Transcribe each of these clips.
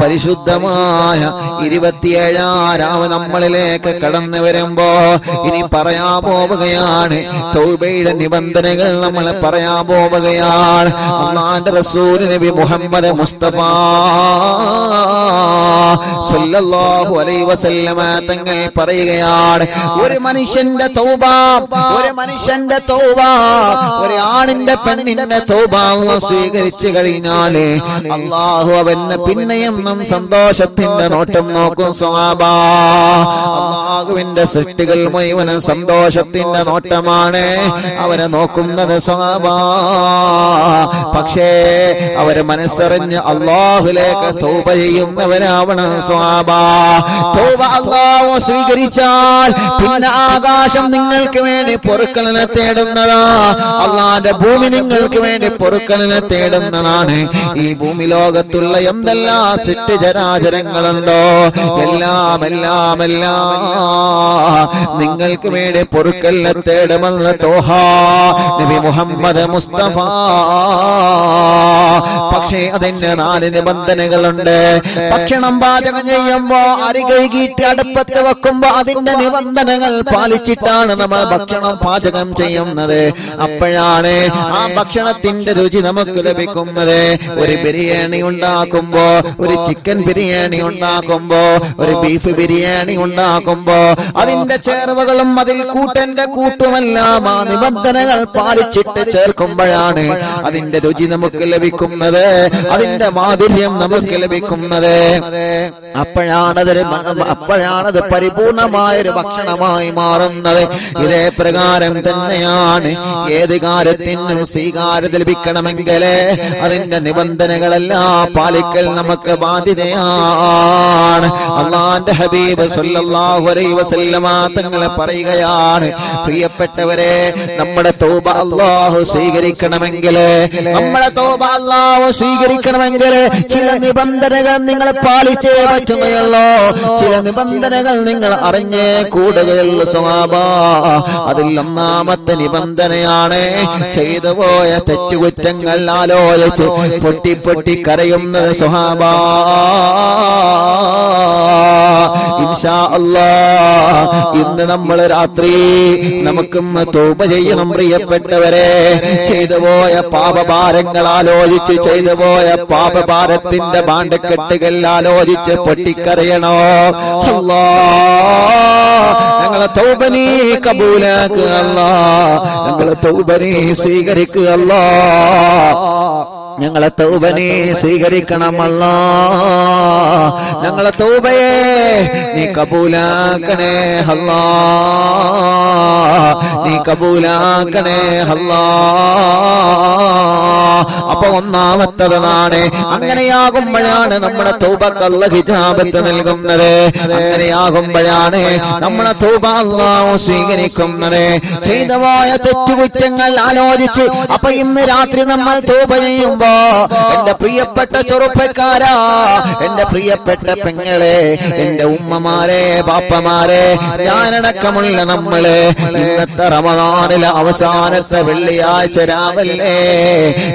പരിശുദ്ധമായ 27-ാം രാവ് നമ്മളിലേക്ക് കടന്നു വരുമ്പോ ഇനി പറയാൻ പോവുകയാണ്. തൗബയുടെ നിബന്ധനകൾ നമ്മൾ പറയാൻ പോവുകയാണ്. അല്ലാഹുവിന്റെ റസൂൽ നബി മുഹമ്മദ് മുസ്തഫ സല്ലല്ലാഹു അലൈഹി വസല്ലമ തങ്ങൾ പറയുകയാണ്, ഒരു മനുഷ്യന്റെ തൗബ, ഒരു ആണിന്റെ പെണ്ണിന്റെ തൗബ സ്വീകരിച്ചു കഴിഞ്ഞാല് അല്ലാഹു അവന് പിന്നെയും സന്തോഷത്തിന്റെ നോട്ടം നോക്കും. സ്വഹാബ, അല്ലാഹുവിന്റെ സൃഷ്ടികൾ മുഴുവനും സന്തോഷത്തിന്റെ നോട്ടമാണ് അവരെ നോക്കുന്നത്. സ്വഹാബ, പക്ഷേ അവര് മനസ്സറിഞ്ഞ് അല്ലാഹുവിലേക്ക് തൗബ ചെയ്യുന്നവരാവണം. സ്വഹാബ, തൗബ അല്ലാഹു സ്വീകരിച്ചാൽ പിന്നെ ആകാശം നിങ്ങൾക്ക് വേണ്ടി പൊറുക്കലിനെ തേടുന്നതാ. അല്ലാഹുവിന്റെ ഭൂമി നിങ്ങൾക്ക് വേണ്ടി പൊറുക്കലിനെ തേടുന്നതാണ്. ഈ ഭൂമി ലോകത്തുള്ള എന്തെല്ലാം സൃഷ്ടിചരാചരങ്ങളുണ്ടോ എല്ലാം നിങ്ങൾക്ക് വേണ്ടി പൊറുക്കലിനെ തേടുമെന്ന് തോഹ നബി മുഹമ്മദ് മുസ്തഫ. പക്ഷേ അതിന്റെ 4 നിബന്ധനകളുണ്ട്. ഭക്ഷണം പാചകം ചെയ്യുമ്പോ അരി കഴുകിയിട്ട് അടുപ്പത്ത് വെക്കുമ്പോ അതിന്റെ നിബന്ധനകൾ പാലിച്ചിട്ടാണ് നമ്മൾ ഭക്ഷണം പാചകം ചെയ്യുന്നത്. അപ്പോഴാണ് ആ ഭക്ഷണത്തിന്റെ രുചി നമുക്ക് ലഭിക്കുന്നത്. ഒരു ബിരിയാണി ഉണ്ടാക്കുമ്പോ, ഒരു ചിക്കൻ ബിരിയാണി ഉണ്ടാക്കുമ്പോ, ഒരു ബീഫ് ബിരിയാണി ഉണ്ടാക്കുമ്പോ അതിന്റെ ചേർവകളും അതിൽ കൂട്ടന്റെ കൂട്ടുമെല്ലാം ആ നിബന്ധനകൾ പാലിച്ചിട്ട് ചേർക്കുമ്പോഴാണ് അതിന്റെ രുചി നമുക്ക് ലഭിക്കുന്നത്, അതിന്റെ മാധുര്യം നമുക്ക് ലഭിക്കുന്നത്. അപ്പോഴാണത് പരിപൂർണമായൊരു ഭക്ഷണമായി മാറുന്നത്. ഇതേ പ്രകാരം തന്നെയാണ് ഏത് കാര്യത്തിനും സ്വീകാര്യത ലഭിക്കണമെങ്കിൽ അതിന്റെ നിബന്ധനകളെല്ലാം പാലിക്കൽ നമുക്ക് ബാധ്യതയാണ്. അല്ലാഹുവിന്റെ ഹബീബ് സല്ലല്ലാഹു അലൈഹി വസല്ലമ തങ്ങൾ പറയുകയാണ്, പ്രിയപ്പെട്ടവരെ, നമ്മുടെ തൗബ അല്ലാഹു സ്വീകരിക്കണമെങ്കിൽ ചില നിബന്ധനകൾ നിങ്ങൾ പാലിച്ചേ പറ്റുകയുള്ളൂ. ചില നിബന്ധനകൾ നിങ്ങൾ അറിഞ്ഞേ കൂടുകയുള്ളൂ. സ്വഹാബ, അതിൽ ഒന്നാമത്തെ നിബന്ധനയാണ് ചെയ്തുപോയ തെറ്റുകുറ്റങ്ങൾ ആലോചിച്ച് പൊട്ടി പൊട്ടി കരയുന്നത്. സ്വഹാബ, ഇൻഷാ അല്ലാഹ് ഇന്ന് നമ്മൾ രാത്രി നമുക്കൊന്ന് തൗബ ചെയ്യണം. പ്രിയപ്പെട്ടവരെ, ചെയ്തുപോയ പാപഭാരങ്ങൾ ആലോചിച്ച്, ചെയ്തുപോയ പാപഭാരത്തിന്റെ ബാണ്ടക്കെട്ടുകൾ ആലോചിച്ച് പൊട്ടിക്കരയണോ. അല്ലാഹ് ഞങ്ങളെ തൗബ നീ കബൂലാക്കുക. അല്ലാഹ് ഞങ്ങളെ തൗബ നീ സ്വീകരിക്കുക. അല്ലാഹ് ഞങ്ങളെ തൗബനെ സ്വീകരിക്കണം. അല്ലാഹ് ഞങ്ങളെ തൗബയെ നീ കബൂലാക്കണേ. അല്ലാഹ് നീ കബൂലാക്കണേ. അല്ലാഹ്. അപ്പൊ ഒന്നാമത്തതാണ്, അങ്ങനെയാകുമ്പോഴാണ് നമ്മുടെ തൗബക്ക് അല്ലാഹു ഹിജാബത്ത് നൽകുന്നത്. അങ്ങനെയാകുമ്പോഴാണ് നമ്മുടെ തൗബ അല്ലാഹു സ്വീകരിക്കുന്നത്. ചെയ്തുപോയ തെറ്റുകുറ്റങ്ങൾ ആലോചിച്ച് അപ്പൊ ഇന്ന് രാത്രി നമ്മൾ തൗബ ചെയ്യുമ്പോൾ, എന്റെ പ്രിയപ്പെട്ട ചെറുപ്പക്കാരാ, എന്റെ പ്രിയപ്പെട്ട പെങ്ങളെ, എന്റെ ഉമ്മമാരെ, ബാപ്പമാരെ, ഞാനടക്കമുള്ള നമ്മള് ഇന്നത്തെ റമദാനിലെ അവസാനത്തെ വെള്ളിയാഴ്ച രാവല്ലേ.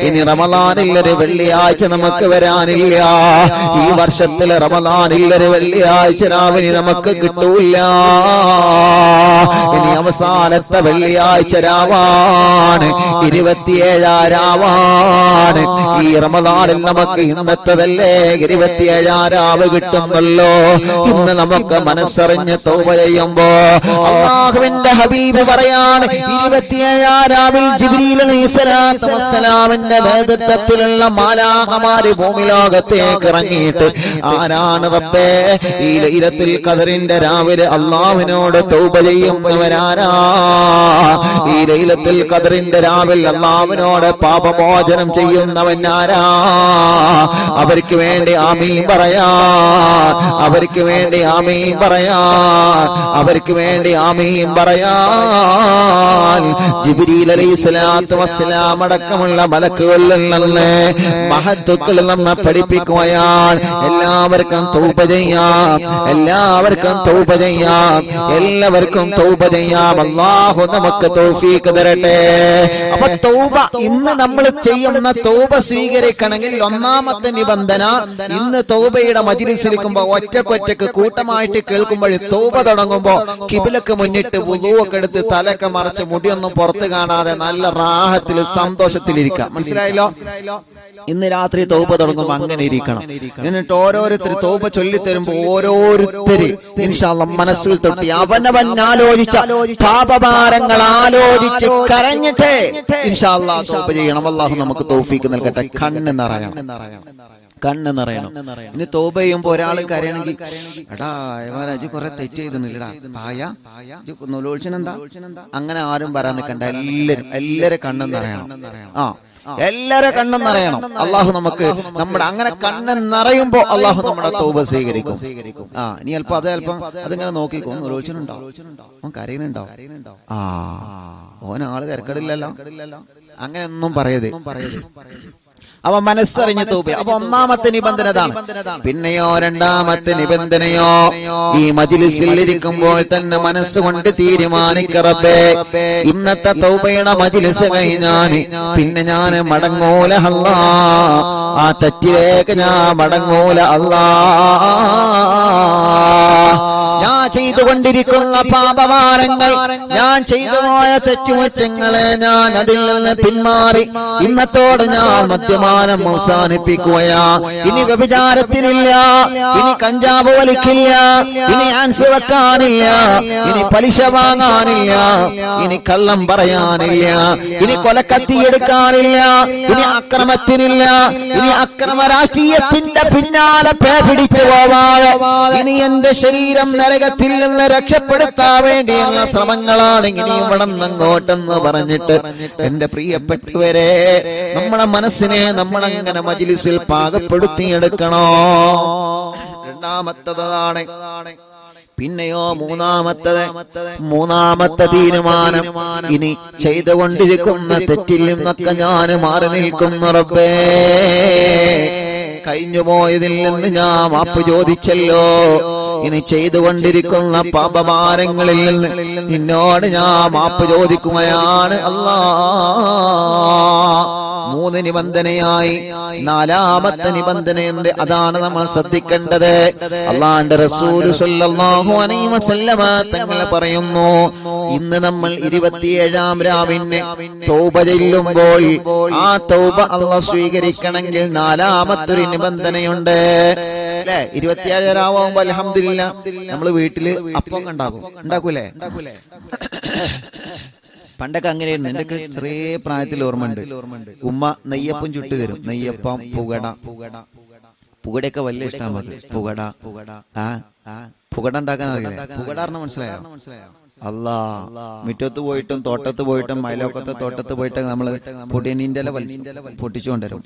ഇനി റമദാനിലൊരു വെള്ളിയാഴ്ച നമുക്ക് വരാനില്ല. ഈ വർഷത്തിലെ റമദാനിലൊരു വെള്ളിയാഴ്ച രാവിലെ നമുക്ക് കിട്ടൂല. ഇനി അവസാനത്തെ വെള്ളിയാഴ്ച രാവാണ്, 27-ാം രാവാണ്. ഈ റമദാനിൽ നമുക്ക് ഇന്നത്തതല്ലേ 27-ാം രാവ് കിട്ടുന്നല്ലോ. ഇന്ന് നമുക്ക് മനസ്സറിഞ്ഞ് തൗബ ചെയ്യുമ്പോ അല്ലാഹുവിന്റെ ഹബീബ് പറയാണ്, 27-ാം രാവിൽ ജിബ്രീൽ അലൈഹിസ്സലാത്തു വസ്സലാമിന്റെ നേതൃത്വത്തിലുള്ള മാലാഖമാര് ഭൂമി ലോകത്തേക്ക് ഇറങ്ങിയിട്ട്, ആരാണ് റബ്ബേ ഈ ലൈലത്തുൽ ഖദറിന്റെ രാവിലെ അല്ലാഹുവിനോട് തൗബ ചെയ്യുന്നവരാരാ? ഈ ലൈലത്തുൽ ഖദറിന്റെ രാവിൽ അല്ലാഹുവിനോട് പാപമോചനം ചെയ്യുന്നവൻ ആരാ? അവർക്ക് വേണ്ടി ആമീൻ പറയാൻ അവർക്ക് വേണ്ടി ആമീൻ പറയാൻ, അവർക്ക് വേണ്ടി ആമീൻ പറയാൻ ജിബ്രീൽ അലൈഹിസ്സലാത്തു വസ്സലാം അടക്കമുള്ള മലക്കുകളിൽ നിന്ന് മഹത്തുക്കൾ നമ്മെ പഠിപ്പിക്കുകയാണ്. എല്ലാവർക്കും തൗബ ചെയ്യാം, എല്ലാവർക്കും തൗബ ചെയ്യാം, എല്ലാവർക്കും തൗബ ചെയ്യാം. അല്ലാഹു നമുക്ക് തൗഫീഖ് തരട്ടെ. അപ്പൊ തൗബ ഇന്ന് നമ്മൾ ചെയ്യുന്ന തൗബ സ്വീകരിക്കണമെങ്കിൽ ഒന്നാമത്തെ നിബന്ധന, ഇന്ന് തൗബയുടെ മജ്‌ലിസിലിരിക്കുമ്പോ ഒറ്റക്കൊറ്റക്ക് കൂട്ടമായിട്ട് കേൾക്കുമ്പോൾ തൗബ തുടങ്ങുമ്പോ കിബിലക്ക് മുന്നിട്ട് വുളൂഒക്കെ എടുത്ത് തലയൊക്കെ മറച്ച് മുടിയൊന്നും പുറത്ത് കാണാതെ നല്ല റാഹത്തിൽ സന്തോഷത്തിലിരിക്കാം. മനസ്സിലായല്ലോ? ഇന്ന് രാത്രി തൗബ തുടങ്ങുമ്പോ അങ്ങനെ ഇരിക്കണം. എന്നിട്ട് ഓരോരുത്തർ തൗബ ചൊല്ലിത്തരുമ്പോ ഓരോരുത്തര് ഇൻഷാ അല്ലാഹ് മനസ്സിൽ തൊട്ടി അവനവൻ ആലോചിച്ച പാപഭാരങ്ങൾ ആലോചിച്ച് കരഞ്ഞിട്ട് ഇൻഷാ അല്ലാഹ് തൗബ ചെയ്യണം. അല്ലാഹു നമുക്ക് തൗഫീഖ് നൽകട്ടെ. കണ്ണ് നിറയണം, കണ്ണ് നിറയണം. ഇനി തൗബ ചെയ്യുമ്പോ ഒരാൾ കരയണമെങ്കിൽ, എടാ യുവരാജ് കുറെ തെറ്റ് ചെയ്തിട്ടില്ലടാ, എന്താ അങ്ങനെ ആരും പറയാൻ നിൽക്കണ്ട. എല്ലാരും കണ്ണും നിറയണം. എല്ലാരും കണ്ണും നിറയണം. അള്ളാഹു നമുക്ക് നമ്മുടെ അങ്ങനെ കണ്ണ് നിറയുമ്പോ അള്ളാഹു നമ്മുടെ തൗബ സ്വീകരിക്കും. നീ അല്പം അതിങ്ങനെ നോക്കിക്കോ. നോലോചനുണ്ടോ? ഓൻ കരയുന്നുണ്ടോ? ഓനാള് തിരക്കടില്ലല്ലോ. അങ്ങനെയൊന്നും പറയരുത്. അവ മനസ്സറിഞ്ഞ് തൗബ. അപ്പൊ ഒന്നാമത്തെ നിബന്ധന അതാണ്. പിന്നെയോ രണ്ടാമത്തെ നിബന്ധനയോ, ഈ മജ്‌ലിസിൽ ഇരിക്കുമ്പോൾ തന്നെ മനസ്സുകൊണ്ട് തീരുമാനിക്ക, റബ്ബേ ഇന്നത്തെ തൗബയുടെ മജ്‌ലിസ് കഴിഞ്ഞാൽ പിന്നെ ഞാൻ മടങ്ങൂല അല്ലാ, ആ തെറ്റിലേക്ക് ഞാൻ മടങ്ങൂല അല്ലാ. ഞാൻ ചെയ്തുകൊണ്ടിരിക്കുന്ന പാപഭാരങ്ങൾ, ഞാൻ ചെയ്തു പോയ തെറ്റുകുറ്റങ്ങളെ ഞാൻ അതിൽ നിന്ന് പിന്മാറി ഇന്നത്തോടെ ഞാൻ മദ്യപാനം അവസാനിപ്പിക്കുകയാ. ഇനി വ്യഭിചാരത്തിനില്ല, ഇനി കഞ്ചാവ് വലിക്കില്ല, ഇനി ആൻസ് വെക്കാനില്ല, ഇനി പലിശ വാങ്ങാനില്ല, ഇനി കള്ളം പറയാനില്ല, ഇനി കൊലക്കത്തിയെടുക്കാനില്ല, ഇനി അക്രമത്തിനില്ല, ഇനി അക്രമ രാഷ്ട്രീയത്തിന്റെ പിന്നാലെ പിടിച്ചു പോവാതെ ഇനി എന്റെ ശരീരം നരകത്തിൽ നിന്ന് രക്ഷപ്പെടുത്താൻ വേണ്ടിയുള്ള ശ്രമങ്ങളാണ് ഇനി ഇവിടെ അങ്ങോട്ടെന്ന് പറഞ്ഞിട്ട് എന്റെ പ്രിയപ്പെട്ടവരെ, നമ്മുടെ മനസ്സിനെ നമ്മളങ്ങനെ മജ്‌ലിസിൽ പാകപ്പെടുത്തിയെടുക്കണോ. രണ്ടാമത്തതാണ്. പിന്നെയോ മൂന്നാമത്തെ തീരുമാനം, ഇനി ചെയ്തുകൊണ്ടിരിക്കുന്ന തെറ്റിൽ നിന്നൊക്കെ ഞാൻ മാറി നിൽക്കുന്നു റബ്ബേ. കഴിഞ്ഞുപോയതിൽ നിന്ന് ഞാൻ മാപ്പ് ചോദിച്ചല്ലോ. ഇനി ചെയ്തുകൊണ്ടിരിക്കുന്ന പാപഭാരങ്ങളിൽ നിന്ന് നിന്നോട് ഞാൻ മാപ്പ് ചോദിക്കുകയാണ് അല്ലാ. മൂന്ന് നിബന്ധനയായി. നാലാമത്തെ നിബന്ധനയുണ്ട്. അതാണ് നമ്മൾ ശ്രദ്ധിക്കേണ്ടത്. അല്ലാഹുവിന്റെ റസൂൽ സ്വല്ലല്ലാഹു അലൈഹി വസല്ലമ തങ്ങൾ പറയുന്നു, ഇന്ന് നമ്മൾ 27-ാം രാവിനെ തൗബ ചെല്ലുമ്പോൾ ആ തൗബ അല്ലാഹ് സ്വീകരിക്കണമെങ്കിൽ നാലാമത്തൊരു നിബന്ധനയുണ്ട്. അല്ലെ? 27 രാവാകുമ്പോ അൽഹംദുലില്ലാ നമ്മള് വീട്ടില് അപ്പം ഉണ്ടാക്കൂലേ? പണ്ടൊക്കെ അങ്ങനെയായിരുന്നു. എന്റെ ചെറിയ പ്രായത്തിൽ ഓർമ്മയുണ്ട്, ഉമ്മ നെയ്യപ്പം ചുട്ടു തരും. നെയ്യപ്പം, പുകടയൊക്കെ വലിയ ഇഷ്ടമാണ്. പുകട ഉണ്ടാക്കാൻ അറിയില്ല. പുകട പറഞ്ഞ മനസ്സിലായോ? അല്ലാ, മുറ്റത്ത് പോയിട്ടും തോട്ടത്ത് പോയിട്ടും അയലോക്കത്തെ തോട്ടത്ത് പോയിട്ട് നമ്മള് പൊടിയനീന്റെ പൊട്ടിച്ചുകൊണ്ടുവരും.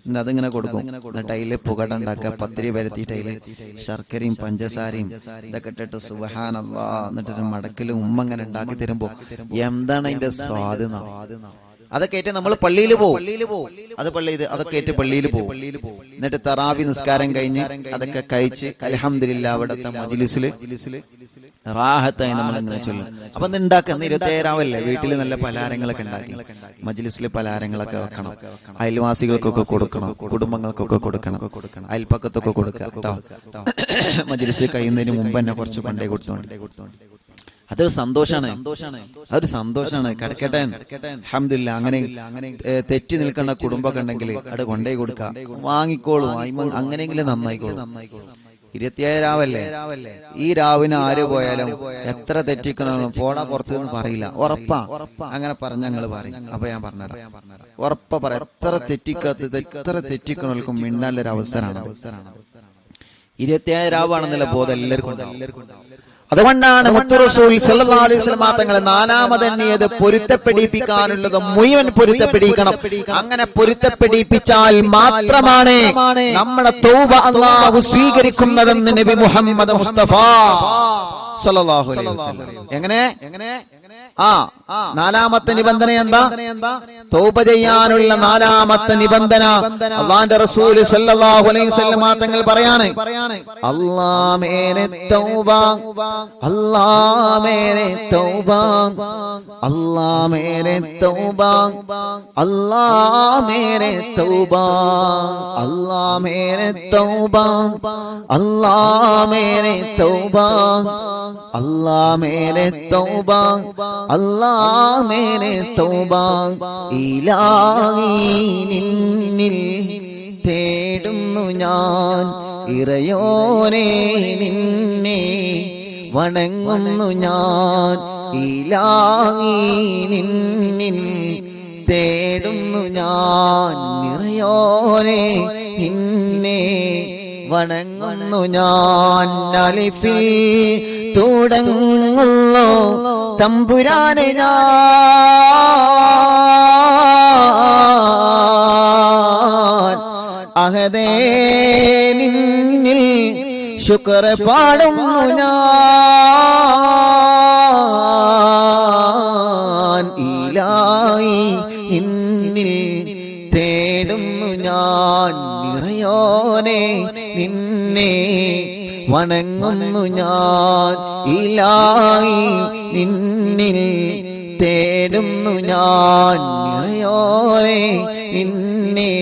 എന്നിട്ട് അതിങ്ങനെ കൊടുക്കും. എന്നിട്ട് അതില് പുകട ഉണ്ടാക്കുക, പത്തിരി പരത്തിയിട്ട് അതില് ശർക്കരയും പഞ്ചസാരയും ഇതൊക്കെ ഇട്ടിട്ട് സുബ്ഹാനല്ലാ, എന്നിട്ട് മടക്കില് ഉമ്മ ഇങ്ങനെ ഉണ്ടാക്കി തരുമ്പോ എന്താണ് അതിന്റെ സ്വാദ്. അതൊക്കെ ഏറ്റ് നമ്മൾ പള്ളിയിൽ പോകും. അതൊക്കെ ഏറ്റ് പള്ളിയിൽ പോകും. എന്നിട്ട് തറാവി നിസ്കാരം കഴിഞ്ഞ് അതൊക്കെ കഴിച്ച് അൽഹംദുലില്ലാ അവിടുത്തെ മജ്‌ലിസില് റാഹത്തായി നമ്മൾ ഇങ്ങനെ ചൊല്ലും. അപ്പൊ ഉണ്ടാക്കുന്ന 27-ാവല്ലേ, വീട്ടിൽ നല്ല പലഹാരങ്ങളൊക്കെ ഉണ്ടാക്കി മജ്‌ലിസില് പലഹാരങ്ങളൊക്കെ വെക്കണം. അയൽവാസികൾക്കൊക്കെ കൊടുക്കണം, കുടുംബങ്ങൾക്കൊക്കെ കൊടുക്കണം, അയൽപ്പക്കത്തൊക്കെ കൊടുക്കാം കേട്ടോ. മജ്‌ലിസ് കഴിയുന്നതിന് മുമ്പ് തന്നെ കുറച്ച് കൊണ്ടേ കൊടുത്തോണ്ട് അതൊരു സന്തോഷാണ്. കിടക്കട്ടെ അൽഹംദുലില്ലാ. അങ്ങനെ തെറ്റി നിൽക്കുന്ന കുടുംബമൊക്കെ ഉണ്ടെങ്കിൽ അത് കൊണ്ടേ കൊടുക്കാം, വാങ്ങിക്കോളും. അങ്ങനെയെങ്കിലും നന്നായിക്കോളും. 27 രാവല്ലേ, ഈ രാവിന് ആര് പോയാലും എത്ര തെറ്റിക്കണമെന്നും പോടാ പുറത്തു നിന്ന് പറയില്ല. ഉറപ്പാ. അങ്ങനെ പറഞ്ഞ ഞങ്ങള് പറയും. അപ്പൊ ഞാൻ പറഞ്ഞുതരാം, ഉറപ്പാ പറയാം. എത്ര തെറ്റിക്കണവർക്കും മിണ്ടാനൊരു അവസരമാണ്. 27 രാവാണെന്നുള്ള ബോധം എല്ലാവർക്കും ഉണ്ടാവും. അതുകൊണ്ടാണ് മുത്ത് റസൂൽ സല്ലല്ലാഹു അലൈഹി വസല്ലം തങ്ങളെ നാലാമതെണ്ണിയത് പൊരുത്തപ്പെടിപ്പിക്കാനുള്ളത് മുഴുവൻ പൊരുത്തപ്പെടിക്കണം. അങ്ങനെ പൊരുത്തപ്പെടിപ്പിച്ചാൽ മാത്രമാണ് നമ്മുടെ തൗബ അല്ലാഹു സ്വീകരിക്കുന്നതെന്ന് നബി മുഹമ്മദ് മുസ്തഫ സല്ലല്ലാഹു അലൈഹി വസല്ലം. എങ്ങനെ നാലാമത്തെ നിബന്ധന എന്താ? തൗബ ചെയ്യാനുള്ള നാലാമത്തെ നിബന്ധന അല്ലാഹുവിന്റെ റസൂൽ സല്ലല്ലാഹു അലൈഹി വസല്ലം തങ്ങൾ പറയാണ്, അല്ലാ മേരെ തൗബ, അല്ലാ മേരെ തൗബ, അല്ലാ മേരെ തൗബ, അല്ലാ മേരെ തൗബ, അല്ലാ മേരെ തൗബ, അല്ലാ മേരെ തൗബ, അല്ലാ മേരെ തൗബ, അല്ലാ മേരെ തൗബ, ഇലാഹി നിന്നിൽ തേടുന്നു ഞാൻ, ഇറയോനെ നിന്നെ വണങ്ങുന്നു ഞാൻ, ഇലാഹി നിന്നിൽ തേടുന്നു ഞാൻ, ഇറയോനെ നിന്നെ വണങ്ങുന്നു ഞാൻ. അലിഫിൽ തുടങ്ങുന്നു തമ്പുരാനെ ഞാൻ, അഹദേ നിന്നിൽ ശുക്ർ പാടുന്നു ഞാൻ, ഇലാഹി നിന്നിൽ തേടുന്നു ഞാൻ, നിറയോനെ നിന്നെ വണങ്ങുന്നു ഞാൻ, ഇലാഹി നിന്നിൽ തേടുന്നു ഞാൻ, നിറയോനെ നിന്നെ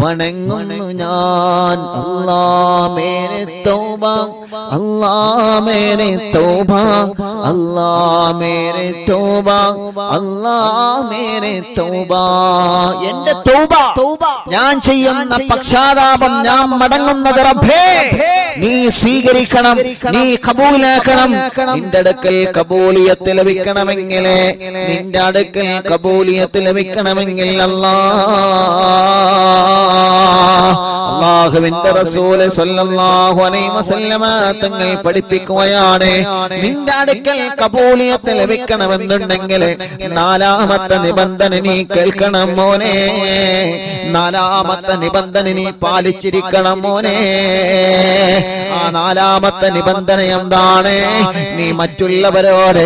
വണങ്ങുന്നു ഞാൻ. അല്ലാ മേരെ തൗബ, അല്ലാ മേരെ തൗബ, അല്ലാ മേരെ തൗബ, അല്ലാ മേരെ തൗബ. എന്റെ തൗബ, ഞാൻ ചെയ്യുന്ന പക്ഷാതാപം, ഞാൻ മടങ്ങുന്നത് റബ്ബേ നീ സ്വീകരിക്കണം, നീ കബൂലാക്കണം. നിന്റെ അടുക്കൽ കബൂലിയത്ത് ലഭിക്കണമെങ്കിൽ, നിന്റെ അടുക്കൽ കബൂലിയത്ത് ലഭിക്കണമെങ്കിൽ അല്ലാഹുവിന്റെ റസൂൽ സല്ലല്ലാഹു അലൈഹി വസല്ലം തങ്ങൾ പഠിപ്പിക്കുകയാണ്, നിന്റെ അടുക്കൽ കബൂലിയത്ത് ലഭിക്കണമെന്നുണ്ടെങ്കിൽ നാലാമത്തെ നിബന്ധന നീ കേൾക്കണം മോനെ, നാലാമത്തെ നിബന്ധന നീ പാലിച്ചിരിക്കണം മോനെ. ആ നാലാമത്തെ നിബന്ധന എന്താണ്? നീ മറ്റുള്ളവരോട്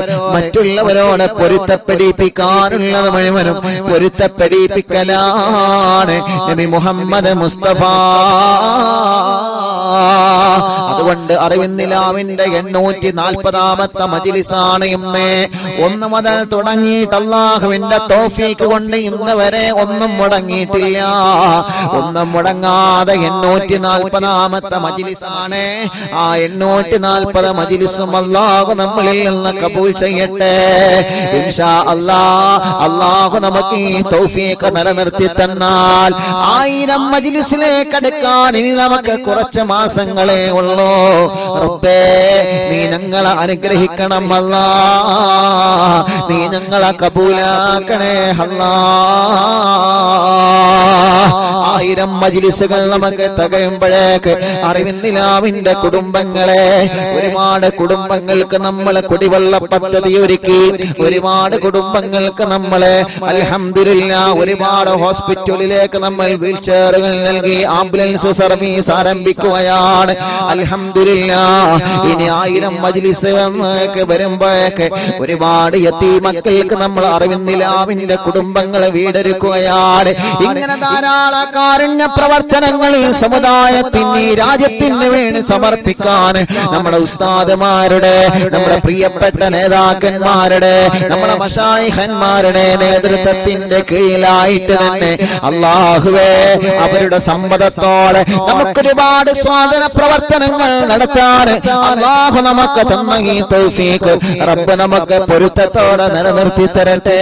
പൊരുത്തപ്പെടിപ്പിക്കാനുള്ളത് മുഴുവനും പൊരുത്തപ്പെടിപ്പിക്കലാണ് നബി മുഹമ്മദ് മുസ്തഫ. അതുകൊണ്ട് അറിവിന്നിലാവിന്റെ 840ാമത്തെ മജ്‌ലിസാണ് ഇന്ന്. 1 മുതൽ തുടങ്ങിയിട്ട് അല്ലാഹുവിന്റെ തൗഫീഖ് കൊണ്ട് ഇന്ന് വരെ ഒന്നും മുടങ്ങിയിട്ടില്ല. ഒന്നും മുടങ്ങാതെ 840ാമത്തെ മജ്‌ലിസാണ്. ആ 840 മജ്‌ലിസും അല്ലാഹു നമ്മളിൽ നിന്ന് കബൂൽ ചെയ്യട്ടെ ഇൻഷാ അല്ലാഹ്. അല്ലാഹു നമുക്ക് ഈ തൗഫീഖ് നിലനിർത്തി തന്നാൽ 1000 മജ്‌ലിസിലേക്ക് അടുക്കാൻ ഇനി നമുക്ക് കുറച്ച് മാസങ്ങളെ ഉള്ളൂ. റബ്ബേ നീ ഞങ്ങളെ അനുഗ്രഹിക്കണം അല്ലാഹ്, നീ ഞങ്ങളെ കബൂലാക്കണേ അല്ലാഹ്. 1000 മജ്‌ലിസുകൾ നമുക്ക് തികയുമ്പോഴേക്ക് അറിവിന്നിലാവിന്റെ കുടുംബങ്ങളെ, ഒരുപാട് കുടുംബങ്ങൾക്ക് നമ്മളെ കുടിവെള്ള പദ്ധതി ഒരുക്കി, ഒരുപാട് കുടുംബങ്ങൾക്ക് നമ്മളെ അൽഹംദുലില്ലാഹ് ഒരുപാട് ഹോസ്പിറ്റലിലേക്ക് നമ്മൾ വീൽചെയറുകൾ നൽകി ആംബുലൻസ് സർവീസ് ആരംഭിക്കുകയാണ്. അൽഹംദുലില്ലാഹ് ഇനി 1000 മജ്‌ലിസ് വരുമ്പോഴേക്ക് ഒരുപാട് യതീമക്കൾക്ക് നമ്മൾ അറിവിന്നിലാവിന്റെ കുടുംബങ്ങളെ വീടൊരുക്കുകയാണ്. ഇങ്ങനെ ധാരാളം കാരുണ്യ പ്രവർത്തനങ്ങൾ ഈ സമുദായത്തിന്, രാജ്യത്തിന് വേണ്ടി സമർപ്പിക്കാൻ നമ്മുടെ ഉസ്താദുമാരുടെ, നമ്മുടെ പ്രിയപ്പെട്ട നേതാക്കന്മാരുടെ, നമ്മുടെ മശായിഖന്മാരുടെ നേതൃത്വത്തിന്റെ കീഴിലായിട്ട് തന്നെ അല്ലാഹുവേ അവരുടെ സമ്മതത്തോടെ നമുക്കൊരുപാട് സ്വാതന്ത്ര്യ പ്രവർത്തനങ്ങൾ നടത്താൻ അല്ലാഹു നമുക്ക് തന്ന ഈ തൗഫീഖ് റബ്ബ് നമുക്ക് പൊരുത്തത്തോടെ നിലനിർത്തി തരട്ടെ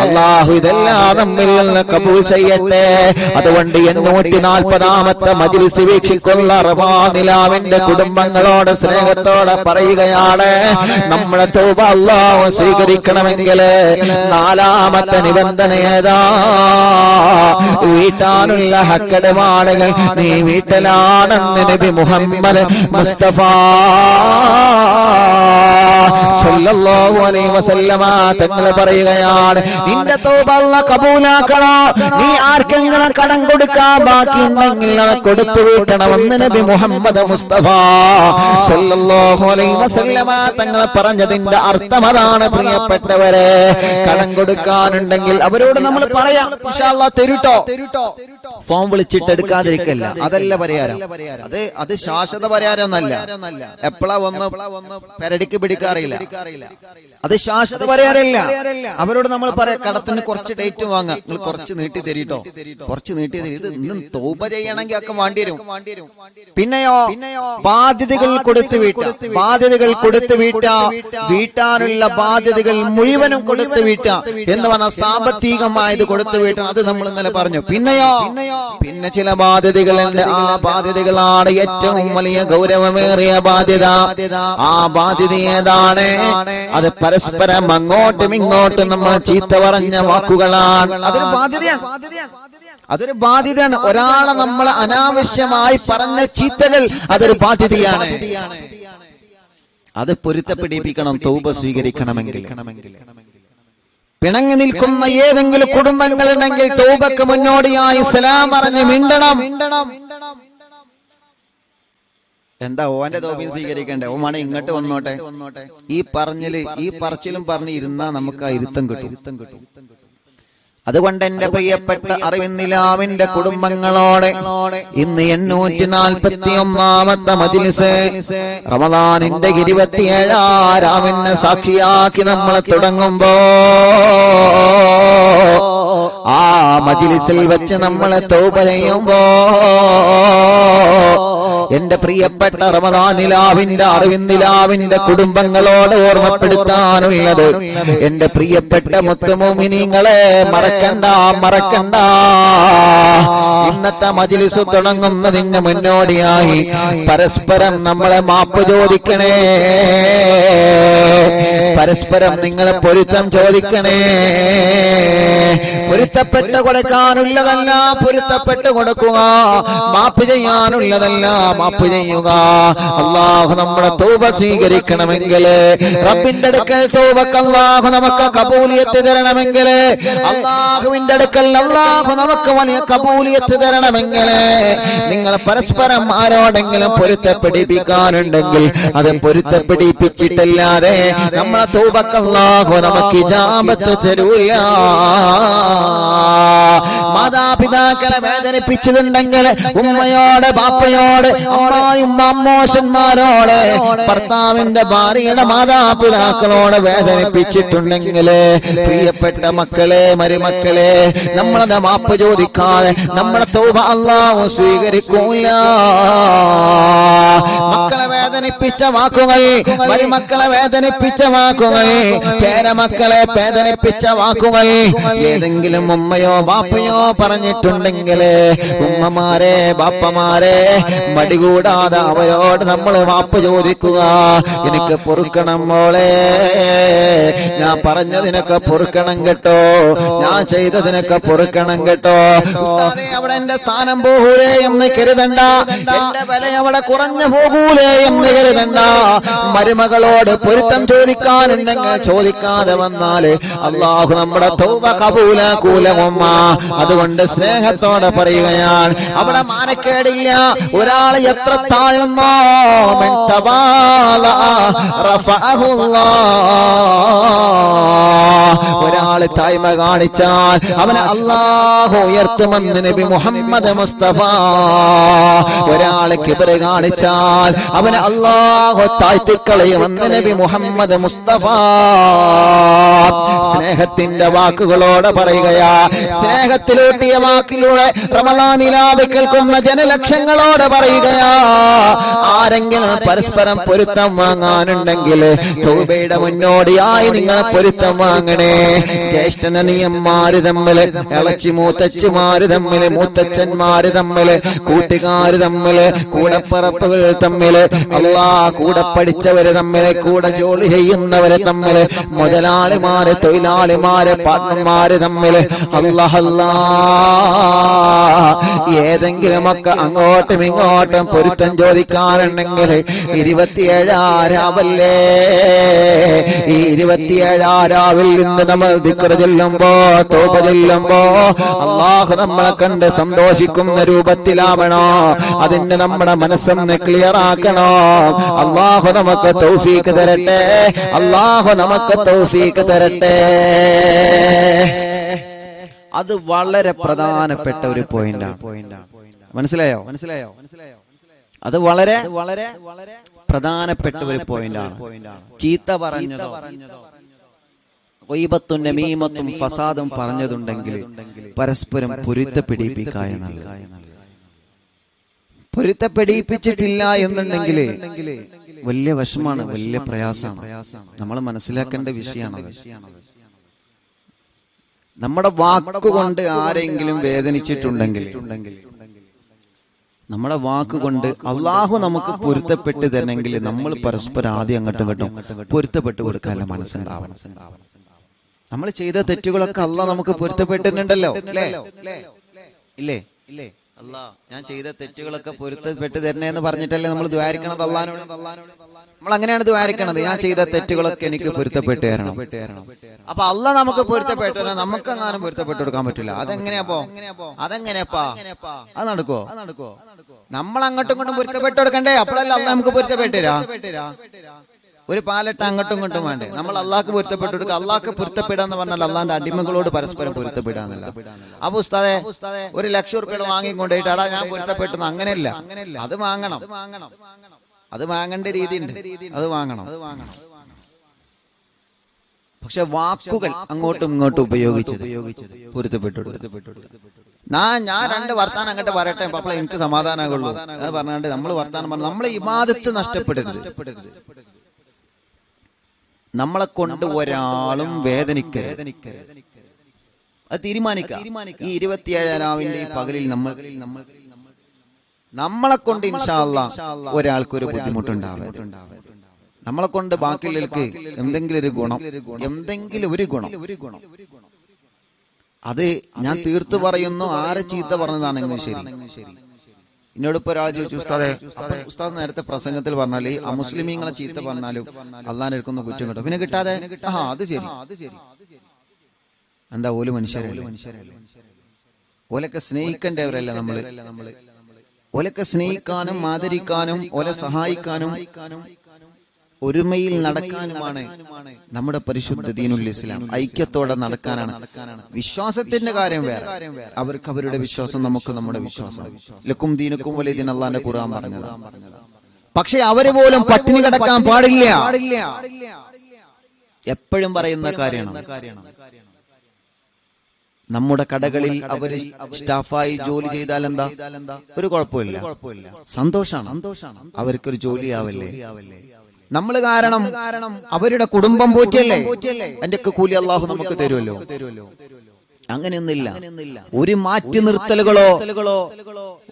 അല്ലാഹു. ഇതെല്ലാം നമ്മിൽ നിന്ന് കബൂൽ ചെയ്യട്ടെ. അതുകൊണ്ട് 840ാമത്തെ മജ്‌ലിസ് വീക്ഷിക്കുന്ന റവാനിലാവിന്റെ കുടുംബങ്ങളോട് സ്നേഹത്തോടെ പറയുകയാണ്, നമ്മുടെ തൗബ അല്ലാഹു സ്വീകരിക്കണമെങ്കിൽ നാലാമത്തെ നിബന്ധന ഏതാ? വീട്ടാനുള്ള ഹക്കടപാടുകൾ നീ വീട്ടലാ പറയുകയാണെന്ന് നബി മുഹമ്മദ് മുസ്തഫ സല്ലല്ലാഹു അലൈഹി വസല്ലമ തങ്ങൾ പറയുകയാണ്, നിന്റെ തൗബ അല്ലാഹ് കബൂലാക്കണോ? നീ ആർക്കെങ്കിലും കടം കൊടുക്കാൻ ബാക്കിയുണ്ടെങ്കിൽ അത് കൊടുത്തു വീട്ടണമെന്ന് നബി മുഹമ്മദ് മുസ്തഫ സല്ലല്ലാഹു അലൈഹി വസല്ലമ തങ്ങൾ പറഞ്ഞതിന്റെ അർത്ഥം അതാണ്. പ്രിയപ്പെട്ടവരെ, കടം കൊടുക്കാനുണ്ടെങ്കിൽ അവരോട് നമ്മൾ പറയാം, ഇൻഷാ അല്ലാഹ് തരുട്ടോ. ഫോൺ വിളിച്ചിട്ട് എടുക്കാതിരിക്കല്ല, അതല്ല പരിഹാരം. അത് ശാശ്വത പരിഹാരം ഒന്നല്ല. എപ്പോഴാ ഒന്ന് പെരടിക്ക് പിടിക്കാറില്ല, അത് ശാശ്വത പരിഹാരമില്ല. അവരോട് നമ്മൾ പറയാം, കടത്തിന് കുറച്ച് ഡേറ്റ് വാങ്ങാം, നിങ്ങൾ കുറച്ച് നീട്ടി തരീട്ടോ, കുറച്ച് നീട്ടി തരും. ഇത് ഇന്നും തൗബ ചെയ്യണമെങ്കിൽ ഒക്കെ വേണ്ടി വരും. പിന്നെയോ ബാധ്യതകൾ കൊടുത്തു വീട്ടാനുള്ള ബാധ്യതകൾ മുഴുവനും കൊടുത്തു വീട്ട എന്ന് പറഞ്ഞാൽ സാമ്പത്തികമായത് കൊടുത്തു വീട്ടണം. അത് നമ്മൾ ഇന്നലെ പറഞ്ഞു. പിന്നെ ചില ബാധ്യതകളുണ്ട്. ആ ബാധ്യതകളാണ് ഏറ്റവും വലിയ ഗൗരവമേറിയ ബാധ്യത. ആ ബാധ്യത ഏതാണ്? അത് പരസ്പരം അങ്ങോട്ടും ഇങ്ങോട്ടും നമ്മൾ ചീത്ത പറഞ്ഞ വാക്കുകളാണ്. അതൊരു ബാധ്യതയാണ്. ഒരാളെ നമ്മൾ അനാവശ്യമായി പറഞ്ഞ ചീത്തകൾ അതൊരു ബാധ്യതയാണ്. അത് പൊരുത്തപ്പെടിപ്പിക്കണം തൗബ സ്വീകരിക്കണമെങ്കിൽ. പിണങ്ങി നിൽക്കുന്ന ഏതെങ്കിലും കുടുംബങ്ങളുണ്ടെങ്കിൽ തൗബക്ക് മുന്നോടിയായി സലാം പറഞ്ഞ് മിണ്ടണം. എന്താ ഓന്റെ തൗബയും സ്വീകരിക്കണ്ടേ? ഓമാണ് ഇങ്ങോട്ട് വന്നോട്ടെ. ഈ പറച്ചിലും പറഞ്ഞ് ഇരുന്നാ നമുക്ക് ആ ഇരുത്തം കിട്ടും. അതുകൊണ്ട് എന്റെ പ്രിയപ്പെട്ട അറിവിന്നിലാവിന്റെ കുടുംബങ്ങളോടെ ഇന്ന് 841 മജ്‌ലിസ് റമദാനിന്റെ 27 രാവിനെ സാക്ഷിയാക്കി നമ്മൾ തുടങ്ങുമ്പോ ആ മജ്‌ലിസിൽ വെച്ച് നമ്മൾ തൗബ ചെയ്യുമ്പോ എന്റെ പ്രിയപ്പെട്ട റമദാനിലാവിന്റെ അറിവിന്നിലാവിന്റെ കുടുംബങ്ങളോട് ഓർമ്മപ്പെടുത്താനുള്ളത്, എന്റെ പ്രിയപ്പെട്ട മുത്തുമോമിനീങ്ങളെ മറക്കണ്ട. ഇന്നത്തെ മജ്‌ലിസ് തുടങ്ങുന്നതിന് മുന്നോടിയായി പരസ്പരം നമ്മളെ മാപ്പ് ചോദിക്കണേ, പരസ്പരം നിങ്ങളെ പൊരുത്തം ചോദിക്കണേ. പൊരുത്തപ്പെട്ട് കൊടുക്കാനുള്ളതല്ല പൊരുത്തപ്പെട്ട് കൊടുക്കുക, മാപ്പ് ചെയ്യാനുള്ളതല്ല മാപ്പ് ചെയ്യുക. അല്ലാഹു നമ്മുടെ തൗബ സ്വീകരിക്കണമെങ്കിൽ, റബ്ബിന്റെ അടുക്കൽ തൗബക്ക് അല്ലാഹു നമുക്ക് കബൂലിയത്ത് തരണമെങ്കിൽ, അല്ലാഹുവിന്റെ അടുക്കൽ അല്ലാഹു നമുക്ക് വലിയ കബൂലിയത്ത് തരണമെങ്കിൽ നിങ്ങൾ പരസ്പരം ആരോടെങ്കിലും പൊരുത്തപ്പെടിപ്പിക്കാനുണ്ടെങ്കിൽ അത് പൊരുത്തപ്പെടിപ്പിച്ചിട്ടല്ലാതെ നമ്മളെ തൗബക്ക് അല്ലാഹു നമുക്ക് ഇജാബത്ത് തരൂല. മാതാപിതാക്കളെ വേദനിപ്പിച്ചിട്ടുണ്ടെങ്കിൽ, ഉമ്മയോട് ബാപ്പയോട് അമ്മോശന്മാരോട് ഭർത്താവിന്റെ ഭാര്യയുടെ മാതാപിതാക്കളോട് വേദനിപ്പിച്ചിട്ടുണ്ടെങ്കിൽ, പ്രിയപ്പെട്ട മക്കളെ മരുമക്കളെ, നമ്മളത് മാപ്പ് ചോദിക്കാതെ നമ്മുടെ തൗബ അല്ലാഹു സ്വീകരിക്കൂല. മക്കളെ വേദനിപ്പിച്ച വാക്കുകൾ, മരുമക്കളെ വേദനിപ്പിച്ച വാക്കുകൾ, പേരമക്കളെ വേദനിപ്പിച്ച വാക്കുകൾ ഏതെങ്കിലും ഉമ്മയോ ബാപ്പയോ പറഞ്ഞിട്ടുണ്ടെങ്കിൽ, ഉമ്മമാരെ ബാപ്പമാരെ മടികൂടാതെ അവരോട് നമ്മൾ മാപ്പ് ചോദിക്കുക. എനിക്ക് പൊറുക്കണം മോളെ, ഞാൻ പറഞ്ഞതിനൊക്കെ പൊറുക്കണം കേട്ടോ, ഞാൻ ചെയ്തതിനൊക്കെ പൊറുക്കണം കേട്ടോ. ഉസ്താദേ, അവിടെ എന്റെ സ്ഥാനം പോകൂലേ എന്ന് കരുതണ്ട, എന്റെ വില അവിടെ കുറഞ്ഞു പോകൂലേ എന്ന് കരുതണ്ട. മരുമകളോട് പൊരുത്തം ചോദിക്കാനുണ്ടെങ്കിൽ ചോദിക്കാതെ വന്നാല് അല്ലാഹു നമ്മുടെ തൗബ കബൂലാക്കൂല ഉമ്മ. അതുകൊണ്ട് സ്നേഹത്തോടെ പറയുകയാണ്, അവിടെ മാനക്കേടില്ല. ഒരാൾ എത്ര താഴുന്നോ ഒരാള് തായ്മ കാണിച്ചാൽ അവനെ അല്ലാഹു ഉയർത്തുമെന്ന് നബി മുഹമ്മദ് മുസ്തഫ. ഒരാള് കിബ്റ് കാണിച്ചാൽ അവനെ അല്ലാഹു താഴ്ത്തിക്കളയുമെന്ന് നബി മുഹമ്മദ് മുസ്തഫ. സ്നേഹത്തിന്റെ വാക്കുകളോടെ പറയുകയാ, സ്നേഹത്തിലൂട്ടിയ വാക്കിലൂടെ റമളാനിലാവ് കേൾക്കുന്ന ജനലക്ഷങ്ങളോട് പറയുകയാ, ആരെങ്കിലും പരസ്പരം പൊരുത്തം വാങ്ങാനുണ്ടെങ്കിൽ തൗബയുടെ മുന്നോടിയായി നിങ്ങൾ പൊരുത്തം വാങ്ങണേ. ജ്യേഷ്ഠനനിയന്മാര് തമ്മില്, ഇളച്ചി മൂത്തച്ഛമാര് തമ്മില്, മൂത്തച്ഛന്മാര് തമ്മില്, കൂട്ടുകാര് തമ്മില്, കൂടപ്പറപ്പുകൾ തമ്മില്, അല്ലാ കൂടെ പഠിച്ചവര് തമ്മില്, കൂടെ ജോലി ചെയ്യുന്നവര് തമ്മില്, മുതലാളിമാര് തൊഴിലാളിമാര് പാർട്ട്ണർമാര് തമ്മില് അല്ലാ ഏതെങ്കിലുമൊക്കെ അങ്ങോട്ടും ഇങ്ങോട്ടും പൊരുത്തം ചോദിക്കാറുണ്ടെങ്കിൽ 27 രാവല്ലേ, ഈ 27 രാവിൽ നിന്ന് നമ്മൾ ദിക്ർ ചൊല്ലുമ്പോ തൗബ ചൊല്ലുമ്പോ അല്ലാഹു നമ്മളെ കണ്ട് സന്തോഷിക്കുന്ന രൂപത്തിലാവണോ, അതിന് നമ്മുടെ മനസ്സൊന്ന് ക്ലിയർ ആക്കണോ. അല്ലാഹു നമുക്ക് തൗഫീഖ് തരട്ടെ, അല്ലാഹു നമുക്ക് തൗഫീഖ് തരട്ടെ. അത് വളരെ പ്രധാനപ്പെട്ട ഒരു പോയിന്റാണ്. മനസ്സിലായോ? അത് വളരെ വളരെ പ്രധാനപ്പെട്ട ഒരു പോയിന്റാണ്. ചീത്ത പറഞ്ഞതോ ഗീബത്തും നമീമത്തും ഫസാദും പറഞ്ഞതുണ്ടെങ്കിൽ പരസ്പരം പൊരുത്തപ്പെടിപ്പിക്കുക എന്നുള്ളത്. പൊരുത്തപ്പെടിപ്പിച്ചിട്ടില്ല എന്നുണ്ടെങ്കിൽ വലിയ വിഷമാണ്, വലിയ പ്രയാസമാണ്. നമ്മൾ മനസ്സിലാക്കേണ്ട വിഷയമാണ്. നമ്മുടെ വാക്കുകൊണ്ട് ആരെങ്കിലും വേദനിച്ചിട്ടുണ്ടെങ്കിൽ, നമ്മുടെ വാക്കുകൊണ്ട് അള്ളാഹു നമുക്ക് പൊരുത്തപ്പെട്ട് തരണമെങ്കിൽ നമ്മൾ പരസ്പരം ആദ്യം അങ്ങോട്ടും ഇങ്ങോട്ടും പൊരുത്തപ്പെട്ട് കൊടുക്കാനുള്ള മനസ്സുണ്ടാവണം. നമ്മൾ ചെയ്ത തെറ്റുകളൊക്കെ അള്ളാഹ് നമുക്ക് പൊരുത്തപ്പെട്ടിട്ടുണ്ടല്ലോ, ഇല്ലേ? അല്ലാ ഞാൻ ചെയ്ത തെറ്റുകളൊക്കെ പൊരുത്തപ്പെട്ട് തരണേ എന്ന് പറഞ്ഞിട്ടല്ലേ നമ്മൾ ദ്വാരിക്കണത് അള്ളാഹിനോട്. നമ്മൾ അങ്ങനെയാണ് ദ്വാരിക്കണത്, ഞാൻ ചെയ്ത തെറ്റുകളൊക്കെ എനിക്ക് പൊരുത്തപ്പെട്ട് തരണം. അപ്പൊ അള്ളാഹ് നമുക്ക് പൊരുത്തപ്പെട്ടു തരണം, നമുക്ക് എങ്ങാനും പൊരുത്തപ്പെട്ടു കൊടുക്കാൻ പറ്റില്ല. അതെങ്ങനെയാപ്പോ? അത് നടക്കോ? നമ്മൾ അങ്ങോട്ടും ഇങ്ങോട്ടും പൊരുത്തപ്പെട്ട് കൊടുക്കണ്ടേ? അപ്പോഴല്ല അള്ളാഹ് നമുക്ക് പൊരുത്തപ്പെട്ട് തരാ. ഒരു പാലട്ട് അങ്ങോട്ടും ഇങ്ങോട്ടും വേണ്ടേ? നമ്മൾ അള്ളാഹ്ക്ക് പൊരുത്തപ്പെട്ടു കൊടുക്കുക. അള്ളാഹ്ക്ക് പൊരുത്തപ്പെടാന്ന് പറഞ്ഞാൽ അള്ളാന്റെ അടിമകളോട് പരസ്പരം പൊരുത്തപ്പെടാന്നല്ല. അപ്പൊ ഉസ്താദെ 1,00,000 രൂപ വാങ്ങിക്കൊണ്ടേട്ട് അടാ ഞാൻ പൊരുത്തപ്പെട്ടു, അങ്ങനെയല്ല. അത് വാങ്ങണം, അത് വാങ്ങേണ്ട രീതി ഉണ്ട്, അത് വാങ്ങണം. പക്ഷെ വാക്കുകൾ അങ്ങോട്ടും ഇങ്ങോട്ടും ഉപയോഗിച്ചത് പൊരുത്തപ്പെട്ടു. ഞാൻ 2 വർത്താനം അങ്ങോട്ട് പറയട്ടെ അപ്പോൾ എനിക്ക് സമാധാനമാകുള്ളൂ അത് പറഞ്ഞാണ്ട് നമ്മൾ വർത്താനം പറഞ്ഞു നമ്മളെ ഇബാദത്ത് നഷ്ടപ്പെടരുത്. നമ്മളെ കൊണ്ട് ഒരാളും വേദനിക്കരുത്, അത് തീരുമാനിക്കുക. ഈ 27 രാവിന്റെ ഈ പകലിൽ നമ്മളെ കൊണ്ട് ഇൻഷാ അല്ലാഹ് ഒരാൾക്ക് ഒരു ബുദ്ധിമുട്ടുണ്ടാവരുത്. നമ്മളെ കൊണ്ട് ബാക്കിയുള്ളവർക്ക് എന്തെങ്കിലും ഒരു ഗുണം അത് ഞാൻ തീർത്തു പറയുന്നു. ആരെ ചീത്ത പറഞ്ഞതാണെങ്കിലും ശരി. എന്നോടിപ്പോ ഒരാൾ ചോദിച്ചു, ഉസ്താദ് നേരത്തെ പ്രസംഗത്തിൽ പറഞ്ഞാൽ ഈ അമുസ്ലിമീങ്ങളെ ചീത്ത പറഞ്ഞാലും അള്ളാഹിനെ എടുക്കുന്ന കുറ്റം കിട്ടും, പിന്നെ കിട്ടാതെ അത് ശരി. എന്താ ഓല് മനുഷ്യരല്ലേ? ഓലൊക്കെ സ്നേഹിക്കേണ്ടവരല്ല നമ്മള്. ഓലൊക്കെ സ്നേഹിക്കാനും ആദരിക്കാനും ഓലെ സഹായിക്കാനും ഒരുമയിൽ നടക്കാനുമാണ് നമ്മുടെ പരിശുദ്ധ ദീനുൽ ഇസ്ലാം. ഐക്യത്തോടെ നടക്കാനാണ്. വിശ്വാസത്തിന്റെ കാര്യം വേറെ, അവർക്ക് അവരുടെ വിശ്വാസം, നമുക്ക് നമ്മുടെ വിശ്വാസം. ലക്കും ദീനുക്കും വലിയ ദീൻ അല്ലാഹുവിന്റെ ഖുർആൻ പറഞ്ഞത്. പക്ഷെ അവര് പോലും പട്ടിണി കിടക്കാൻ പാടില്ല, എപ്പോഴും പറയുന്ന കാര്യമാണ്. നമ്മുടെ കടകളിൽ അവര് സ്റ്റാഫായി ജോലി ചെയ്താൽ എന്താ? ഒരു കുഴപ്പമില്ല, സന്തോഷാണ്. അവർക്കൊരു ജോലിയാവല്ലേ? നമ്മൾ കാരണം അവരുടെ കുടുംബം പോറ്റിയല്ലേ? എന്റെ കൂലി അള്ളാഹു നമുക്ക് തരുമല്ലോ. അങ്ങനെയൊന്നില്ല. ഒരു മാറ്റി നിർത്തലുകളോ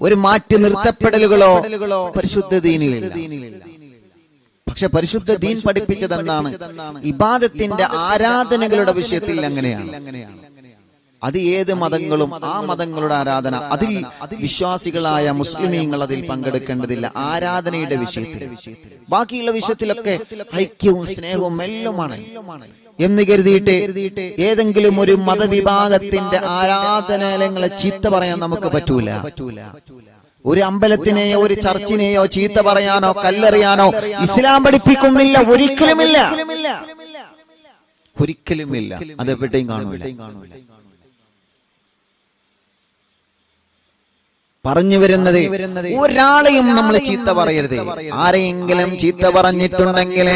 ഒരു മാറ്റി നിർത്തപ്പെടലുകളോ പരിശുദ്ധ ദീനിലില്ല. പക്ഷെ പരിശുദ്ധ ദീൻ പഠിപ്പിച്ചത് എന്താണ്? ഇബാദത്തിന്റെ ആരാധനകളുടെ വിഷയത്തിൽ അങ്ങനെയാണ്. അത് ഏത് മതങ്ങളും ആ മതങ്ങളുടെ ആരാധന, അതിൽ വിശ്വാസികളായ മുസ്ലിമീങ്ങൾ അതിൽ പങ്കെടുക്കേണ്ടതില്ല. ആരാധനയുടെ വിഷയത്തിൽ, ബാക്കിയുള്ള വിഷയത്തിലൊക്കെ ഐക്യവും സ്നേഹവും എല്ലാമാണ് എന്ന് കരുതിയിട്ട് ഏതെങ്കിലും ഒരു മതവിഭാഗത്തിന്റെ ആരാധനാലയങ്ങളെ ചീത്ത പറയാൻ നമുക്ക് പറ്റൂല. ഒരു അമ്പലത്തിനെയോ ഒരു ചർച്ചിനെയോ ചീത്ത പറയാനോ കല്ലെറിയാനോ ഇസ്ലാം പഠിപ്പിക്കുന്നില്ല. ഒരിക്കലുമില്ല. അതെവിടെയും കാണൂല. പറഞ്ഞു വരുന്നത് ഒരാളെയും നമ്മൾ ചീത്ത പറയരുത്. ആരെയെങ്കിലും ചീത്ത പറഞ്ഞിട്ടുണ്ടെങ്കിൽ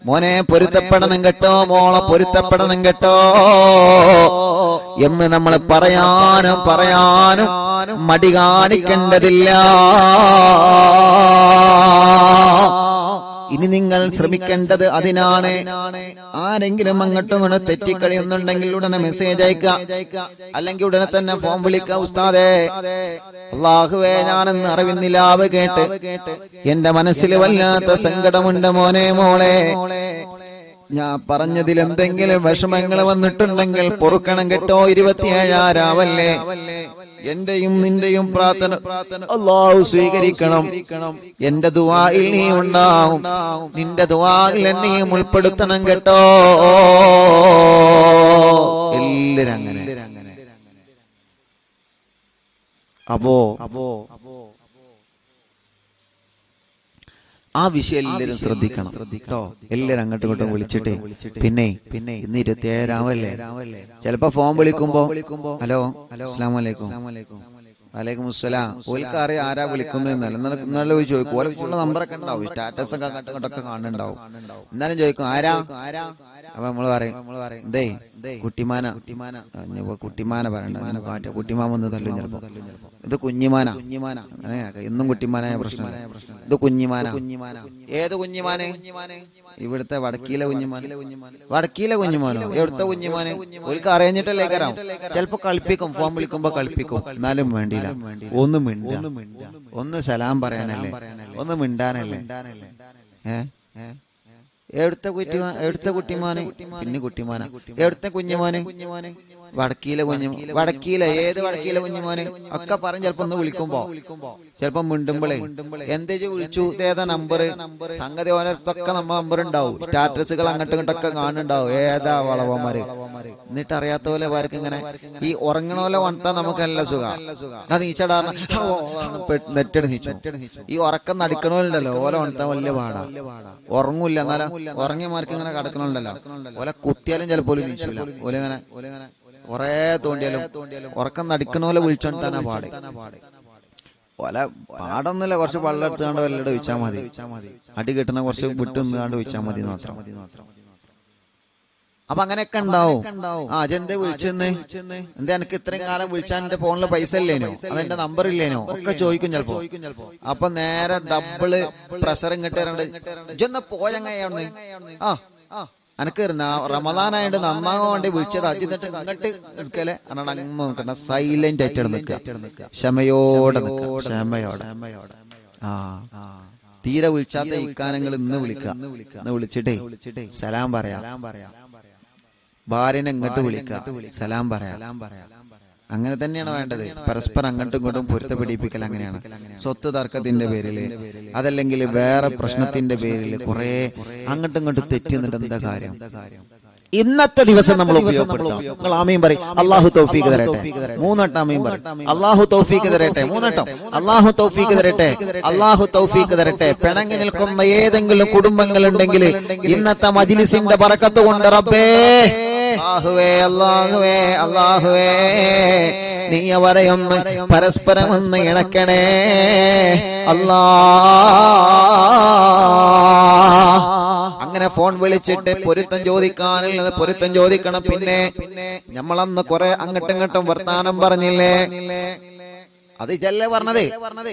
മോനെ പൊരുത്തപ്പെടണം കേട്ടോ, മോളെ പൊരുത്തപ്പെടണം കേട്ടോ എന്ന് നമ്മൾ പറയാനും മടി കാണിക്കേണ്ടതില്ല. ഇനി നിങ്ങൾ ശ്രമിക്കേണ്ടത് അതിനാണ്. ആരെങ്കിലും അങ്ങോട്ടും ഇങ്ങോട്ട് തെറ്റിക്കഴിയുന്നുണ്ടെങ്കിൽ ഉടനെ മെസ്സേജ് അയക്കുക, അല്ലെങ്കിൽ ഉടനെ തന്നെ ഫോൺ വിളിക്കുക. ഉസ്താദേ, അല്ലാഹുവേ, ഞാനെന്ന് അറിവിന്നിലാവ് കേട്ട് എന്റെ മനസ്സിൽ വല്ലാത്ത സങ്കടമുണ്ട് മോനെ മോളെ. ഞാൻ പറഞ്ഞതിൽ എന്തെങ്കിലും വിഷമങ്ങൾ വന്നിട്ടുണ്ടെങ്കിൽ പൊറുക്കണം കേട്ടോ. 27 രാവല്ലേ. എന്റെയും നിന്റെയും പ്രാർത്ഥന അല്ലാഹു സ്വീകരിക്കണം. എന്റെ ദുആയിൽ നീ ഉണ്ടാവും, നിന്റെ ദുആയിൽ എന്നെയും ഉൾപ്പെടുത്തണം കേട്ടോ. എല്ലാരും അങ്ങനെ. അപ്പോ ആ വിഷയം എല്ലാവരും ശ്രദ്ധിക്കണം കേട്ടോ. എല്ലാരും അങ്ങോട്ടും ഇങ്ങോട്ടും വിളിച്ചിട്ട് പിന്നെ ഇന്ന് 27 രാവല്ലേ. ചിലപ്പോ ഫോൺ വിളിക്കുമ്പോ ഹലോ അസ്സലാമു അലൈക്കും, വലൈക്കും അസ്സലാം. ഓൽക്ക് അറിയാം ആരാ വിളിക്കുന്നു എന്നല്ല. ഇന്നലെ പോയി ചോദിക്കും. ഓലെ നമ്പറൊക്കെ ഉണ്ടാവും, സ്റ്റാറ്റസ് ഒക്കെ അങ്ങോട്ടും ഇങ്ങോട്ടൊക്കെ കാണുന്നുണ്ടാവും. എന്നാലും ചോദിക്കും ആരാ. അപ്പൊ നമ്മള് പറയും ദേ കുട്ടിമാന പറയണ്ട, കുട്ടിമാൻ വന്ന് തല്ലും ചിലപ്പോ. ഇത് കുഞ്ഞിമാന, അങ്ങനെ എന്നും കുട്ടിമാനായ പ്രശ്നം. ഇത് കുഞ്ഞിമാന. ഏത് കുഞ്ഞിമാന്? ഇവിടുത്തെ വടക്കീലെ കുഞ്ഞിമാനോ എവിടുത്തെ കുഞ്ഞിമാന്? ഓൽക്ക് അറിയഞ്ഞിട്ടല്ലേ കയറാം. ചിലപ്പോ കളിപ്പിക്കും, ഫോൺ വിളിക്കുമ്പോ കളിപ്പിക്കും. എന്നാലും വേണ്ടിയില്ല, ഒന്ന് മിണ്ടാ, ഒന്ന് സലാം പറയാനല്ലേ, ഒന്ന് മിണ്ടാനല്ലേ. എവിടുത്തെ കുട്ടിമാന്? പിന്നെ കുട്ടിമാന. എവിടുത്തെ കുഞ്ഞുമാന്? വടക്കീലെ ഏത് വടക്കീലെ കുഞ്ഞുമാന് ഒക്കെ പറയും. ചിലപ്പോ ഒന്ന് വിളിക്കുമ്പോ ചിലപ്പോ മിണ്ടുമ്പോളേ എന്തേ വിളിച്ചു, ഏതാ നമ്പർ, സംഗതി ഓരോരുത്തൊക്കെ നമ്മ നമ്പർ ഉണ്ടാവും. സ്റ്റാറ്റസുകൾ അങ്ങോട്ടും ഇങ്ങോട്ടൊക്കെ കാണുന്നുണ്ടാവും. ഏതാ വളവന്മാര്. എന്നിട്ട് അറിയാത്ത പോലെ അവർക്ക് ഇങ്ങനെ ഈ ഉറങ്ങണ പോലെ വണത്താൻ നമുക്ക് നല്ല സുഖം. നീച്ചടാറ നെറ്റെടു നീച്ചു. ഈ ഉറക്കം നടിക്കണമല്ലോ ഓല വണത്താൻ വലിയ പാടാ. ഉറങ്ങൂല്ല, എന്നാലും ഉറങ്ങിയമാർക്ക് ഇങ്ങനെ കിടക്കണുണ്ടല്ലോ. ഓല കുത്തിയാലും ചിലപ്പോൾ നീച്ചില്ല. ഓലിങ്ങനെ കൊറേ തോണ്ടിയാലും ഉറക്കം നടിക്കണ പോലെ വിളിച്ചോണ്ടാ പാട്. ഓല പാടൊന്നുമില്ല, കുറച്ച് വെള്ളം എടുത്തുകൊണ്ട് വല്ലടെ വെച്ചാൽ മതി. അടി കിട്ടണ കുറച്ച് വിട്ട് നിന്നാണ്ട് വെച്ചാൽ മതി മാത്രം. അപ്പൊ അങ്ങനെയൊക്കെ ഉണ്ടാവും. അജെന്തേ വിളിച്ചെന്ന്, എന്താ എനിക്ക് ഇത്രയും കാലം വിളിച്ചാൽ എന്റെ ഫോണില് പൈസ ഇല്ലേനോ, അതെന്റെ നമ്പർ ഇല്ലേനോ ഒക്കെ ചോദിക്കും ചിലപ്പോ. അപ്പൊ നേരെ ഡബിള് പ്രഷർ ഇങ്ങോട്ട് ഇജൊന്ന് പോയങ്ങന്ന്. എനക്ക് റമദാനായിട്ട് നന്നാകാൻ വേണ്ടി വിളിച്ചത്. അജിന്നിട്ട് ഇങ്ങോട്ട് എടുക്കലെ അങ്ങനെ നോക്കണ്ട, സൈലന്റ് ആയിട്ട് നിൽക്കുക, ക്ഷമയോടെ നിൽക്കുക, ക്ഷമയോടെ. തീരെ വിളിച്ചാത്ത ഇക്കാനങ്ങൾ ഇന്ന് വിളിക്കുക. ഇന്ന് വിളിച്ചിട്ടേ സലാം പറയാം. ഭാര്യനെ ഇങ്ങോട്ട് വിളിക്കുക, സലാം പറയാം. അങ്ങനെ തന്നെയാണ് വേണ്ടത്. പരസ്പരം അങ്ങോട്ടും ഇങ്ങോട്ടും പൊരുത്തപ്പെടിപ്പിക്കൽ അങ്ങനെയാണ്. സ്വത്ത് തർക്കത്തിന്റെ പേരില്, അതല്ലെങ്കിൽ വേറെ പ്രശ്നത്തിന്റെ പേരില് കുറെ അങ്ങോട്ടും ഇങ്ങോട്ടും തെറ്റി നിന്നിട്ട് എന്താ കാര്യം? ഇന്നത്തെ ദിവസം നമ്മൾ ഉപയോഗപ്പെടുത്താം. നിങ്ങൾ ആമീൻ പറയും. അല്ലാഹു തൗഫീഖ് തരട്ടെ. 3 വട്ടം ആമീൻ പറയും. അല്ലാഹു തൗഫീഖ് തരട്ടെ. 3 വട്ടം അല്ലാഹു തൗഫീഖ് തരട്ടെ, അല്ലാഹു തൗഫീഖ് തരട്ടെ. പിണങ്ങി നിൽക്കുന്ന ഏതെങ്കിലും കുടുംബങ്ങൾ ഉണ്ടെങ്കിൽ ഇന്നത്തെ മജ്ലിസിന്റെ ബറക്കത്ത് കൊണ്ട് റബ്ബേ, അല്ലാഹുവേ അല്ലാഹുവേ അല്ലാഹുവേ, നീ അവരെയൊന്ന് പരസ്പരം ഒന്ന് ഇണക്കണേ അല്ലാ. അങ്ങനെ ഫോൺ വിളിച്ചിട്ട് പൊരുത്തം ചോദിക്കാനുള്ളത് പൊരുത്തം ചോദിക്കണം. പിന്നെ നമ്മളന്ന് കുറെ അങ്ങോട്ടും ഇങ്ങോട്ടും വർത്താനം പറഞ്ഞില്ലേ, അത് ഇജല്ലേ പറഞ്ഞത്,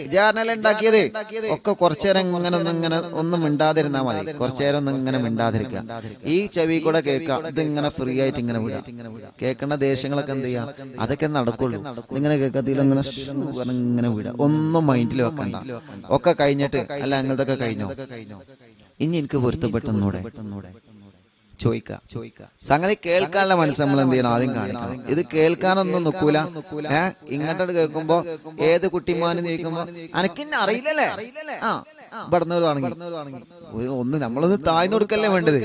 ഇജാനല്ലേ ഉണ്ടാക്കിയത്. ഒക്കെ കുറച്ചേരം ഇങ്ങനെ ഒന്നും മിണ്ടാതിരുന്നാ മതി. കുറച്ചേരം ഒന്നും ഇങ്ങനെ മിണ്ടാതിരിക്കുക. ഈ ചെവി കൂടെ കേൾക്കുക, ഇതിങ്ങനെ ഫ്രീ ആയിട്ട് ഇങ്ങനെ വിടാം. കേൾക്കുന്ന ദേഷ്യങ്ങളൊക്കെ എന്ത് ചെയ്യാ, അതൊക്കെ നടക്കുള്ളൂ. ഇങ്ങനെ കേൾക്കത്തില്ല, ഇങ്ങനെ വിടാം. ഒന്നും മൈൻഡിൽ വെക്കണ്ട. ഒക്കെ കഴിഞ്ഞിട്ട് അല്ല അങ്ങനത്തൊക്കെ കഴിഞ്ഞോ, ഇനി എനിക്ക് പൊരുത്തപ്പെട്ടെന്നൂടെ ചോദിക്കാം. സംഗതി കേൾക്കാനുള്ള മനസ്സ് നമ്മൾ എന്ത് ചെയ്യണം, ആദ്യം കാണിക്കണം. ഇത് കേൾക്കാനൊന്നും നിൽക്കൂല. ഇങ്ങോട്ട് കേൾക്കുമ്പോ ഏത് കുട്ടിമാനെന്ന് ചോദിക്കുമ്പോ അനക്കിന്നെ അറിയില്ലല്ലേ, ഇവിടുന്ന് തുടങ്ങി. ഒന്ന് നമ്മളൊന്ന് താഴ്ന്നു കൊടുക്കല്ലേ വേണ്ടത്.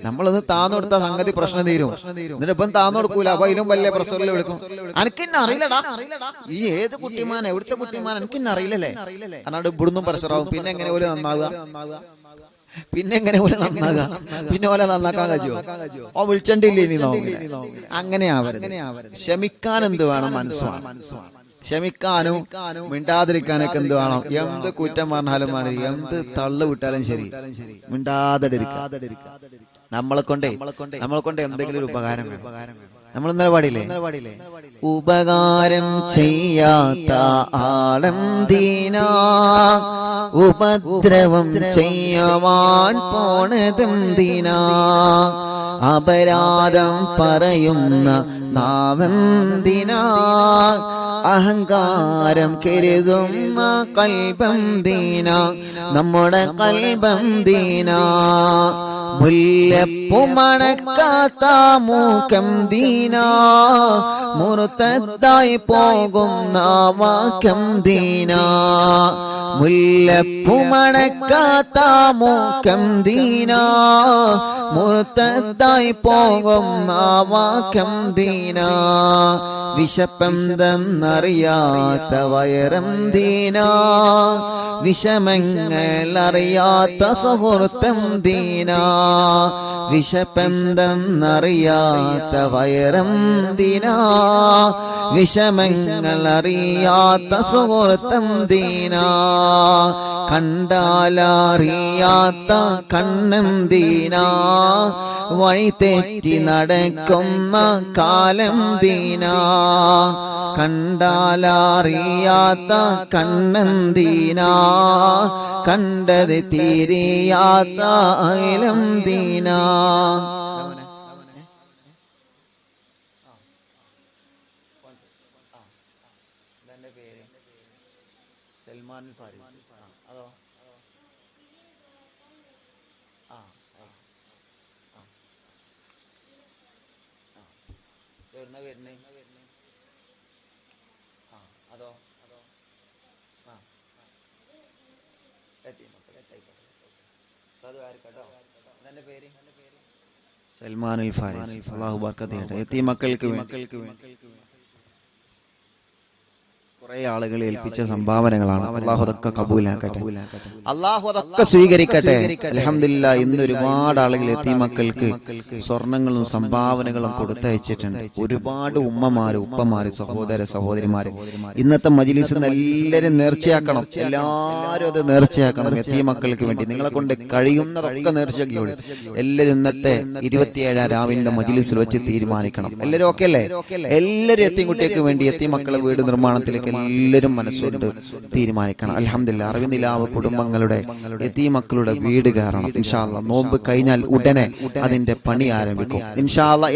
നമ്മളൊന്ന് താഴ്ന്നു കൊടുത്താൽ സംഗതി പ്രശ്നം തീരും. എന്നിട്ട് ഇപ്പം താഴ്ന്നു കൊടുക്കൂല. അപ്പൊ അതിലും വലിയ പ്രശ്നങ്ങളിൽ വിളിക്കും. അനക്കിന്നെ അറിയില്ലടാ, ഈ ഏത് കുട്ടിമാൻ എവിടുത്തെ കുട്ടിമാൻ എനിക്കിന്നെ അറിയില്ലല്ലേ. അല്ലാണ്ട് ഇവിടുന്നും പ്രഷറാവും. പിന്നെ എങ്ങനെ പോലെ നന്നാവുക, പിന്നെ എങ്ങനെ പോലെ നന്നാകാം, പിന്നെ പോലെ നന്നാക്കാൻ കഴിയുമോ? ഓ വിളിച്ചണ്ടില്ലേ ഇനി അങ്ങനെയാവരുത്. ക്ഷമിക്കാൻ എന്ത് വേണം, മനസ്സുമാണ്. ക്ഷമിക്കാനും മിണ്ടാതിരിക്കാനൊക്കെ എന്ത് വേണം? എന്ത് കുറ്റം പറഞ്ഞാലും മതി, എന്ത് തള്ളു വിട്ടാലും ശരി, മിണ്ടാതിരിക്കുക. നമ്മളെ കൊണ്ട് എന്തെങ്കിലും ഒരു ഉപകാരം വേണം. നമ്മൾ ഇന്നലെ പാടില്ലേ? ഉപകാരം ചെയ്യാത്ത ആളെന്തിനാ ഉപദ്രവം ചെയ്യുവാൻ പോണതെന്തിനാ അപരാധം പറയുന്ന നാവെന്തിനാ അഹങ്കാരം കരുതുന്ന കൽബെന്തിനാ നമ്മുടെ കൽബെന്തിനാ മുല്ലപ്പൂ മണക്കാത്ത മൂക്കെന്തിനാ മുറുത്തതായി പോകുന്ന വാക്കെന്തിനാ മുല്ലപ്പൂ മണക്കാത്ത മൂക്കെന്തിനാ മുറുത്തതായി പോകുന്ന വാക്കെന്തിനാ വിശപ്പെന്തെന്നറിയാത്ത വയറെന്തിനാ വിഷമങ്ങൾ അറിയാത്ത സുഹൃത്തെന്തിനാ വിശപ്പെന്തെന്നറിയാത്ത വയറെന്തിനാ വിഷമങ്ങൾ അറിയാത്ത സുഹൃത്തെന്തിനാ കണ്ടാലറിയാത്ത കണ്ണെന്തിനാ വഴി തെറ്റി നടക്കുന്ന കാലെന്തിനാ കണ്ടാലറിയാത്ത കണ്ണെന്തിനാ കണ്ടത് തീരിയാത്ത അയലെന്തിനാ സൽമാൻ ഫാരിസ് അതോ വരുന്നേ അതോ സൽമാൻ അൽ ഫാരിസ് അല്ലാഹു ബർക്കത്ത് ചെയ്യട്ടെ. യതീം മക്കൾക്ക് കുറെ ആളുകൾ ഏൽപ്പിച്ച സംഭാവനകളാണ്. അല്ലാഹു അതൊക്കെ കബൂലാക്കട്ടെ, അല്ലാഹു അതൊക്കെ സ്വീകരിക്കട്ടെ. അൽഹംദുലില്ലാ ഇന്ന് ഒരുപാട് ആളുകൾ യതീം മക്കൾക്ക് സ്വർണങ്ങളും സംഭാവനകളും കൊടുത്തയച്ചിട്ടുണ്ട്. ഒരുപാട് ഉമ്മമാര് ഉപ്പമാര് സഹോദര സഹോദരിമാര് ഇന്നത്തെ മജ്‌ലിസിൽ എല്ലാവരും നേർച്ചയാക്കണം. എല്ലാവരും അത് നേർച്ചയാക്കണം. യതീം മക്കൾക്ക് വേണ്ടി നിങ്ങളെ കൊണ്ട് കഴിയുന്നതൊക്കെ നേർച്ചയാക്കിയോളൂ. എല്ലാവരും ഇന്നത്തെ 27 രാവിലെ മജ്‌ലിസിൽ വെച്ച് തീരുമാനിക്കണം. എല്ലാവരും ഓക്കെ അല്ലേ? എല്ലാവരും യതീം കുട്ടികൾക്ക് വേണ്ടി യതീം മക്കളെ വീട് നിർമ്മാണത്തിലേക്ക് എല്ലാവരും മനസ്സുകൊണ്ട് തീരുമാനിക്കണം. അൽഹംദുലില്ലാ അറിവിന്ദിലാവ് കുടുംബങ്ങളുടെ യതീം മക്കളുടെ വീട് കയറണം. ഇൻഷാ അല്ലാഹ് നോമ്പ് കഴിഞ്ഞാൽ ഉടനെ അതിന്റെ പണി ആരംഭിക്കും. ഇൻഷാ അല്ലാഹ്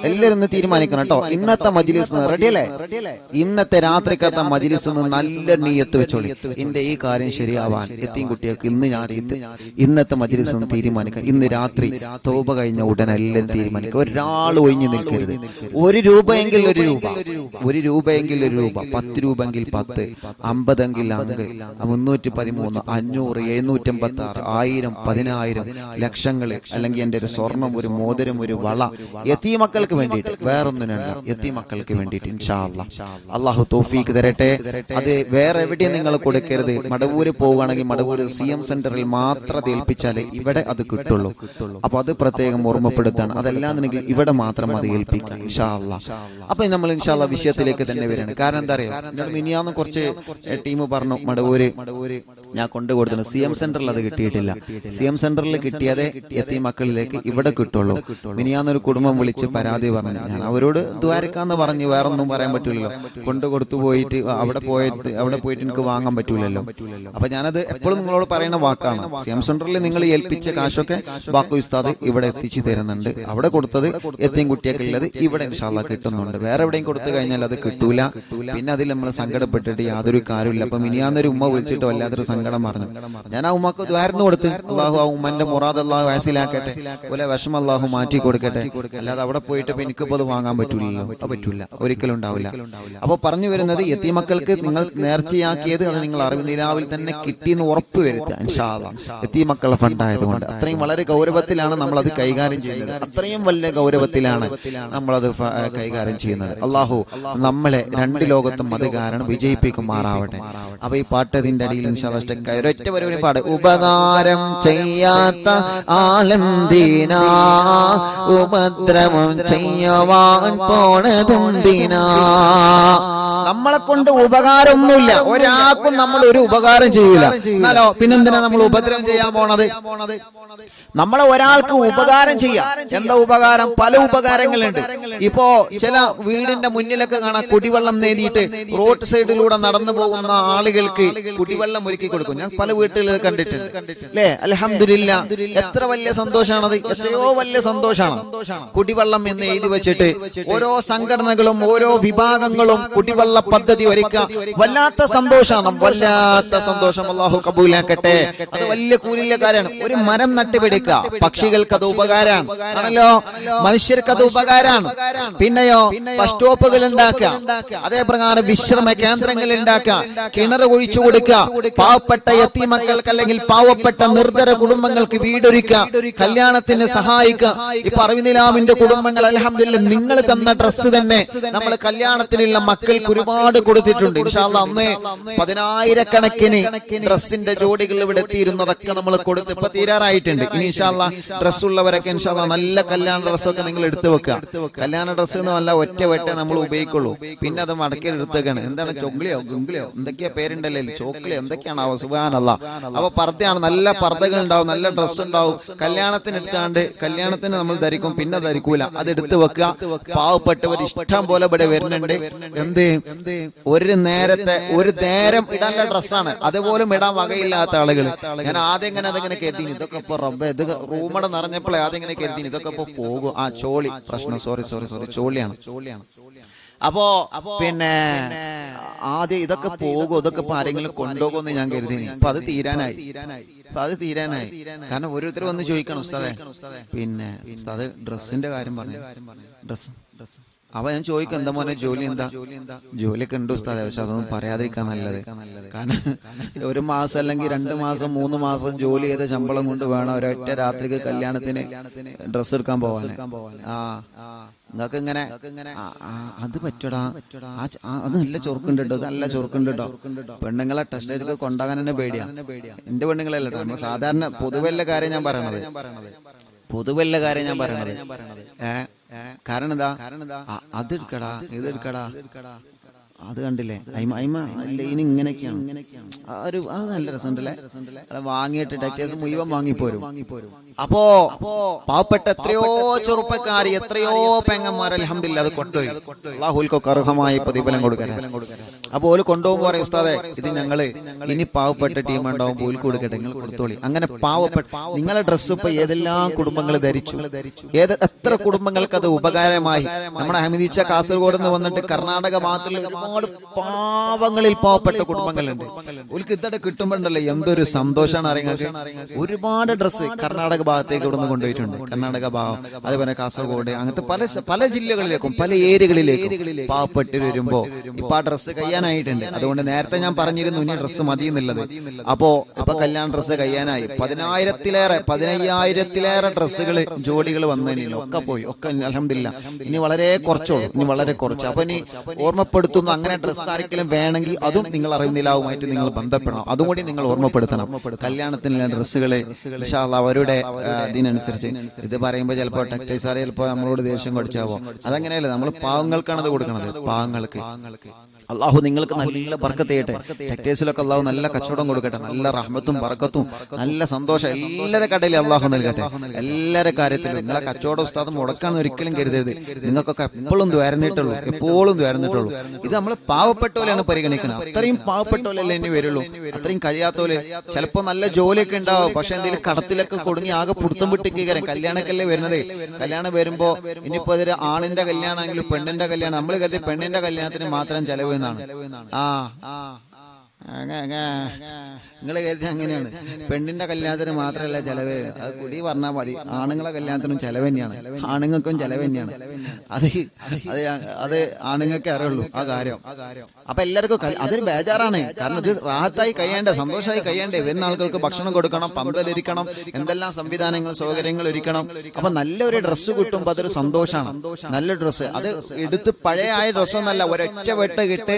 എല്ലാവരും തീരുമാനിക്കണം കേട്ടോ. ഇന്നത്തെ മജ്‌ലിസ് റെഡിയല്ലേ? ഇന്നത്തെ രാത്രിക്കത്തെ മജ്‌ലിസ് നല്ല നിയ്യത്ത് വെച്ചോളി. എന്റെ ഈ കാര്യം ശരിയാവാൻ യതീം കുട്ടികൾക്ക് ഇന്നത്തെ മജ്‌ലിസ് തീരുമാനിക്കാം. ഇന്ന് രാത്രി തൗബ കഴിഞ്ഞ ഉടനെ എല്ലാവരും തീരുമാനിക്കുക. ഒരാൾ ഒഴിഞ്ഞു നിൽക്കരുത്. 1 രൂപയെങ്കിൽ 1 രൂപ, 1 രൂപയെങ്കിൽ 1 രൂപ, 10 രൂപെങ്കിൽ 10, 50 എങ്കിൽ 5, 313, 500, 786, 1000, 10000, ലക്ഷങ്ങൾ, അല്ലെങ്കിൽ എന്റെ ഒരു സ്വർണം, ഒരു മോതിരം, ഒരു വള യതീം മക്കൾക്ക് വേണ്ടിയിട്ട്, വേറൊന്നിനല്ല, യതീം മക്കൾക്ക് വേണ്ടിയിട്ട്. ഇൻഷാ അല്ലാഹ് അല്ലാഹു തൗഫീഖ് തരട്ടെ. അത് വേറെ എവിടെയും നിങ്ങൾ കൊടുക്കരുത്. മടവൂര് പോവുകയാണെങ്കിൽ മടവൂര് CM സെന്ററിൽ മാത്രം ഏൽപ്പിച്ചാലേ ഇവിടെ അത് കിട്ടുള്ളൂ. അപ്പൊ അത് പ്രത്യേകം ഓർമ്മപ്പെടുത്താണ്. അതല്ലാന്നുണ്ടെങ്കിൽ ഇവിടെ മാത്രം അത് ഏൽപ്പിക്കാം. ഇൻഷാ അല്ലാഹ്. അപ്പൊ നമ്മൾ ഇൻഷാ അല്ലാഹ് വിഷയത്തിലേക്ക് തന്നെ വരികയാണ്. കാരണം എന്താ അറിയോ, എന്നോട് മിനിയാന്ന് കുറച്ച് ടീം പറഞ്ഞു മടവൂര് ഞാൻ കൊണ്ടുകൊടുത്തു. CM സെന്ററിൽ അത് കിട്ടിയിട്ടില്ല. CM സെന്ററിൽ കിട്ടിയതേ യതീം മക്കളിലേക്ക് ഇവിടെ കിട്ടുള്ളൂ. മിനിയാന്നൊരു കുടുംബം വിളിച്ച് പരാതി പറഞ്ഞു. ഞാൻ അവരോട് ദ്വാരക്കാന്ന് പറഞ്ഞു, വേറൊന്നും പറയാൻ പറ്റൂലല്ലോ. കൊണ്ടുകൊടുത്തു പോയിട്ട് അവിടെ പോയിട്ട് എനിക്ക് വാങ്ങാൻ പറ്റൂലല്ലോ. അപ്പൊ ഞാനത് എപ്പോഴും നിങ്ങളോട് പറയുന്ന വാക്കാണ്. CM സെന്ററിൽ നിങ്ങൾ ഏൽപ്പിച്ച കാശൊക്കെ ബാക്കി ഉസ്താദ് ഇവിടെ എത്തിച്ചു തരുന്നുണ്ട്. അവിടെ കൊടുത്തത് യതീം കുട്ടിയൊക്കെയുള്ളത് ഇവിടെ ഇൻഷാ അല്ലാഹ് കിട്ടുന്നുണ്ട്. വേറെ എവിടെയും കൊടുത്തു കഴിഞ്ഞാൽ അത് കിട്ടൂല. പിന്നെ അതിൽ നമ്മൾ സങ്കടപ്പെട്ടിട്ട് യാതൊരു കാര്യമില്ല. അപ്പൊ മിനിയാന്നൊരു ഉമ്മ വിളിച്ചിട്ട് വല്ലാത്തൊരു സങ്കടം പറഞ്ഞു. ഞാൻ ആ ഉമ്മക്ക് ദ്വാരന്ന് കൊടുത്ത്. അള്ളാഹു ആ ഉമ്മന്റെ മുറാദ് അള്ളാഹു ഹാസിലാക്കട്ടെ, പോലെ വിഷമം അള്ളാഹു മാറ്റി കൊടുക്കട്ടെ. അല്ലാതെ അവിടെ പോയിട്ട് ഇപ്പൊ എനിക്കിപ്പോ അത് വാങ്ങാൻ പറ്റൂലല്ലോ, പറ്റൂല, ഒരിക്കലും ഉണ്ടാവില്ല. അപ്പൊ പറഞ്ഞു വരുന്നത് യതീം മക്കൾക്ക് നിങ്ങൾ നേർച്ചയാക്കിയത് അത് നിങ്ങൾ അറിവ് നിലാവിൽ തന്നെ കിട്ടിയെന്ന് ഉറപ്പ് വരുത്തുക. ഇൻഷാ അല്ലാഹ് യതീം മക്കളുടെ ഫണ്ട് ആയതുകൊണ്ട് അത്രയും വളരെ ഗൗരവത്തിലാണ് നമ്മൾ അത് കൈകാര്യം ചെയ്യുന്നത്. അത്രയും വലിയ ഗൗരവത്തിലാണ് നമ്മളത് കൈകാര്യം ചെയ്യുന്നത്. അള്ളാഹു നമ്മളെ 2 ലോകത്തും അത് കാരണം വിജയിപ്പിക്കുമാറാവട്ടെ. അപ്പൊ ഈ പാട്ടതിന്റെ അടിയിൽ ഒരൊറ്റ ഒരു പാട്. ഉപകാരം ചെയ്യാത്ത ആലെന്തിനാ ഉപദ്രവം ചെയ്യുവാൻ പോണതെന്തിനാ. നമ്മളെ കൊണ്ട് ഉപകാരമൊന്നുമില്ല, ഒരാൾക്കും നമ്മൾ ഒരു ഉപകാരം ചെയ്യൂല. എന്നാലോ പിന്നെന്തിനാ നമ്മൾ ഉപദ്രവം ചെയ്യാൻ പോണത്? നമ്മളെ ഒരാൾക്ക് ഉപകാരം ചെയ്യാം. എന്താ ഉപകാരം? പല ഉപകാരങ്ങളുണ്ട്. ഇപ്പോ ചില വീടിന്റെ മുന്നിലൊക്കെ കാണാം കുടിവെള്ളം നേടിയിട്ട് റോഡ് സൈഡിലൂടെ നടന്നു പോകുന്ന ആളുകൾക്ക് കുടിവെള്ളം ഒരുക്കി കൊടുക്കും. ഞാൻ പല വീട്ടുകളിൽ കണ്ടിട്ടുണ്ട് അല്ലേ? അൽഹംദുലില്ലാ, എത്ര വലിയ സന്തോഷമാണത്, എത്രയോ വലിയ സന്തോഷമാണ്. കുടിവെള്ളം എന്ന് എഴുതി വെച്ചിട്ട് ഓരോ സംഘടനകളും ഓരോ വിഭാഗങ്ങളും കുടിവെള്ള പദ്ധതി ഒരുക്കുക. വല്ലാത്ത സന്തോഷമാണ്, വല്ലാത്ത സന്തോഷം. അല്ലാഹു കബൂലാക്കട്ടെ. അത് വലിയ കൂലിയ കാര്യമാണ്. ഒരു മരം നട്ടുപിടിക്കുക, പക്ഷികൾക്ക് അത് ഉപകാരമാണ് ആണല്ലോ, മനുഷ്യർക്ക് അത് ഉപകാരമാണ്. പിന്നെയോ ബസ് സ്റ്റോപ്പുകൾ ഉണ്ടാക്കുക, അതേ പ്രകാരം വിശ്രമ കേന്ദ്രങ്ങൾ ഉണ്ടാക്കുക, കിണർ ഒഴിച്ചു കൊടുക്കുക, പാവപ്പെട്ട യതീമക്കൾക്ക് അല്ലെങ്കിൽ പാവപ്പെട്ട നിർധര കുടുംബങ്ങൾക്ക് വീടൊരുക്കുക, കല്യാണത്തിന് സഹായിക്കുക. ഇപ്പൊ അറിവിനിലാമിന്റെ കുടുംബങ്ങൾ അൽഹംദുലില്ലാ നിങ്ങൾ തന്ന ഡ്രസ്സ് തന്നെ നമ്മൾ കല്യാണത്തിനുള്ള മക്കൾക്ക് ഒരുപാട് കൊടുത്തിട്ടുണ്ട്. ഇൻഷാ അല്ലാഹ് അന്ന് 10,000 ഡ്രസ്സിന്റെ ജോഡികൾ ഇവിടെ എത്തിയിരുന്നതൊക്കെ നമ്മൾ കൊടുത്ത് ഇപ്പൊ തീരാറായിട്ടുണ്ട്. ഇനി ഇൻഷാ അല്ലാഹ് ഡ്രസ് ഉള്ളവരൊക്കെ ഇൻഷാ അല്ലാഹ് നല്ല കല്യാണ ഡ്രസ്സൊക്കെ നിങ്ങൾ എടുത്തു വെക്കുക. കല്യാണ ഡ്രസ്സ് എന്ന് വല്ല ഒറ്റ വെട്ടേ നമ്മൾ ഉപയോഗിക്കുള്ളൂ, പിന്നെ അത് മടക്കി എടുത്തേക്കാണ്. എന്താണ് ചൊങ്ക്ലിയോ ഗുംഗ്ലിയോ എന്തൊക്കെയാ പേരുണ്ടല്ലേ, ചോക്ലിയോ എന്തൊക്കെയാണ് ആവോ, സുബ്ഹാനല്ലാഹ്. അപ്പൊ പർദ്ദയാണ്, നല്ല പർദ്ദകൾ ഉണ്ടാവും, നല്ല ഡ്രസ്സ് ഉണ്ടാവും. കല്യാണത്തിന് എടുത്താണ്ട് കല്യാണത്തിന് നമ്മൾ ധരിക്കും, പിന്നെ ധരിക്കൂല, അത് എടുത്തു വെക്കുക. പാവപ്പെട്ടവർ ഇഷ്ടം പോലെ ഇവിടെ വരുന്നുണ്ട്. എന്ത് ഒരു നേരം ഇടാനുള്ള ഡ്രസ്സാണ്, അതുപോലും ഇടാൻ വകയില്ലാത്ത ആളുകൾ. ഞാൻ ആദ്യം ഇങ്ങനെ അതെങ്ങനെ കരുതി, ഇതൊക്കെ ഇപ്പൊ റബ്ബേ ഇത് റൂമടെ നിറഞ്ഞപ്പോഴേ ആദ്യം ഇങ്ങനെ കരുതി ഇതൊക്കെ ഇപ്പൊ പോകും. ആ ചോളി പ്രശ്നം, സോറി ചോളിയാണ്. അപ്പോ പിന്നെ ആദ്യം ഇതൊക്കെ പോകും, ഇതൊക്കെ ഇപ്പൊ ആരെങ്കിലും കൊണ്ടുപോകുമെന്ന് ഞാൻ കരുതി. ഇപ്പൊ അത് തീരാനായി. കാരണം ഓരോരുത്തർ വന്ന് ചോദിക്കണം, ഉസ്താദേ പിന്നെ ഉസ്താദ് ഡ്രസ്സിന്റെ കാര്യം പറഞ്ഞു, ഡ്രസ്. അപ്പൊ ഞാൻ ചോദിക്കും, എന്താ മോനെ ജോലി, എന്താ ജോലിയൊക്കെ ഉണ്ട് ഉസ്താദേ, പക്ഷെ അതൊന്നും പറയാതിരിക്കാൻ നല്ലത്. കാരണം 1 മാസം അല്ലെങ്കിൽ 2 മാസം 3 മാസം ജോലി ചെയ്ത ശമ്പളം കൊണ്ട് വേണം ഒരൊറ്റ രാത്രിക്ക് കല്യാണത്തിന് ഡ്രസ്സ് എടുക്കാൻ പോവാൻ. നിങ്ങൾക്ക് ഇങ്ങനെ അത് പറ്റടാ, അത് നല്ല ചൊറുക്കുണ്ട് കേട്ടോ, നല്ല ചൊറുക്കുണ്ട് കേട്ടോ. പെണ്ണുങ്ങളെ ടെസ്റ്റ് കൊണ്ടാകാൻ തന്നെ പേടിയാ. എന്റെ പെണ്ണുങ്ങളല്ല കേട്ടോ, നമ്മൾ സാധാരണ പൊതുവെല്ല കാര്യം ഞാൻ പറയണത്. കാരണം എന്താ, അത് എടുക്കടാ, ഇത് എടുക്കടാ, അത് കണ്ടില്ലേ ഇനി ഇങ്ങനെയൊക്കെയാണ്. അത് നല്ല രസമുണ്ടല്ലേ, വാങ്ങിയിട്ട് ടെക്സ്റ്റൈൽസ് മുഴുവൻ വാങ്ങിപ്പോരും. അപ്പോ പാവപ്പെട്ട എത്രയോ ചെറുപ്പക്കാര്, എത്രയോ പെങ്ങന്മാർ അൽഹംദുലില്ലാ അത് കൊണ്ടുപോയി. അല്ലാഹുൽക്കൊക്കെ അർഹമായ പ്രതിഫലം കൊടുക്കട്ടെ. അപ്പൊ ഓല് കൊണ്ടുപോകുമ്പോ പറയും, ഉസ്താദേ ഇത് ഞങ്ങള് ഇനി പാവപ്പെട്ട ടീം ഉണ്ടാവും, ഓൽക്ക് കൊടുക്കട്ടെ, നിങ്ങൾ കൊടുത്തോളി. അങ്ങനെ പാവപ്പെട്ട നിങ്ങളെ ഡ്രസ്സ് ഇപ്പൊ ഏതെല്ലാം കുടുംബങ്ങൾ ധരിച്ചു, എത്ര കുടുംബങ്ങൾക്ക് അത് ഉപകാരമായി. നമ്മുടെ ഹമീദിച്ച കാസർഗോഡ് നിന്ന് വന്നിട്ട് കർണാടക ഭാഗത്തുള്ള ഒരുപാട് പാവങ്ങളിൽ പാവപ്പെട്ട കുടുംബങ്ങളുണ്ട്. ഓൽക്ക് ഇതൊക്കെ കിട്ടുമ്പോണ്ടല്ലോ എന്തൊരു സന്തോഷമാണ് അറിയാൻ. ഒരുപാട് ഡ്രസ്സ് കർണാടക ഭാഗത്തേക്ക് ഇവിടെ നിന്ന് കൊണ്ടുപോയിട്ടുണ്ട്. കർണാടക ഭാഗം, അതേപോലെ കാസർഗോഡ്, അങ്ങനത്തെ പല ജില്ലകളിലേക്കും പല ഏരിയകളിലേക്കും പാവപ്പെട്ട് വരുമ്പോ ഇപ്പൊ ആ ഡ്രസ്സ് കഴിയാനായിട്ടുണ്ട്. അതുകൊണ്ട് നേരത്തെ ഞാൻ പറഞ്ഞിരുന്നു ഇനി ഡ്രസ്സ് മതി എന്നുള്ളത്. ഇപ്പൊ കല്യാണ ഡ്രസ്സ് കഴിയാനായി. 15,000 ഡ്രസ്സുകൾ ജോഡികൾ വന്നതിനില്ല, ഒക്കെ പോയി, ഒക്കെ അൽഹംദുലില്ലാ. ഇനി വളരെ കുറച്ച്. അപ്പൊ ഇനി ഓർമ്മപ്പെടുത്തുന്നു, അങ്ങനെ ഡ്രസ്സ് ആരെങ്കിലും വേണമെങ്കിൽ അതും നിങ്ങൾ അറിയുന്നില്ലാവുമായിട്ട് നിങ്ങൾ ബന്ധപ്പെടണം. അതും കൂടി നിങ്ങൾ ഓർമ്മപ്പെടുത്തണം. കല്യാണത്തിനുള്ള ഡ്രസ്സുകള് ഇൻഷാ അല്ലാഹ് അവരുടെ ഇതിനനുസരിച്ച്. ഇത് പറയുമ്പോ ചിലപ്പോ ടെക്സ്റ്റൈൽസാരെ ചിലപ്പോ നമ്മളോട് ദേഷ്യം കടിച്ചാവോ, അതങ്ങനെയല്ല. നമ്മൾ പാവങ്ങൾക്കാണ് അത് കൊടുക്കുന്നത്. പാവങ്ങൾക്ക് അള്ളാഹു നിങ്ങൾക്ക് നല്ല ബർക്കത്ത് ചെയ്യട്ടെ. ടെക്സ്റ്റൈൽസിലൊക്കെ അള്ളാഹു നല്ല കച്ചവടം കൊടുക്കട്ടെ, നല്ല റഹ്മത്തും ബർക്കത്തും നല്ല സന്തോഷം എല്ലാവരുടെ കടയിൽ അള്ളാഹു നൽകട്ടെ. എല്ലാവരുടെ കാര്യത്തിലും നിങ്ങളെ കച്ചവടം ഉസ്താദ് മുടക്കാന്ന് ഒരിക്കലും കരുതരുത്. നിങ്ങൾക്കൊക്കെ എപ്പോഴും ദ്വാരന്നിട്ടുള്ളൂ. ഇത് നമ്മൾ പാവപ്പെട്ടോലെയാണ് പരിഗണിക്കുന്നത്. അത്രയും പാവപ്പെട്ടോലല്ലേ ഇനി വരുള്ളൂ. അത്രയും കഴിയാത്തോലെ ചിലപ്പോ നല്ല ജോലിയൊക്കെ ഉണ്ടാവും, പക്ഷെ എന്തെങ്കിലും കടത്തിലൊക്കെ കൊടുങ്ങി ആകെ പുടുത്തം വിട്ടിരിക്കുകയാണ്. കല്യാണക്കല്ലേ വരുന്നത്. കല്യാണം വരുമ്പോ ഇനിയിപ്പോ അതൊരു ആണിന്റെ കല്യാണമെങ്കിലും പെണ്ണിന്റെ കല്യാണം, നമ്മൾ കരുതി പെണ്ണിന്റെ കല്യാണത്തിന് മാത്രം ചെലവ് എന്നാണ്. നിങ്ങൾ കരുതി അങ്ങനെയാണ്. പെണ്ണിന്റെ കല്യാണത്തിന് മാത്രമല്ല ചെലവ്, അത് കുടി പറഞ്ഞാൽ മതി. ആണുങ്ങളെ കല്യാണത്തിനും ചെലവ് തന്നെയാണ്, ആണുങ്ങൾക്കും ചെലവ് തന്നെയാണ്. അത് ആണുങ്ങൾക്ക് അറിയുള്ളൂ ആ കാര്യം. അപ്പൊ എല്ലാവർക്കും അതൊരു ബേജാറാണ്. കാരണം ഇത് റാഹത്തായി കഴിയേണ്ടേ, സന്തോഷമായി കഴിയേണ്ടേ. വരുന്ന ആളുകൾക്ക് ഭക്ഷണം കൊടുക്കണം, പന്തലൊരുക്കണം, എന്തെല്ലാം സംവിധാനങ്ങൾ സൗകര്യങ്ങൾ ഒരുക്കണം. അപ്പൊ നല്ലൊരു ഡ്രസ്സ് കിട്ടുമ്പോ അതൊരു സന്തോഷമാണ്. നല്ല ഡ്രസ്സ് അത് എടുത്ത് പഴയ ആയ ഡ്രസ്സൊന്നല്ല, ഒരൊറ്റ വെട്ട് കിട്ട്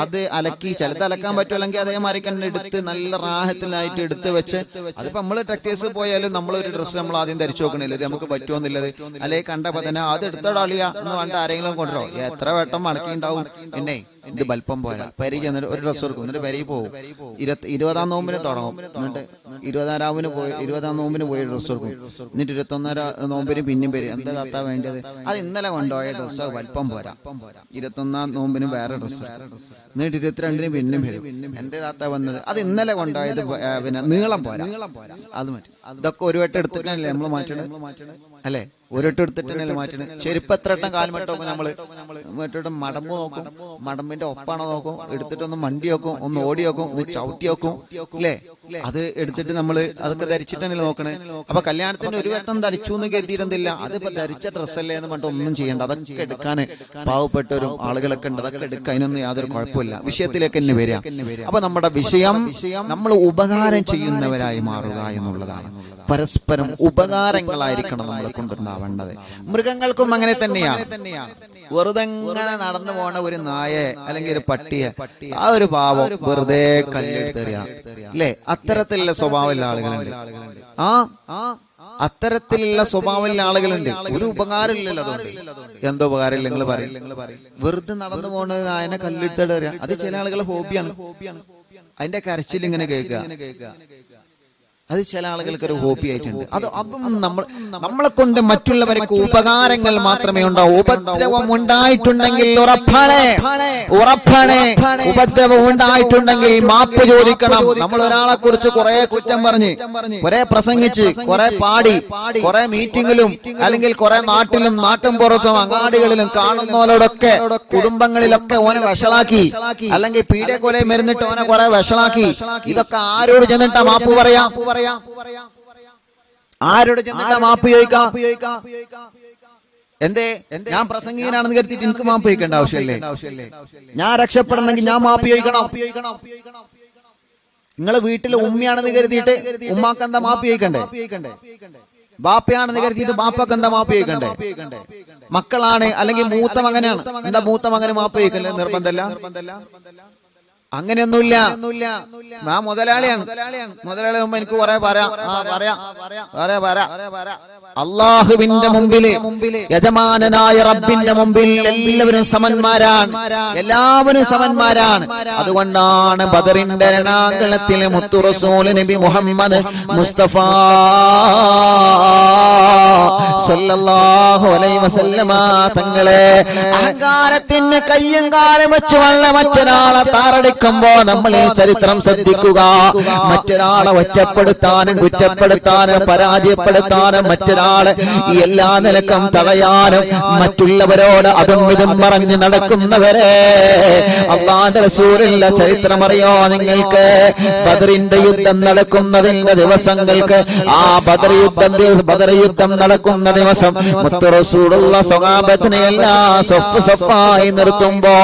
അത് അലക്കി, ചിലത് അലക്കാൻ പറ്റുമല്ലെങ്കിൽ അതേമാതിരി തന്നെ എടുത്ത് നല്ല റാഹത്തിലായിട്ട് എടുത്ത് വെച്ച്. അതിപ്പോ നമ്മള് ടെക്സ്റ്റൈൽസ് പോയാലും നമ്മളൊരു ഡ്രസ്സ് നമ്മൾ ആദ്യം ധരിച്ചു നോക്കണില്ല, ഇത് നമുക്ക് പറ്റുമോന്നില്ലത്. അല്ലെങ്കിൽ കണ്ടപ്പോ തന്നെ അത് എടുത്തോടാളിയ എന്ന് പറഞ്ഞിട്ട് ആരെങ്കിലും കൊണ്ടുവരോ, എത്ര വട്ടം മടക്കി ഉണ്ടാവും. പിന്നെ ഇത് വലിപ്പം പോരാ, പരി ചെന്നിട്ട് ഒരു ഡ്രസ്സ് കൊടുക്കും, എന്നിട്ട് പരി പോകും. 20-ാം നോമ്പിന് തുടങ്ങും, എന്നിട്ട് 20-ാം നോമ്പിന് പോയി ഡ്രസ്സ് കൊടുക്കും, എന്നിട്ട് 21-ാം നോമ്പിന് പിന്നെയും വരും. എന്താ താത്താ വേണ്ടത്? അത് ഇന്നലെ കൊണ്ടുപോയ ഡ്രസ്സ് വലിപ്പം പോരാ, 21-ാം നോമ്പിന് വേറെ ഡ്രസ്സ്, എന്നിട്ട് 22-ന് പിന്നെയും വരും. എന്തേ താത്ത വന്നത്? അത് ഇന്നലെ കൊണ്ടുപോയത് പിന്നെ നീളം പോരാ, അത് മാറ്റി. ഇതൊക്കെ ഒരു വട്ടം എടുത്തിട്ടല്ലേ നമ്മൾ മാറ്റണത് അല്ലെ? ഒരിട്ട് എടുത്തിട്ടല്ലേ മാറ്റണത്. ചെരുപ്പ് എത്ര വട്ടം കാൽമട്ട് നോക്കും നമ്മള്, മറ്റോട്ടം മടമ്പ് നോക്കും, മടമ്പിന്റെ ഒപ്പാണോ നോക്കും, എടുത്തിട്ടൊന്ന് മണ്ടി വെക്കും, ഒന്ന് ഓടി വെക്കും, ഒന്ന് ചവിട്ടി വെക്കും അല്ലേ? അത് എടുത്തിട്ട് നമ്മള് അതൊക്കെ ധരിച്ചിട്ടല്ലേ നോക്കണേ. അപ്പൊ കല്യാണത്തിന് ഒരു വട്ടം ധരിച്ചു എന്ന് കരുതിയിരുന്നില്ല, അതിപ്പോ ധരിച്ച ഡ്രസ്സല്ലേ എന്ന് പറഞ്ഞിട്ട് ഒന്നും ചെയ്യണ്ട. അതൊക്കെ എടുക്കാൻ പാവപ്പെട്ടവരും ആളുകളൊക്കെ ഉണ്ട്, അതൊക്കെ എടുക്കാൻ അതിനൊന്നും യാതൊരു കുഴപ്പമില്ല. വിഷയത്തിലേക്ക് തന്നെ വരിക. അപ്പൊ നമ്മുടെ വിഷയം നമ്മൾ ഉപകാരം ചെയ്യുന്നവരായി മാറുക എന്നുള്ളതാണ്. പരസ്പരം ഉപകാരങ്ങളായിരിക്കണം നമ്മളെ കൊണ്ടുണ്ടാവേണ്ടത്. മൃഗങ്ങൾക്കും അങ്ങനെ തന്നെയാണ്. വെറുതെ ഇങ്ങനെ നടന്നു പോണ ഒരു നായെ അല്ലെങ്കിൽ ഒരു പട്ടിയെ, ആ ഒരു പാവം വെറുതെ കല്ലെടുത്തെറിയാ അല്ലേ? അത്തരത്തിലുള്ള സ്വഭാവമുള്ള ആളുകളുണ്ട്. അത്തരത്തിലുള്ള സ്വഭാവമുള്ള ആളുകളുണ്ട്. ഒരു ഉപകാരം ഇല്ലല്ലോ, അതുകൊണ്ട് എന്തോ ഉപകാരമില്ല നിങ്ങൾ പറയും. വെറുതെ നടന്നു പോണ നായനെ കല്ലെടുത്തെറിയാ, അത് ചില ആളുകളുടെ ഹോബിയാണ്. അതിന്റെ കരച്ചിൽ ഇങ്ങനെ കേൾക്കുക, അത് ചില ആളുകൾക്ക് ഒരു ഹോബി ആയിട്ടുണ്ട്. അതും നമ്മളെ കൊണ്ട് മറ്റുള്ളവർക്ക് ഉപകാരങ്ങൾ മാത്രമേ ഉണ്ടാവൂ. ഉപദ്രവം ഉണ്ടായിട്ടുണ്ടെങ്കിൽ ഉറപ്പാണ് ഉപദ്രവം ഉണ്ടായിട്ടുണ്ടെങ്കിൽ മാപ്പ് ചോദിക്കണം. നമ്മൾ ഒരാളെ കുറിച്ച് കുറെ കുറ്റം പറഞ്ഞ്, കുറെ പ്രസംഗിച്ച്, കുറെ പാടി, കുറെ മീറ്റിങ്ങിലും അല്ലെങ്കിൽ കുറെ നാട്ടിലും നാട്ടും പുറത്തും അങ്ങാടികളിലും കാണുന്നവരോടൊക്കെ കുടുംബങ്ങളിലൊക്കെ ഓനെ വഷളാക്കി, അല്ലെങ്കിൽ പീഡിയ കൊലയും മരുന്നിട്ട് ഓനെ കുറെ വഷളാക്കി. ഇതൊക്കെ ആരോട് ചെന്നിട്ടാ മാപ്പ് പറയാം? ആരോട് ചെന്നിട്ടാ മാപ്പ് ചോദിക്കാം? എന്തേ? ഞാൻ പ്രസംഗികനാണെന്ന് കരുതിയിട്ട് എനിക്ക് മാപ്പ് ചോദിക്കേണ്ട ആവശ്യമല്ലേ? ഞാൻ രക്ഷപ്പെടണമെങ്കിൽ ഞാൻ മാപ്പ് ചോദിക്കണം. നിങ്ങള് വീട്ടില് ഉമ്മയാണെന്ന് കരുതിയിട്ട് ഉമ്മാക്ക് എന്താ മാപ്പ് ചോദിക്കണ്ടേ? ബാപ്പയാണെന്ന് കരുതിയിട്ട് ബാപ്പക്ക് എന്താ മാപ്പ് ചോദിക്കണ്ടേ? മക്കളാണ് അല്ലെങ്കിൽ മൂത്ത മകനാണ്, എന്താ മൂത്ത മകന് മാപ്പ് ചോദിക്കണ്ടേ? നിർബന്ധമല്ല. അങ്ങനെയൊന്നുമില്ല. ഞാൻ മുതലാളിയാണ്, മുതലാളി മുമ്പ് എനിക്ക് കുറെ പറയാം. അള്ളാഹുവിന്റെ മുമ്പില്, യജമാനനായ റബ്ബിന്റെ മുമ്പിൽ എല്ലാവരും സമന്മാരാണ്, എല്ലാവരും സമന്മാരാണ്. അതുകൊണ്ടാണ് ബദറിന്റെ രണാങ്കളത്തിലെ മുത്തു റസൂൽ നബി മുഹമ്മദ് മുസ്തഫ സല്ലല്ലാഹു അലൈഹി വസല്ലമ തങ്ങളെ അഹങ്കാരത്തിന് കയ്യും കാലും വെച്ച് മറ്റൊരാളെ താറടിക്കുമ്പോ നമ്മൾ ഈ ചരിത്രം ശ്രദ്ധിക്കുക. മറ്റൊരാളെ ഒറ്റപ്പെടുത്താനും കുറ്റപ്പെടുത്താനും പരാജയപ്പെടുത്താനും മറ്റൊരാളെ ഈ എല്ലാ നിലക്കും തടയാനും മറ്റുള്ളവരോട് അതും ഇതും പറഞ്ഞ് നടക്കുന്നവരെ അല്ലാഹുവിന്റെ റസൂലുള്ള ചരിത്രം അറിയോ നിങ്ങൾക്ക്? ബദറിന്റെ യുദ്ധം നടക്കുന്നതിന്റെ ദിവസങ്ങൾക്ക്, ആ ബദർ യുദ്ധം നടക്കുന്ന ദിവസം മുത്തു റസൂലുള്ള സ്വഹാബത്തിനെ എല്ലാം സഫായി നിർത്തുമ്പോ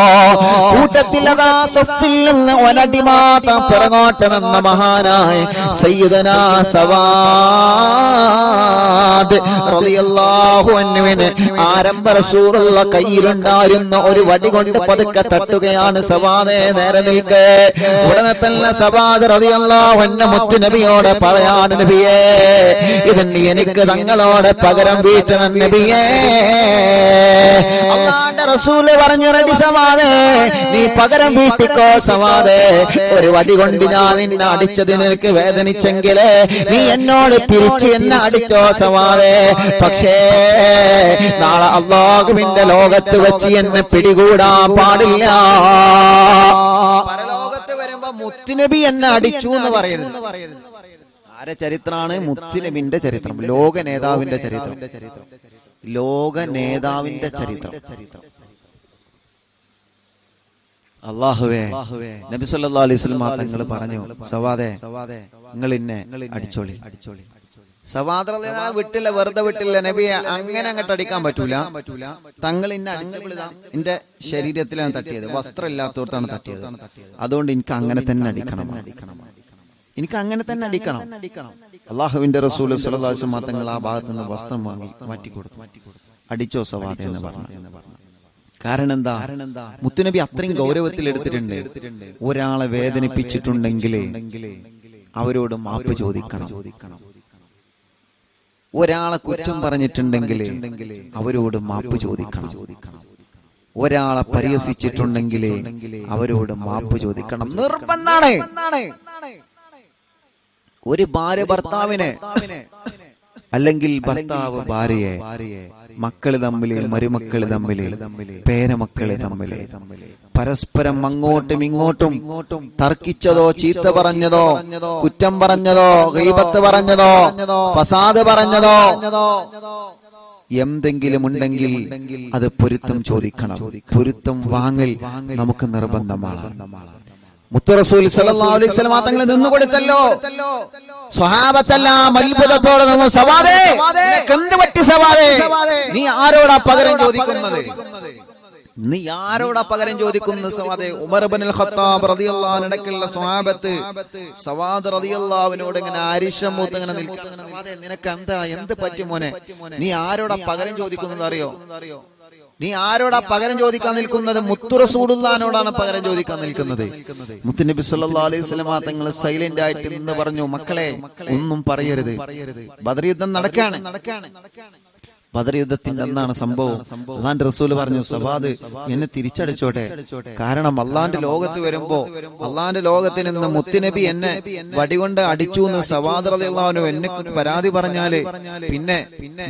കൂട്ടത്തിൽ അതാ സഫിൽ നിന്ന് ഒരടി മാത്രം പിറകോട്ട് നിന്ന മഹാനായ സയ്യിദനാ സവാദ് റളിയല്ലാഹു അൻഹുവിനെ ആരംഭ റസൂലുള്ള കയ്യിലുണ്ടായിരുന്ന ഒരു വടി കൊണ്ട് പതുക്കെ തട്ടുകയാണ്. സവാദേ നേരെ നിൽക്ക്. ഉടനെ തന്നെ സവാദ് റളിയല്ലാഹു അൻഹു മുത്തു നബിയോട് പറയാണ്, നബിയേ ഇതിന് എനിക്ക് തങ്ങളോട് പകരം വീട്ടണം നബിയേ. അല്ലാഹുവിന്റെ റസൂല് പറഞ്ഞു, റെഡി സവാദേ, നീ പകരം വീട്ടിക്കോ സവാദേ. ഒരു വടി കൊണ്ട് ഞാൻ നിന്നെ അടിച്ചത് നിനക്ക് വേദനിച്ചെങ്കിലേ നീ എന്നോട് തിരിച്ച് എന്നെ അടിച്ചോ സവാദേ. പക്ഷേ നാളെ അല്ലാഹുവിന്റെ ലോകത്ത് വെച്ച് എന്നെ പിടികൂടാൻ പാടില്ല. പരലോകത്ത് വരുമ്പോ മുത്തുനബി എന്നെ അടിച്ചു എന്ന് പറയരുത്. ആരെ ചരിത്രമാണ്? മുത്തുനബിന്റെ ചരിത്രം, ലോക നേതാവിന്റെ ചരിത്രം, ലോക നേതാവിന്റെ ചരിത്രം. അല്ലാഹുവേ, നബി സല്ലല്ലാഹു അലൈഹി വസല്ലം തങ്ങൾ പറഞ്ഞു, സവാദേ നിങ്ങൾ എന്നെ അടിച്ചോളി. സവാദ് റളിയല്ലാഹു വിട്ടില്ല, വെറുതെ വിട്ടില്ല. നബിയെ അങ്ങനെ അങ്ങോട്ട് അടിക്കാൻ പറ്റൂല. തങ്ങൾ എന്നെ അടിച്ചപ്പോഴാ എന്റെ ശരീരത്തിലാണ് തട്ടിയത്, വസ്ത്രം ഇല്ലാത്തവർക്കാണ് തട്ടിയത്. അതുകൊണ്ട് എനിക്ക് അങ്ങനെ തന്നെ അടിക്കണം, എനിക്ക് അങ്ങനെ തന്നെ അടിക്കണം. അല്ലാഹുവിന്റെ റസൂൽ സല്ലല്ലാഹു അലൈഹി വസല്ലം തങ്ങൾ ആ ഭാഗത്ത് നിന്ന് വസ്ത്രം വാങ്ങി മാറ്റി കൊടുത്തു. അടിച്ചോ സവാദ് എന്ന് പറഞ്ഞു. കാരണം എന്താ? മുത്തുനബി അത്രയും ഗൗരവത്തിൽ എടുത്തിട്ടുണ്ട്. ഒരാളെ വേദനിപ്പിച്ചിട്ടുണ്ടെങ്കിൽ അവരോട് മാപ്പ് ചോദിക്കണം. ഒരാളെ കുറ്റം പറഞ്ഞിട്ടുണ്ടെങ്കിൽ അവരോട് മാപ്പ് ചോദിക്കണം. ഒരാളെ പരിഹസിച്ചിട്ടുണ്ടെങ്കിൽ അവരോട് മാപ്പ് ചോദിക്കണം, നിർബന്ധാണ്. ഒരു ഭാര്യ ഭർത്താവിനെ, അല്ലെങ്കിൽ ഭർത്താവ് ഭാര്യയെ, മക്കള് തമ്മില്, മരുമക്കള് തമ്മില്, പേരമക്കള് തമ്മില് പരസ്പരം അങ്ങോട്ടും ഇങ്ങോട്ടും തർക്കിച്ചതോ, ചീത്ത പറഞ്ഞതോ, കുറ്റം പറഞ്ഞതോ, ഗീബത്ത് പറഞ്ഞതോ, ഫസാദ് പറഞ്ഞതോ എന്തെങ്കിലും ഉണ്ടെങ്കിൽ അത് പൊരുത്തം ചോദിക്കണം. പൊരുത്തം വാങ്ങൽ നമുക്ക് നിർബന്ധമാണ്. മുത്തു റസൂൽ സല്ലല്ലാഹു അലൈഹി വസല്ലം തങ്ങൾ നിന്നു കൊടുത്തല്ലോ. സ്വഹാബത്തെല്ലാം അത്ഭുതത്തോടെ നിന്നു. സവാദേ, എന്ത് പറ്റി സവാദേ? നീ ആരോടാ പകരം ചോദിക്കുന്നത്? നീ ആരോടാ പകരം ചോദിക്കുന്നു സവാദേ? ഉമർ ഇബ്നുൽ ഖത്താബ് റളിയല്ലാഹു അൻഹു അടക്കമുള്ള സ്വഹാബത്ത് സവാദ് റളിയല്ലാഹുവിനോട് ഇങ്ങനെ അരിശമൂത്ത് ഇങ്ങനെ നിൽക്കുന്നു. സവാദേ, നിനക്ക് എന്താ, എന്ത് പറ്റി മോനെ? നീ ആരോടാ പകരം ചോദിക്കുന്നത് അറിയോ? നീ ആരോടാ പകരം ചോദിക്കാൻ നിൽക്കുന്നത്? മുത്തു റസൂലുള്ളാഹിനോടാണ് പകരം ചോദിക്കാൻ നിൽക്കുന്നത്. മുത്തുനബി സല്ലല്ലാഹു അലൈഹി വസല്ലം തങ്ങൾ സൈലന്റ് ആയിട്ട് നിന്ന് പറഞ്ഞു, മക്കളെ ഒന്നും പറയരുത്. ബദർ യുദ്ധം നടക്കാണ്. ബദർ യുദ്ധത്തിന്റെ അന്നാണ് സംഭവം. അള്ളാന്റെ റസൂൽ പറഞ്ഞു, സവാദ് എന്നെ തിരിച്ചടിച്ചോട്ടെ. കാരണം അള്ളാന്റെ ലോകത്ത് വരുമ്പോ, അള്ളാന്റെ ലോകത്ത് നിന്ന് മുത്തുനബി എന്നെ വടികൊണ്ട് അടിച്ചു എന്ന് സവാദ് റളിയല്ലാഹു അൻഹു എന്നെ പരാതി പറഞ്ഞാല് പിന്നെ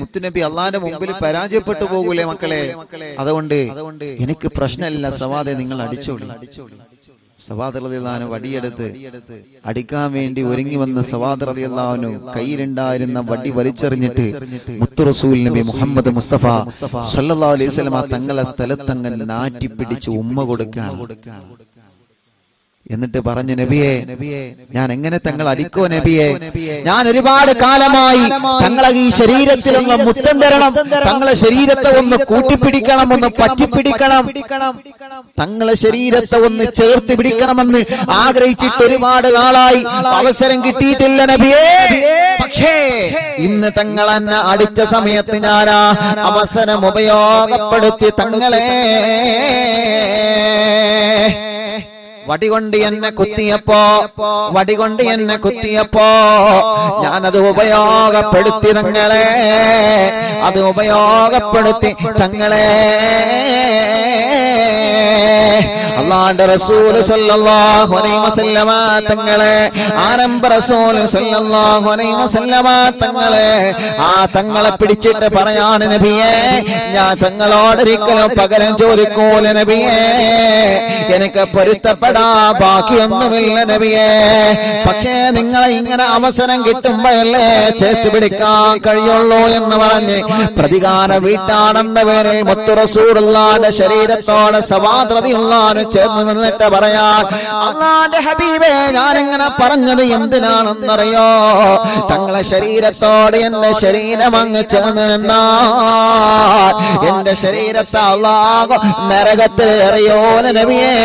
മുത്തുനബി അള്ളാന്റെ മുമ്പിൽ പരാജയപ്പെട്ടു പോകൂലേ മക്കളെ? അതുകൊണ്ട് എനിക്ക് പ്രശ്നമില്ല സവാദെ, നിങ്ങൾ അടിച്ചോളി. സവാദ് റളിയല്ലാഹു അൻഹു വടിയെടുത്ത് അടിക്കാൻ വേണ്ടി ഒരുങ്ങി വന്ന സവാദ് റളിയല്ലാഹു അൻഹു കയ്യിലുണ്ടായിരുന്ന വടി വലിച്ചെറിഞ്ഞിട്ട് മുത്തു റസൂൽ നബി മുഹമ്മദ് മുസ്തഫ സല്ലല്ലാഹു അലൈഹി വസല്ലം തങ്ങളെ സ്ഥലത്തങ്ങൽ നാറ്റിപ്പിടിച്ച് ഉമ്മ കൊടുക്കുകയാണ്. എന്നിട്ട് പറഞ്ഞു, നബിയെ, ഞാൻ എങ്ങനെ തങ്ങൾ അടിക്കോ നബിയെ? ഞാൻ ഒരുപാട് കാലമായി തങ്ങളെ ഈ ശരീരത്തിൽ ഒന്ന് മുത്തം തരണം, തങ്ങളെ ശരീരത്തെ ഒന്ന് കൂട്ടിപ്പിടിക്കണം, ഒന്ന് പറ്റിപ്പിടിക്കണം, തങ്ങളെ ശരീരത്തെ ഒന്ന് ചേർത്ത് പിടിക്കണമെന്ന് ആഗ്രഹിച്ചിട്ട് ഒരുപാട് നാളായി. അവസരം കിട്ടിയിട്ടില്ല നബിയെ. പക്ഷേ ഇന്ന് തങ്ങൾ എന്നെ അടിച്ച സമയത്ത് ഞാൻ അവസരം ഉപയോഗപ്പെടുത്തി തങ്ങളെ വടികൊണ്ട് എന്നെ കുത്തിയപ്പോ ഞാനത് ഉപയോഗപ്പെടുത്തി തങ്ങളെ, അത് ഉപയോഗപ്പെടുത്തി തങ്ങളെ. അല്ലാഹുവിന്റെ റസൂൽ സല്ലല്ലാഹു അലൈഹി വസല്ലമ തങ്ങളെ, ആരംഭ റസൂൽ സല്ലല്ലാഹു അലൈഹി വസല്ലമ തങ്ങളെ, ആ തങ്ങളെ പിടിച്ചിട്ട് പറയാണ്, നബിയെ, ഞാൻ തങ്ങളോടൊരിക്കലും പകരം ചോദിക്കൂല നബിയെ, എനിക്ക് പൊരുത്തപ്പെടാൻ ബാക്കിയൊന്നുമില്ല നബിയെ. പക്ഷേ നിങ്ങളെ ഇങ്ങനെ അവസരം കിട്ടുമ്പോഴല്ലേ ചേർത്ത് പിടിക്കാൻ കഴിയുള്ളൂ എന്ന് പറഞ്ഞ് പ്രതികാര വീട്ടാണെന്ന പേരിൽ മുത്തു റസൂലുള്ളാഹിന്റെ ശരീരത്തോടെ സവാദ് റളിയല്ലാഹു അൻഹു ചേർന്ന് നിന്നിട്ട് പറയാൻ, അല്ലാഹുവിന്റെ ഹബീബേ, ഞാൻ ഇങ്ങനെ പറഞ്ഞത് എന്തിനാണെന്നറിയോ? തങ്ങളെ ശരീരത്തോടെ എന്റെ ശരീരം അങ്ങ് ചേർന്ന് നിന്നാൽ എന്റെ ശരീരത്തെ അല്ലാഹു നരകത്തിൽ എറിയോ നബിയേ.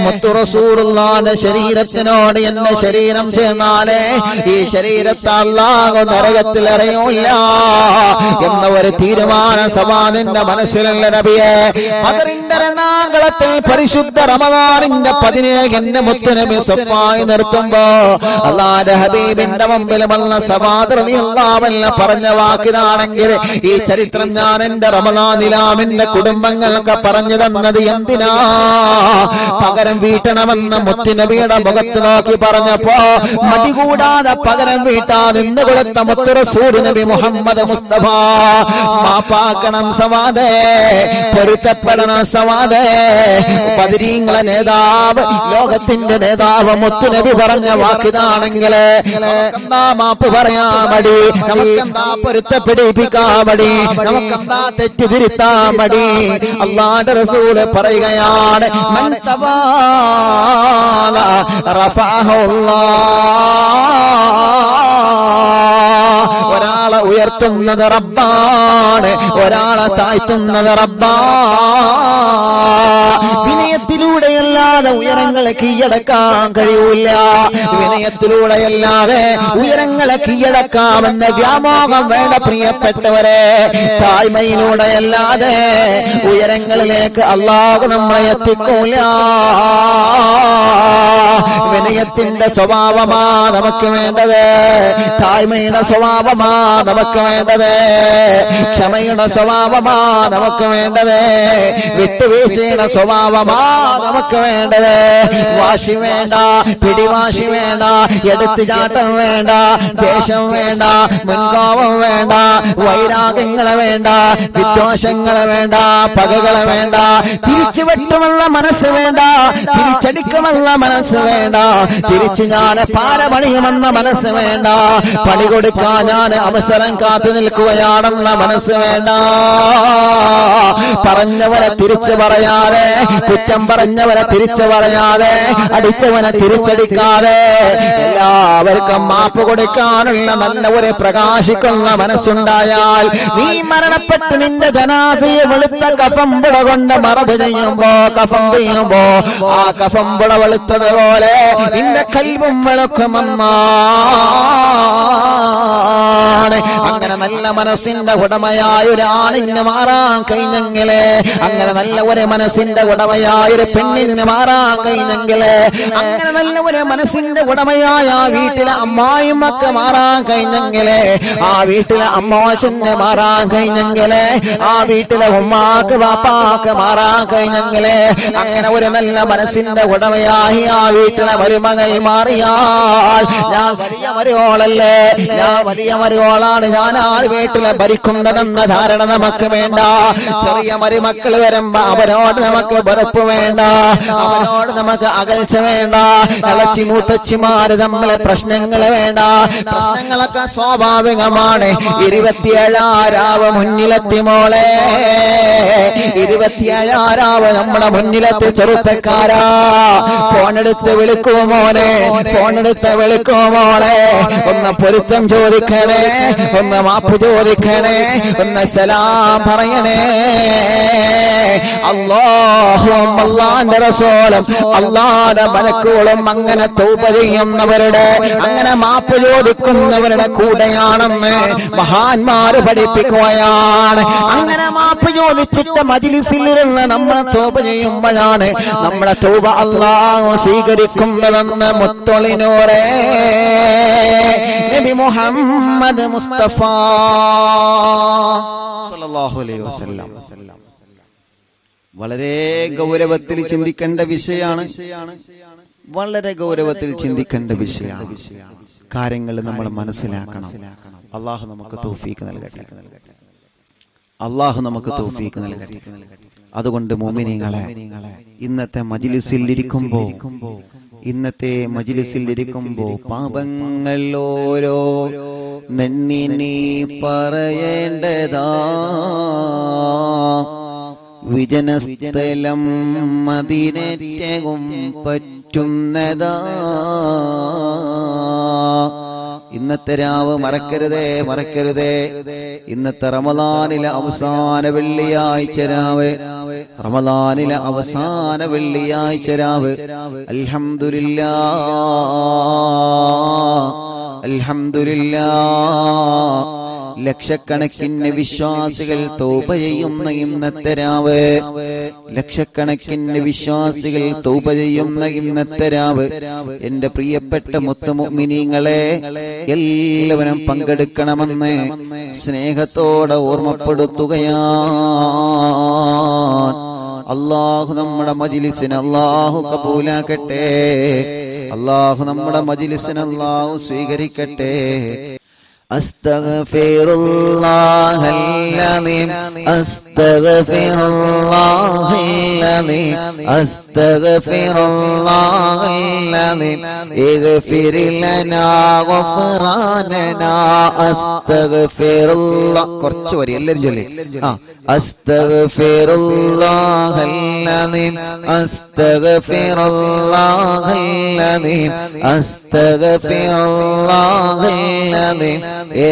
മുത്തു റസൂലുള്ളാഹിന്റെ ശരീരത്തിനോട് എന്റെ ശരീരം ചേർന്നാലേ ഈ ശരീരത്തെ അല്ലാഹു നരകത്തിൽ എറിയൂല എന്ന ഒരു തീരുമാനം സവാദിന്റെ മനസ്സിലുള്ള നബിയെ. ബദറിന്റെ രണാങ്കളത്തിൽ പരിശുദ്ധ റമദാനിന്റെ 17 മുത്തുനബി സ്വഫായി നിർത്തുമ്പോ അല്ലാഹുവിന്റെ ഹബീബിന്റെ മുമ്പിൽ വന്ന സവാദ് റളിയല്ലാഹു അൻഹു പറഞ്ഞ വാക്കിനാണെങ്കിൽ ഈ ചരിത്രം ഞാൻ എന്റെ റമദാനിലാമിന്റെ കുടുംബങ്ങൾക്ക് പറഞ്ഞു തന്നത് എന്തിനാ? പകരം വീട്ടണമെന്ന് മുത്തുനബിയുടെ മുഖത്ത് നോക്കി പറഞ്ഞപ്പോ മടികൂടാതെ പകരം വീട്ടാൻ നിന്ന് കൊടുത്ത മുത്തു റസൂൽ നബി മുഹമ്മദ് മുസ്തഫ, മാപ്പാക്കണം സവാദേ, പൊരുത്തപ്പെടണം സവാദേ. ബദരീങ്ങളെ നേതാവ്, ലോകത്തിന്റെ നേതാവ് മുത്തുനബി പറഞ്ഞ വാക്കിതാണെങ്കിൽ നമുക്കെന്താ മാപ്പ് പറയാൻ മടി, നമുക്കെന്താ പൊരുത്തപ്പെടിപ്പിക്കാൻ മടി, നമുക്കെന്താ തെറ്റിതിരുത്താൻ മടി? അല്ലാഹുവിന്റെ റസൂൽ പറയുകയാണ്, മൻ തവാല റഫഅഹുല്ലാഹ്. ഒരാളെ ഉയർത്തുന്നത് റബ്ബാണ്, ഒരാളെ താഴ്ത്തുന്നത് റബ്ബാണ്. വിനയത്തിലൂടെയല്ലാതെ ഉയരങ്ങളെ കീഴടക്കാൻ കഴിയൂല. വിനയത്തിലൂടെയല്ലാതെ ഉയരങ്ങളെ കീഴടക്കാമെന്ന വ്യാമോഹം വേണ്ട പ്രിയപ്പെട്ടവരെ. താഴ്മയിലൂടെയല്ലാതെ ഉയരങ്ങളിലേക്ക് അല്ലാഹു നമ്മളെ എത്തിക്കൂല. വിനയത്തിന്റെ സ്വഭാവമാ നമുക്ക് വേണ്ടത്, താഴ്മയുടെ സ്വഭാവമാ നമുക്ക് വേണ്ടത്, ക്ഷമയുടെ സ്വഭാവമാ നമുക്ക് വേണ്ടത്, വിട്ടുവീഴ്ചയുടെ സ്വഭാവമാ നമുക്ക് വേണ്ടത്. വാശി വേണ്ട, പിടിവാശി വേണ്ട, എടുത്തുചാട്ടം വേണ്ട, ദേഷ്യം വേണ്ട, മുൻകോപം വേണ്ട, വൈരാഗ്യങ്ങളെ വേണ്ട, വിദ്വേഷങ്ങളെ വേണ്ട, പകകളെ വേണ്ട, തിരിച്ചു വെട്ടുമെന്ന മനസ്സ് വേണ്ട, തിരിച്ചടിക്കുമെന്ന മനസ്സ് വേണ്ട, തിരിച്ചു ഞാൻ പാരപണിയുമെന്ന മനസ്സ് വേണ്ട, പണി കൊടുക്കാൻ ഞാൻ അവസരം കാത്തു നിൽക്കുകയാണെന്ന മനസ്സ് വേണ്ട. പറഞ്ഞവരെ തിരിച്ചു പറയാതെ, കുറ്റം പറഞ്ഞവരെ തിരിച്ചു പറയാതെ, അടിച്ചവനെ തിരിച്ചടിക്കാതെ, എല്ലാവർക്കും മാപ്പ് കൊടുക്കാനുള്ള നല്ല ഒരു പ്രകാശിക്കുന്ന മനസ്സുണ്ടായാൽ, നീ മരണപ്പെട്ട് നിന്റെ ജനാസയെ വെളുത്ത കഫംപുട കൊണ്ട് മറവ് ചെയ്യുമ്പോ, കഫം ചെയ്യുമ്പോ, ആ കഫംപുട വെളുത്തതുപോലെ നിന്റെ കൽവും വെളുക്കുമെന്നാണ്. അങ്ങനെ നല്ല മനസ്സിന്റെ ഉടമയായ ഒരാളിന് മാറാൻ കഴിഞ്ഞെങ്കില്, അങ്ങനെ നല്ല ഒരു മനസ്സിന്റെ ഉടമയായ ഒരു പെണ്ണിന് മാറാൻ കഴിഞ്ഞെങ്കില്, അങ്ങനെ നല്ല ഒരു മനസ്സിന്റെ ഉടമയായ ആ വീട്ടിലെ അമ്മായിമ്മക്ക് മാറാൻ കഴിഞ്ഞെങ്കില്, ആ വീട്ടിലെ അമ്മാശന് മാറാൻ കഴിഞ്ഞെങ്കില്, ആ വീട്ടിലെ ഉമ്മാക്ക് വാപ്പാക്ക് മാറാൻ കഴിഞ്ഞെങ്കില്, അങ്ങനെ ഒരു നല്ല മനസ്സിന്റെ ഉടമയായി ആ വീട്ടിലെ മരുമകൾ മാറിയാൽ, ഞാൻ വലിയ മരുമോളല്ലേ, ഞാൻ വലിയ മരുമോളാണ്, ഞാൻ ആ വീട്ടിലെ ഭരിക്കുന്നതെന്ന ധാരണ നമുക്ക് വേണ്ട. ചെറിയ മരുമക്കൾ വരുമ്പോ അവരോട് നമുക്ക് വെറുപ്പ് വേണ്ട, അവരോട് നമുക്ക് അകൽച്ച വേണ്ട. ഇളച്ചി മൂത്തച്ചിമാര് തമ്മിലെ പ്രശ്നങ്ങൾ വേണ്ട, പ്രശ്നങ്ങളൊക്കെ സ്വാഭാവികമാണ്. 27 മുന്നിലെത്തി മോളെ, 27 നമ്മുടെ മുന്നിലെത്തി ചെറുപ്പക്കാരാ. ഫോണെടുത്ത് വിളിക്കൂ മോനെ, ഫോണെടുത്ത് വിളിക്കൂ മോളെ, ഒന്ന് പൊരുത്തം ചോദിക്കണേ, ഒന്ന് മാപ്പ് ചോദിക്കണേ, ഒന്ന് സലാം പറയണേ. അല്ലാഹും അല്ലാഹുവിന്റെ റസൂലും അല്ലാഹുവിന്റെ മലക്കുകളും അങ്ങനെ തൗബ ചെയ്യുന്നവരുടെ, അങ്ങനെ മാപ്പ് ചോദിക്കുന്നവരുടെ കൂടെയാണെന്ന് മഹാന്മാര് പഠിപ്പിക്കുകയാണ്. അങ്ങനെ മാപ്പ് ചോദിച്ചിട്ട് മജ്ലിസിൽ ഇരുന്ന് നമ്മൾ തൗബ ചെയ്യുമ്പോഴാണ് നമ്മുടെ തൗബ അല്ലാഹു സ്വീകരിക്കുന്നതെന്ന് മുത്തൊളിനൂറേ നബി മുഹമ്മദ് മുസ്തഫ സല്ലല്ലാഹു അലൈഹി വസല്ലം. വളരെ ഗൗരവത്തിൽ ചിന്തിക്കേണ്ട വിഷയമാണ്, വളരെ ഗൗരവത്തിൽ ചിന്തിക്കേണ്ട വിഷയമാണ്. കാര്യങ്ങൾ നമ്മൾ മനസ്സിലാക്കണം. അള്ളാഹു നമുക്ക് തൗഫീഖ് നൽകട്ടെ, അള്ളാഹു നമുക്ക് തൗഫീഖ് നൽകട്ടെ. അതുകൊണ്ട് മുഅ്മിനീങ്ങളെ, ഇന്നത്തെ മജ്ലിസിൽ ഇരിക്കുമ്പോ പാപങ്ങൾ ഓരോ നെണ്ണി പറയേണ്ടതാ. വിജനസ്ഥലം മദീനറ്റവും പറ്റുന്നതാ. ഇന്നത്തെ രാവ് മറക്കരുതേ. ഇന്നത്തെ റമദാനിലെ അവസാന വെള്ളിയാഴ്ച രാവ്, റമദാനിലെ അവസാന വെള്ളിയാഴ്ച രാവ്. അൽഹംദുലില്ലാഹ്, ലക്ഷക്കണക്കിന് വിശ്വാസികൾ തൗബ ചെയ്യുന്ന ഇന്നത്തെ രാവ്, ലക്ഷക്കണക്കിന് വിശ്വാസികൾ തൗബ ചെയ്യുന്ന ഇന്നത്തെ രാവ്. എന്റെ പ്രിയപ്പെട്ട മുത്തുമുഅ്മിനീങ്ങളെ, എല്ലാവരും പങ്കെടുക്കണമെന്ന് സ്നേഹത്തോടെ ഓർമ്മപ്പെടുത്തുകയാണ്. അല്ലാഹു നമ്മുടെ മജ്ലിസിനെ അല്ലാഹു കബൂലാക്കട്ടെ, അല്ലാഹു നമ്മുടെ മജ്ലിസിനെ അല്ലാഹു സ്വീകരിക്കട്ടെ. അസ്തഗ്ഫിറുല്ലാഹല്ലദീം, അസ്തഗ്ഫിറുല്ലാഹല്ലദീം, അസ്തഗ്ഫിറുല്ലാഹല്ലദീം, ഇഗ്ഫിർ ലനാ ഗഫ്റാനനാ. അസ്തഗ്ഫിറുല്ലാഹ്, കുറച്ച് വരി എല്ലാവരും ചൊല്ലി. അസ്തഗ്ഫിറുല്ലാഹല്ലദീം, അസ്തഗ്ഫിറുല്ലാഹല്ലദീം, അസ്തഗ്ഫിറുല്ലാഹല്ലദീം,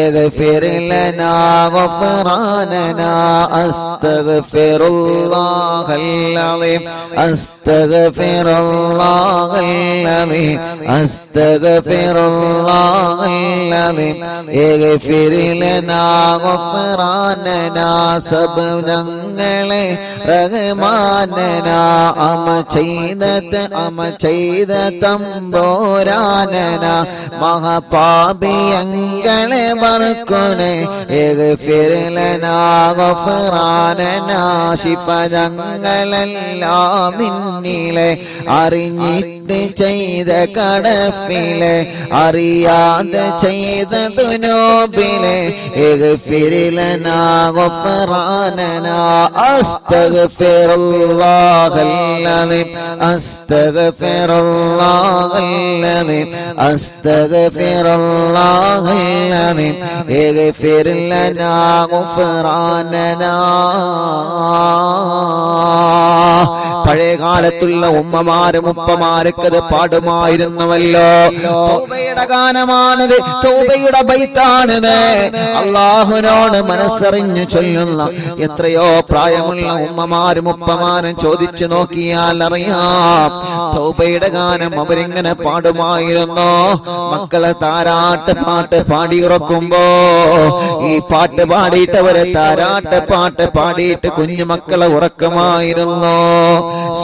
اغفر لنا غفراننا. استغفر الله العظيم، استغفر الله العظيم، استغفر الله العظيم, اغفر لنا غفراننا. സബ് ഞങ്ങളെ റഹ്മാനനാ, അമ ചെയ്ത തമ്പോരാനനാ, മഹാപാപിയങ്ങളെ ബർക്കുനെ ഇഗ്ഫിർ ലനാ ഗഫറാനനാ ശിഫ ഞങ്ങളെല്ലാം നിന്നിലെ അറിഞ്ഞിട്ട് ചെയ്ത കടപ്പിലെ അറിയാതെ ചെയ്ത ദുനൂബിലെ ഇഗ്ഫിർ ലനാ ഗഫറാനനാ അസ്തഗ്ഫിറുല്ലാഹൽ അലീം അസ്തഗ്ഫിറുല്ലാഹൽ അലീം അസ്തഗ്ഫിറുല്ലാഹൽ അലീം ഇഗ്ഫിർ ലനാ ഗഫറാനനാ. പഴയ കാലത്തുള്ള ഉമ്മമാരും ഉപ്പമാർക്കത് പാടുമായിരുന്നുവല്ലോ. തൗബയുടെ ഗാനമാണിത്, തൗബയുടെ ബൈത്താണിത്. അല്ലാഹുവിനോട് മനസ്സറിഞ്ഞു ചൊല്ലുന്ന എത്രയോ പ്രായമുള്ള ഉമ്മമാരും ഉപ്പമാരും ചോദിച്ചു നോക്കിയാൽ അറിയാം. തൗബയുടെ ഗാനം അവരിങ്ങനെ പാടുമായിരുന്നു. മക്കളെ താരാട്ട് പാട്ട് പാടിയുറക്കുമ്പോ ഈ പാട്ട് പാടിയിട്ട് അവരെ താരാട്ട് പാട്ട് പാടിയിട്ട് കുഞ്ഞുമക്കളെ ഉറക്കമായിരുന്നു.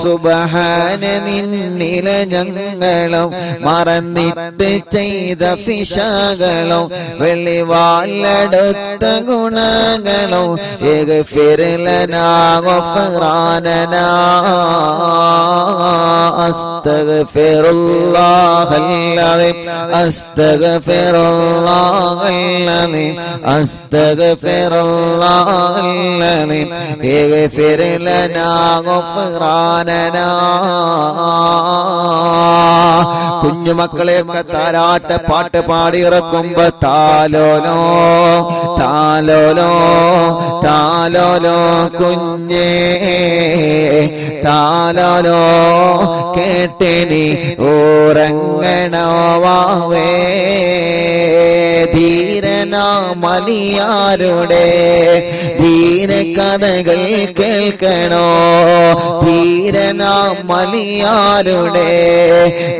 സുബ്ഹാന നിന്നിലെ ഞങ്ങളും മറന്നിട്ട് ചെയ്ത ഫിശകളും വെളിവാലെടുത്ത ഗുണങ്ങളും ഇഗ്ഫിർ ലനാ ഗഫറാനനാ അസ്തഗ്ഫിറുല്ലാഹൽ അലീം അസ്തഗ്ഫിറുല്ലാഹൽ അലീം അസ്തഗ്ഫിറുല്ലാഹൽ അലീം ഇഗ്ഫിർ ലനാ ഗഫറാനനാ. കുഞ്ഞുമക്കളെയൊക്കെ താരാട്ട് പാട്ട് പാടിയിറക്കുമ്പോ താലോലോ താലോലോ താലോലോ കുഞ്ഞേ താലോലോ കേട്ടിനി ഉറങ്ങണോ വാവേ ധീരനാമലിയാരുടെ ധീര കഥകൾ കേൾക്കണോ ധീരനാമലിയാരുടെ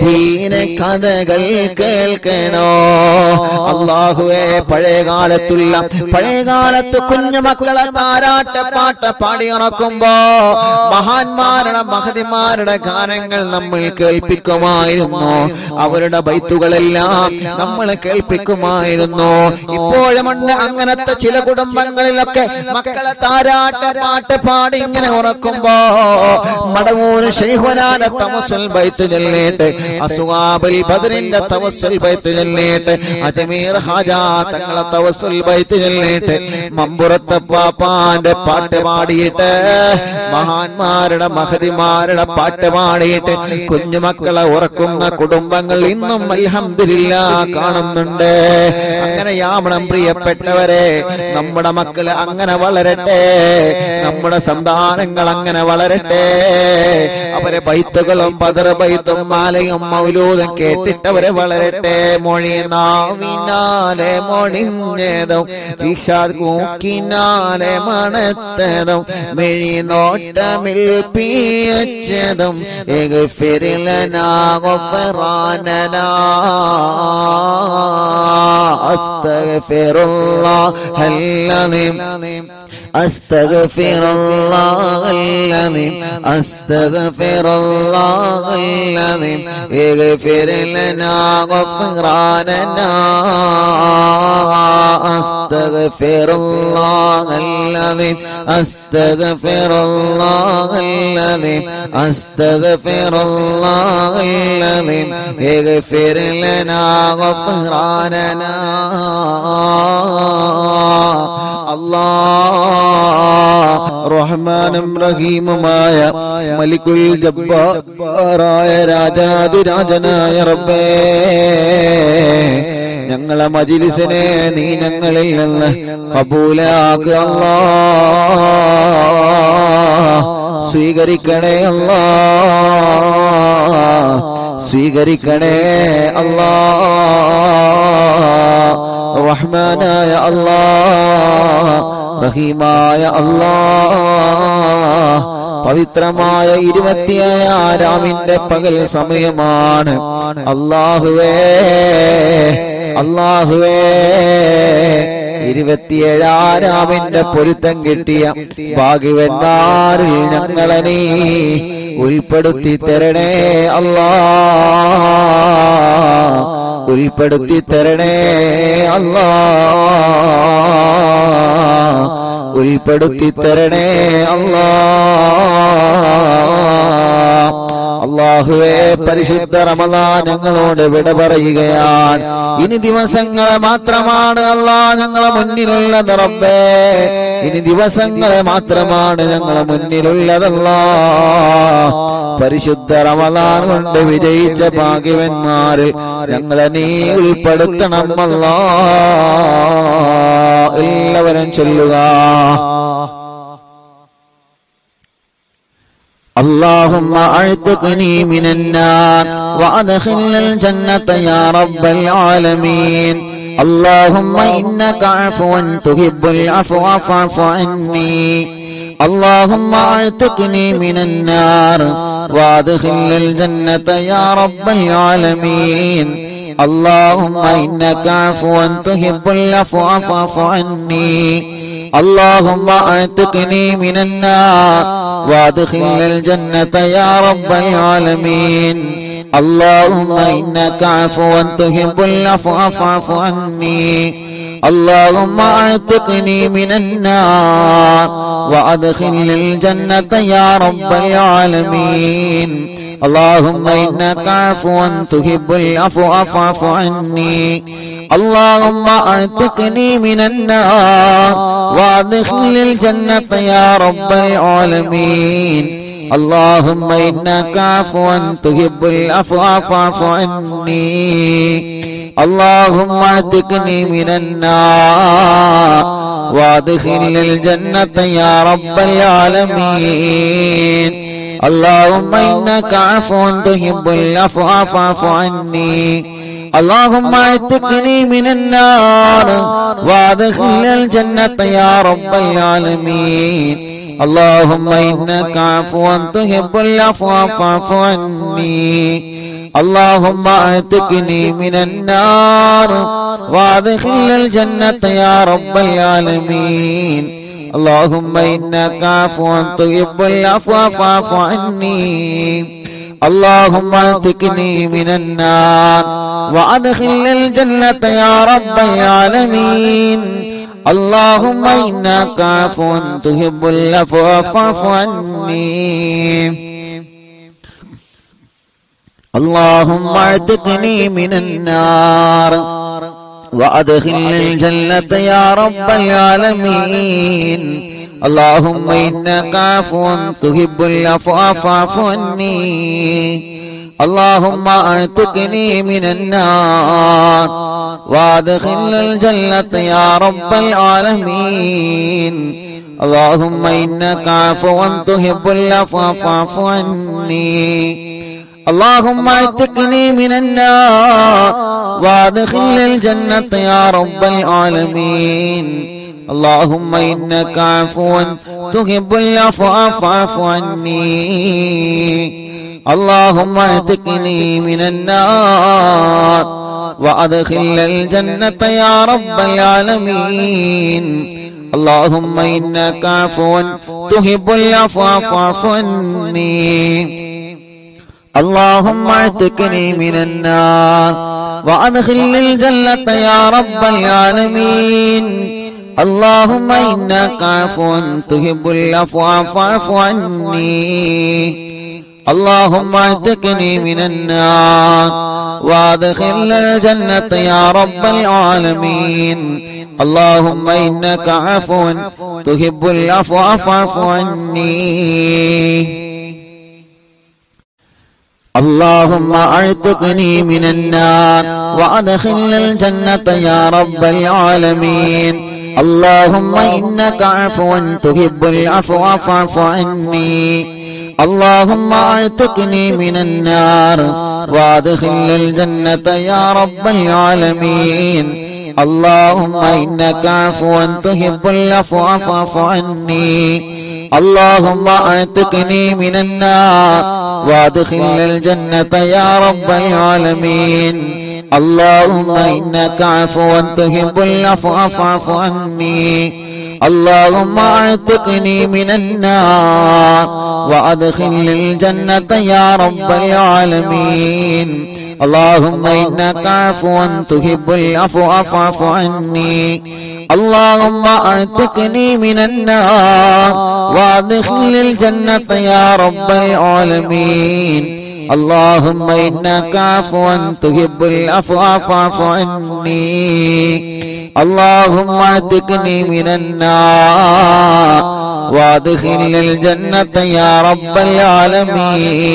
ധീര കഥകൾ കേൾക്കണോ. അല്ലാഹുവേ പഴയകാലത്ത് കുഞ്ഞുമക്കളെ താരാട്ട് പാട്ട് പാടിയിറക്കുമ്പോ മഹാന്മാരുടെ മഹതിമാരുടെ ഗാനങ്ങൾ നമ്മൾ കേൾപ്പിക്കുമായിരുന്നു. അവരുടെ ബൈത്തുകളെല്ലാം നമ്മൾ കേൾപ്പിക്കുമായിരുന്നു. ഇപ്പോഴുമുണ്ട് അങ്ങനത്തെ ചില കുടുംബങ്ങളിലൊക്കെ മക്കളെ താരാട്ട് പാട്ട് പാടി ഇങ്ങനെ ഉറക്കുമ്പോ മടവൂർ ശൈഖുനാന തവസ്സുൽ ബൈത്ത് ചൊല്ലിയിട്ട് അസ്വാബുൽ ബദറിന്റെ തവസ്സുൽ ബൈത്ത് ചൊല്ലിയിട്ട് അജ്മീർ ഹാജാ തങ്ങളെ തവസ്സുൽ ബൈത്ത് ചൊല്ലിയിട്ട് മമ്പുറത്തെ പാപ്പാന്റെ പാട്ട് പാടിയിട്ട് മഹാന്മാരുടെ മഹതിമാരുടെ പാട്ട് പാടിയിട്ട് കുഞ്ഞുമക്കളെ ഉറക്കുന്ന കുടുംബങ്ങൾ ഇന്നും അൽഹംദുലില്ലാഹ് കാണുന്നുണ്ട്. അങ്ങനെയാവണം പ്രിയപ്പെട്ടവരെ. നമ്മുടെ മക്കള് അങ്ങനെ വളരട്ടെ, നമ്മുടെ സന്താനങ്ങൾ അങ്ങനെ വളരട്ടെ. അവരെ ബൈത്തുകളും ബദർ ബൈത്തും മാലയും മൗലൂദും കേട്ടിട്ടവരെ വളരട്ടെ. മൊഴി നാവിനാലെ മൊഴിഞ്ഞതും ഫിഷാദ് കൂക്കിനാലെ മണത്തതും മിഴി നോട്ടമിൽ പിയച്ചതും ഇഗ്ഫിർ ലനാ ഗഫറാനനാ അസ്തഗ്ഫിറുല്ലാഹൽ അലീം അസ്തഗ്ഫിറുല്ലാഹൽ അലീം അസ്തഗ്ഫിറുല്ലാഹൽ അലീം ഇഗ്ഫിർ ലനാ ഗഫറാനനാ അസ്തഗ്ഫിറുല്ലാഹൽ അലീം അസ്തഗ്ഫിറുല്ലാഹൽ അലീം അസ്തഗ്ഫിറുല്ലാഹൽ അലീം ഇഗ്ഫിർ ലനാ ഗഫറാനനാ. റഹ്മാനും റഹീമുമായ മലിക്കുൽ ജബ്ബാറായ രാജാധിരാജനായ റബ്ബേ, ഞങ്ങളെ മജ്‌ലിസിനെ നീ ഞങ്ങളിൽ നിന്ന് ഖബൂലാക്കുക അല്ലാഹ്. സ്വീകരിക്കണേ അല്ലാഹ്, സ്വീകരിക്കണേ അല്ലാഹ്. റഹ്മാനായ അല്ലാഹ്, റഹീമായ അല്ലാഹ്, പവിത്രമായ 27 പകൽ സമയമാണ്. അല്ലാഹുവേ അല്ലാഹുവേ 27 പൊരുത്തം കിട്ടിയ ഭാഗ്യവന്മാരിൽ ഞങ്ങളെ നീ ഉൾപ്പെടുത്തി തരണേ അല്ലാഹ്, ഉൾപ്പെടുത്തി തരണേ അല്ലാഹ്, ഉൾപ്പെടുത്തി തരണേ അല്ലാഹ്. അല്ലാഹുവേ, പരിശുദ്ധ റമളാൻ ഞങ്ങളോട് വിട പറയുകയാണ്. ഇനി ദിവസങ്ങളെ മാത്രമാണ് അല്ലാഹ് ഞങ്ങളെ മുന്നിലുള്ളത് റബ്ബേ, ഇനി ദിവസങ്ങളെ മാത്രമാണ് ഞങ്ങളെ മുന്നിലുള്ളത് അല്ലാഹ്. പരിശുദ്ധ റമളാൻ കൊണ്ട് വിജയിച്ച ഭാഗ്യവന്മാരിൽ ഞങ്ങളെ നീ ഉൾപ്പെടുത്തണം അല്ലാഹ്. എല്ലാവരും ചൊല്ലുക. اللهم اعتقني من النار وادخلنا الجنة يا رب العالمين. اللهم إنك عفو تحب العفو فاعف عني. اللهم اعتقني من النار وادخلنا الجنة يا رب العالمين. اللهم إنك عفو تحب العفو فاعف عني. اللهم اعتقني من النار وادخلنا الجنة يا رب العالمين. اللهم إنك عفو تحب العفو فاعف عني. اللهم اعتقني من النار وادخلنا الجنة يا رب العالمين. اللهم إنك عفو تحب العفو فاعف عني. اللهم اعتقني من النار وادخلنا الجنة يا رب العالمين. اللهم إنك عفو تحب العفو فاعف عني. اللهم اعتقني من النار وادخلنا الجنة يا رب العالمين. اللهم إنك عفو تحب العفو فاعف عني. اللهم اعتقني من النار وادخلنا الجنة يا رب العالمين. اللهم إنك عفو تحب العفو فاعف عني. اللهم اعتقني من النار وادخلنا الجنة يا رب العالمين. اللهم إنك عفو تحب العفو فاعف عني. اللهم اعتقني من النار وادخلنا الجنة يا رب العالمين. اللهم إنك عفو تحب العفو فاعف عني. اللهم اعتقني من النار وادخلنا الجنة يا رب العالمين. اللهم إنك عفو تحب العفو فاعف عني. اللهم اعتقني من النار وادخلنا الجنة يا رب العالمين. اللهم إنك عفو تحب العفو فاعف عني. اللهم اعتقني من النار وادخلنا الجنة يا رب العالمين. اللهم إنك عفو تحب العفو فاعف عني. اللهم اعتقني من النار وادخلنا الجنة يا رب العالمين. اللهم إنك عفو تحب العفو فاعف عني. اللهم اعتقني من النار وادخلنا الجنة يا رب العالمين. اللهم إنك عفو تحب العفو فاعف عني. اللهم اعتقني من النار وادخلنا الجنة يا رب العالمين. اللهم إنك عفو تحب العفو فاعف عني. اللهم اعتقني من النار وادخلنا الجنة يا رب العالمين. اللهم إنك عفو تحب العفو فاعف عني. اللهم اعتقني من النار وادخلنا الجنة يا رب العالمين. اللهم إنك عفو تحب العفو فاعف عني. اللهم اعتقني من النار وادخلنا الجنة يا رب العالمين. اللهم إنك عفو تحب العفو فاعف عني. اللهم اعتقني من النار وأدخلني الجنة يا رب العالمين اللهم إنك عفو تحب العفو فاعف عني اللهم اعتقني من النار وادخلني الجنة يا رب العالمين اللهم إنك عفو تحب العفو فاعف عني اللهم اعتقني من النار وادخلني الجنة يا رب العالمين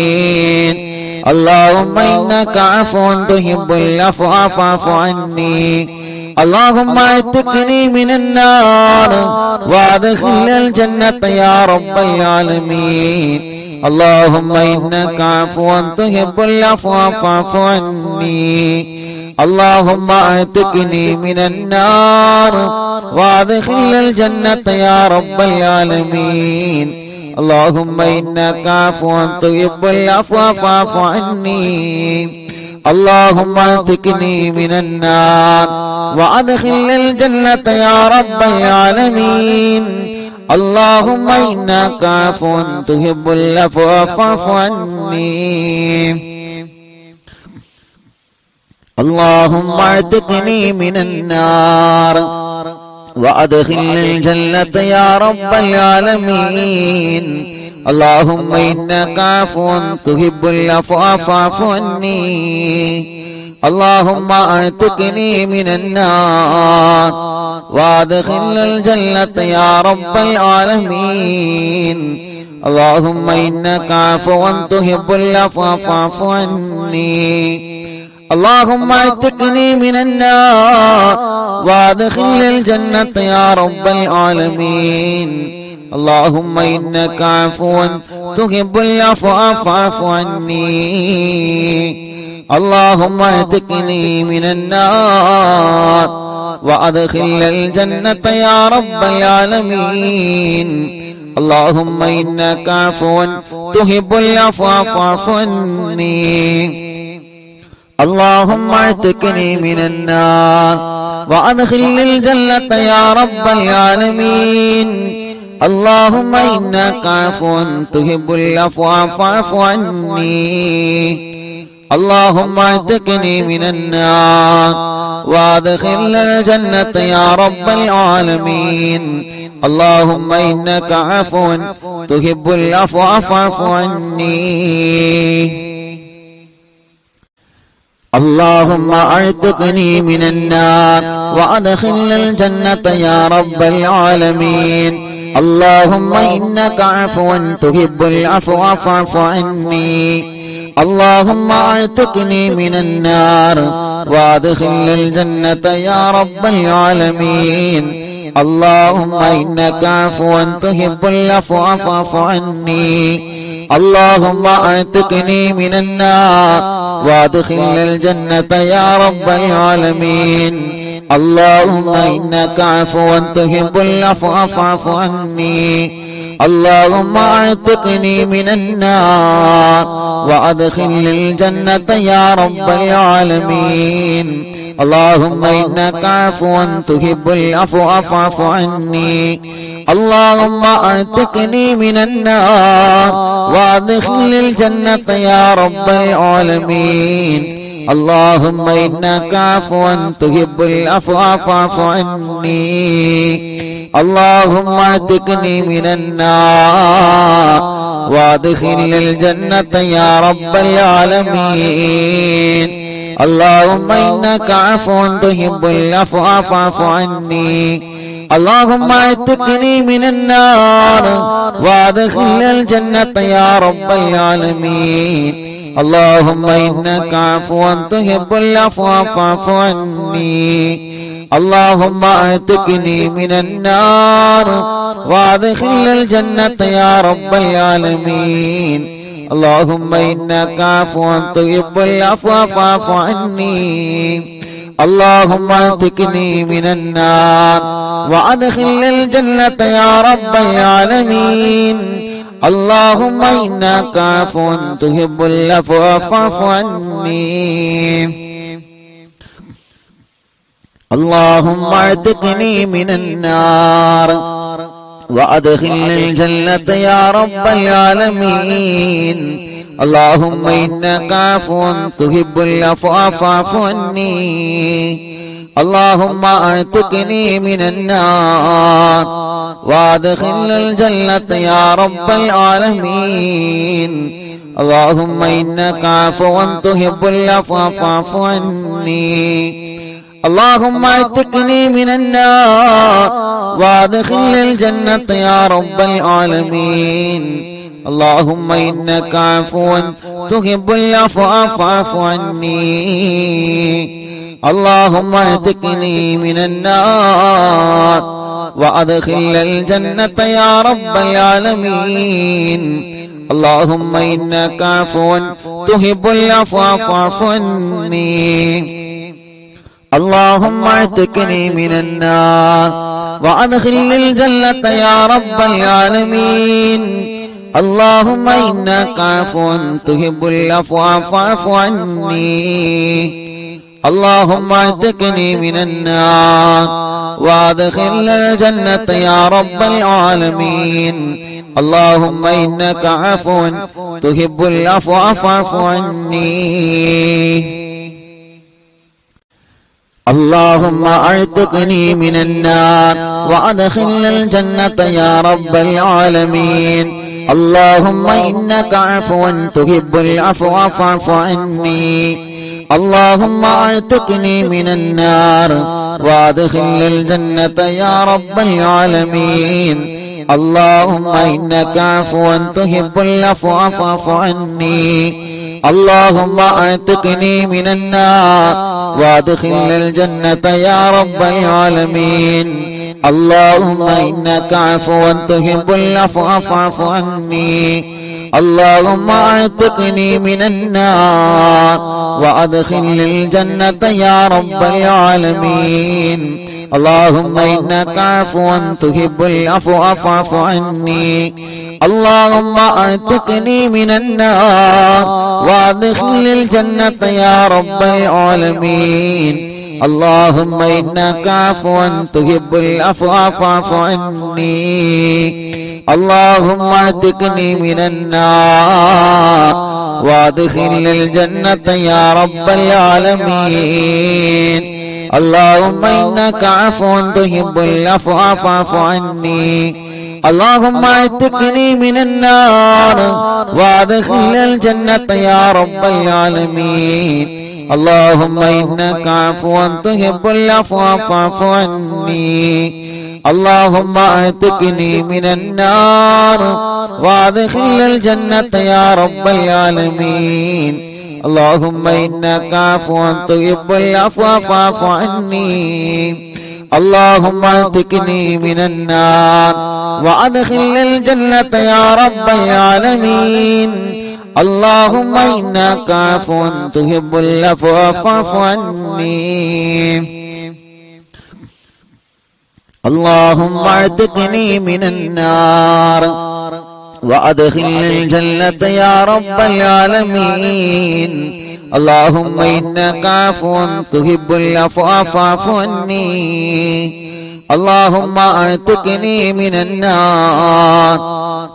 اللهم إنك عفو تحب العفو فاعف عني اللهم اعتقني من النار وادخلني الجنة يا رب العالمين اللهم إنك عفو تحب العفو فاعف عني اللهم اعتقني من النار وادخلني الجنة يا رب العالمين اللهم إنك عفو تحب العفو فاعف عني اللهم اعتقني من النار وادخلني الجنة يا رب العالمين اللهم إنك عفو تحب العفو فاعف عني اللهم اعتقني من النار وأدخلني الجنة يا رب العالمين اللهم إنك عفو تحب العفو فاعف عني اللهم اعتقني من النار وادخلني الجنة يا رب العالمين اللهم إنك عفو تحب العفو فاعف عني اللهم اعتقني من النار وادخلني الجنة يا رب العالمين اللهم إنك عفو تحب العفو فاعف عني اللهم اعتقني من النار وادخلني الجنة يا رب العالمين اللهم إنك عفو تحب العفو فاعف عني اللهم اعتقني من النار وادخلني الجنة يا رب العالمين اللهم إنك عفو تحب العفو فاعف عني اللهم اعتقني من النار وادخلني الجنة يا رب العالمين اللهم إنك عفو تحب العفو فاعف عني اللهم اعتقني من النار وادخلني الجنة يا رب العالمين اللهم إنك عفو تحب العفو فاعف عني اللهم اعتقني من النار وادخلني الجنة يا رب العالمين اللهم إنك عفو تحب العفو فاعف عني اللهم اعتقني من النار وادخلني الجنة يا رب العالمين اللهم إنك عفو تحب العفو فاعف عني اللهم اعتقني من النار وادخلني الجنة يا رب العالمين اللهم إنك عفو تحب العفو فاعف عني اللهم اعتقني من النار وادخلني الجنة يا رب العالمين اللهم إنك عفو تحب العفو فاعف عني اللهم اعتقني من النار وادخلني الجنة يا رب العالمين اللهم إنك عفو تحب العفو فاعف عني اللهم اعتقني من النار وادخلني الجنة يا رب العالمين اللهم إنك عفو تحب العفو فاعف عني اللهم اعتقني من النار وادخلني الجنة يا رب العالمين اللهم إنك عفو تحب العفو فاعف عني اللهم اعتقني من النار وادخلني الجنة يا رب العالمين اللهم إنك عفو تحب العفو فاعف عني اللهم اعتقني من النار وأدخلنا الجنة يا رب العالمين اللهم إنك عفو تحب العفو فاعف عني اللهم اعتقني من النار وادخلنا الجنة يا رب العالمين اللهم إنك عفو تحب العفو فاعف عني اللهم اعتقني من النار وادخلنا الجنة يا رب العالمين اللهم إنك عفو تحب العفو فاعف عني اللهم اعتقني من النار وأدخلنا الجنة يا رب العالمين اللهم إنك عفو تحب العفو فاعف عني اللهم اعتقني من النار وأدخلنا الجنة يا رب العالمين اللهم إنك عفو تحب العفو فاعف عني اللهم اعتقني من النار وادخلنا الجنة يا رب العالمين اللهم إنك عفو تحب العفو فاعف عني اللهم اعتقني من النار وادخلنا الجنة يا رب العالمين اللهم إنك عفو تحب العفو فاعف عني اللهم اعتقني من النار وادخلنا الجنة يا رب العالمين اللهم إنك عفو تحب العفو فاعف عني اللهم اعتقني من النار وادخلنا الجنة يا رب العالمين اللهم إنك عفو تحب العفو فاعف عني اللهم اعتقني من النار وادخلنا الجنة يا رب العالمين اللهم إنك عفو تحب العفو فاعف عني اللهم اعتقني من النار وادخلنا الجنة يا رب العالمين اللهم إنك عفو تحب العفو فاعف عني اللهم اعتقني من النار وادخلنا الجنة يا رب العالمين اللهم إنك عفو تحب العفو فاعف عني اللهم اعتقني من النار وادخلنا الجنة يا رب العالمين اللهم إنك عفو تحب العفو فاعف عني اللهم اعتقني من النار وادخلنا الجنة يا رب العالمين اللهم إنك عفو تحب العفو فاعف عني اللهم اعتقني من النار وادخلنا الجنة يا رب العالمين اللهم إنك عفو تحب العفو فاعف عني اللهم اعتقني من النار وادخلنا الجنة يا رب العالمين اللهم إنك عفو تحب العفو فاعف عني اللهم اعتقني من النار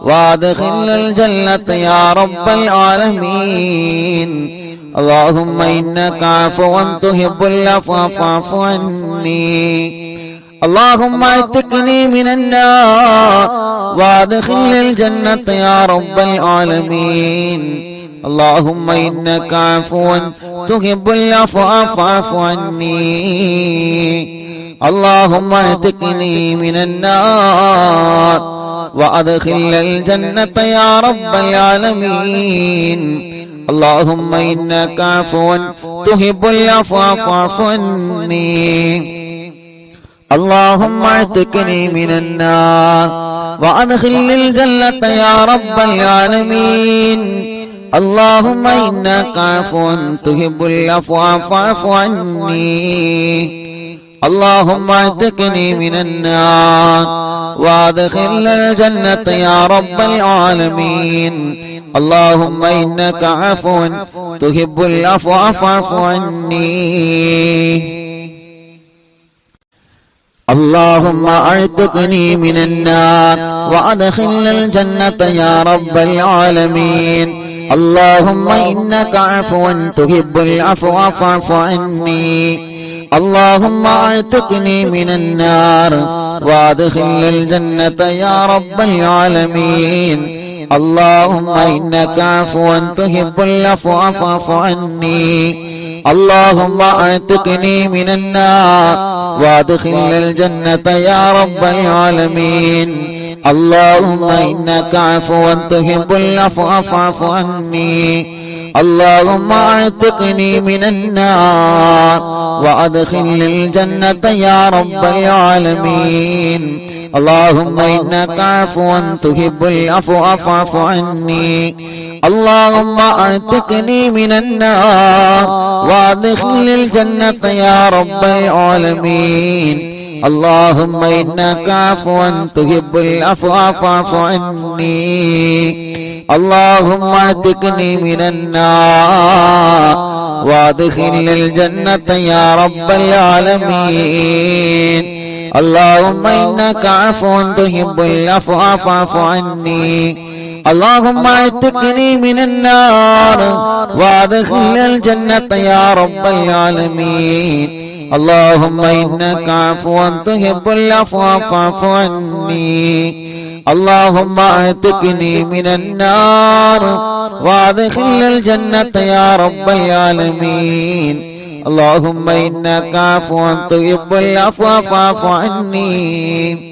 وادخلنا الجنة يا رب العالمين اللهم إنك عفو تحب العفو فاعف عني اللهم اعتقني من النار وادخلنا الجنة يا رب العالمين اللهم إنك عفو تحب العفو فاعف عني اللهم اعتقني من النار وادخلنا الجنة يا رب العالمين اللهم إنك عفو تحب العفو فاعف عني اللهم اعتقني من النار وادخلنا الجنة يا رب العالمين اللهم إنك عفو تحب العفو فاعف عني اللهم اعتقني من النار وادخلنا الجنة يا رب العالمين اللهم إنك عفو تحب العفو فاعف عني اللهم اعتقني من النار وادخلنا الجنة يا رب العالمين اللهم إنك عفو تحب العفو فاعف عني اللهم اعتقني من النار وادخلنا الجنة يا رب العالمين اللهم إنك عفو تحب العفو فاعف عني اللهم اعتقني من النار وادخلنا الجنة يا رب العالمين اللهم إنك عفو تحب العفو فاعف عني اللهم اعتقني من النار وادخلنا الجنة يا رب العالمين اللهم إنك عفو تحب العفو فاعف عني اللهم اعتقني من النار وادخلنا الجنة يا رب العالمين اللهم إنك عفو تحب العفو فاعف عني اللهم اعتقني من النار وادخلنا الجنة يا رب العالمين اللهم إنك عفو تحب العفو فاعف عني اللهم اعتقني من النار وادخلنا الجنة يا رب العالمين اللهم إنك عفو تحب العفو فاعف عني اللهم اعتقني من النار وادخلنا الجنة يا رب العالمين اللهم إنك عفو تحب العفو فاعف عني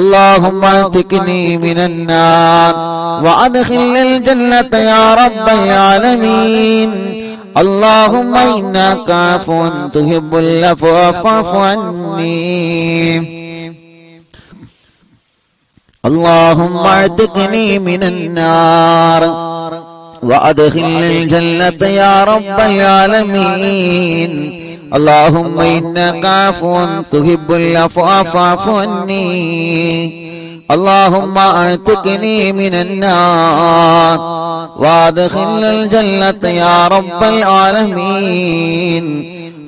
اللهم اعتقني من النار وادخلنا الجنة يا رب العالمين اللهم إنك عفو تحب العفو فاعف عني اللهم اعتقني من النار وادخلنا الجنة يا رب العالمين اللهم إنك عفو تحب العفو فاعف عني اللهم اعتقني من النار وادخلنا الجنة يا رب العالمين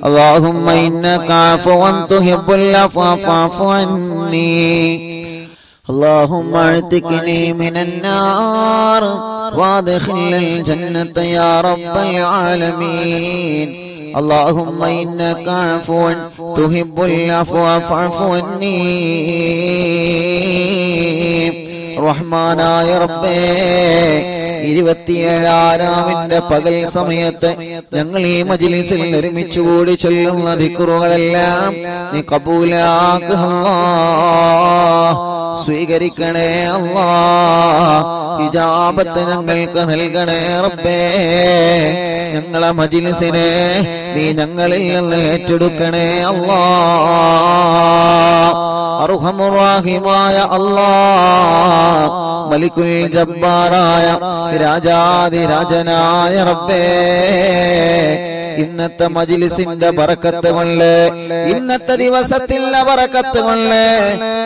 اللهم إنك عفو تحب العفو فاعف عني اللهم اعتقني من النار وادخلنا الجنة يا رب العالمين اللهم إنك عفو تحب العفو فاعف عني റഹ്മാനായ റബ്ബേ 27-ാമിന്റെ പകൽ സമയത്ത് ഞങ്ങൾ ഈ മജ്ലിസിൽ ഒരുമിച്ച് കൂടി ചൊല്ലുന്ന ദിക്റുകളെല്ലാം നീ കബൂലാക്കുക അല്ലാഹ് സ്വീകരിക്കണേ അല്ലാഹ് ഇജാബത്ത് ഞങ്ങൾക്ക് നൽകണേ റബ്ബേ ഞങ്ങളെ മജ്ലിസിനെ നീ ഞങ്ങളിൽ നിന്ന് ഏറ്റെടുക്കണേ അല്ലാഹ് അർഹമുർ റഹീമായ അല്ലാഹ് മലിക്കുൽ ജബ്ബാറായ രാജാധിരാജനായ റബ്ബേ ഇന്നത്തെ മജ്ലിസിന്റെ ബറക്കത്ത് കൊണ്ട് ഇന്നത്തെ ദിവസത്തിന്റെ ബറക്കത്ത് കൊണ്ട്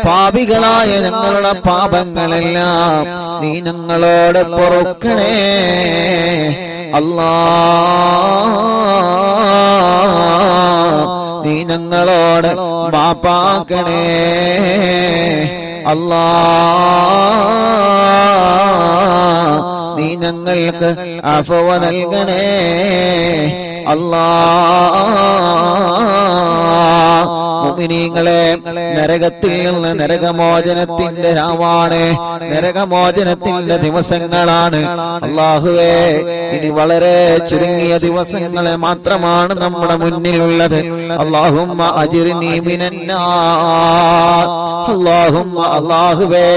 പാപികളായ ഞങ്ങളുടെ പാപങ്ങളെല്ലാം നീ ഞങ്ങളോട് പൊറുക്കണേ അല്ലാഹ് നീ ഞങ്ങളോട് മാപ്പാക്കണേ അല്ലാഹ് നീ ഞങ്ങൾക്ക് അഫ്വ നൽകണേ അല്ലാഹ് മുഅ്മിനീങ്ങളെ നരകത്തിൽ നിന്ന് നരകമോചനത്തിന്റെ രാവാണ് നരകമോചനത്തിന്റെ ദിവസങ്ങളാണ് അല്ലാഹുവേ ഇനി വളരെ ചുരുങ്ങിയ ദിവസങ്ങളെ മാത്രമാണ് നമ്മുടെ മുന്നിലുള്ളത് അല്ലാഹുമ്മ അജിർനി മിനന്നാർ അല്ലാഹുമ്മ അല്ലാഹുവേ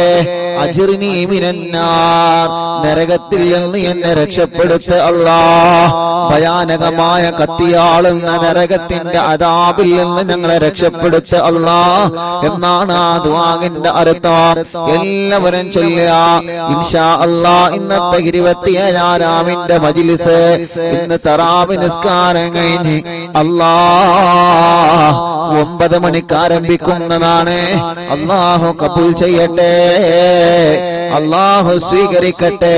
അജിർനി മിനന്നാർ നരകത്തിൽ നിന്ന് എന്നെ രക്ഷപ്പെടുത്ത് അല്ലാഹ് ഭയാനകമായ കത്തിയാളുന്ന നരകത്തിന്റെ അദാബിൽ നിന്ന് ഞങ്ങളെ രക്ഷപ്പെടുത്ത് അല്ലാഹ് എന്നാണ് ആ ദുആന്റെ അർത്ഥം എല്ലാവരും ചൊല്ലുക ഇൻഷാ അല്ലാഹ് ഇന്നത്തെ 27-ാമിന്റെ മജ്ലിസ് ഇന്ന് തറാവി നിസ്കാരം കഴിഞ്ഞ് അല്ലാഹ് 9 മണിക്ക് ആരംഭിക്കുന്നതാണ് അല്ലാഹു കബൂൽ ചെയ്യട്ടെ അല്ലാഹു സ്വീകരിക്കട്ടെ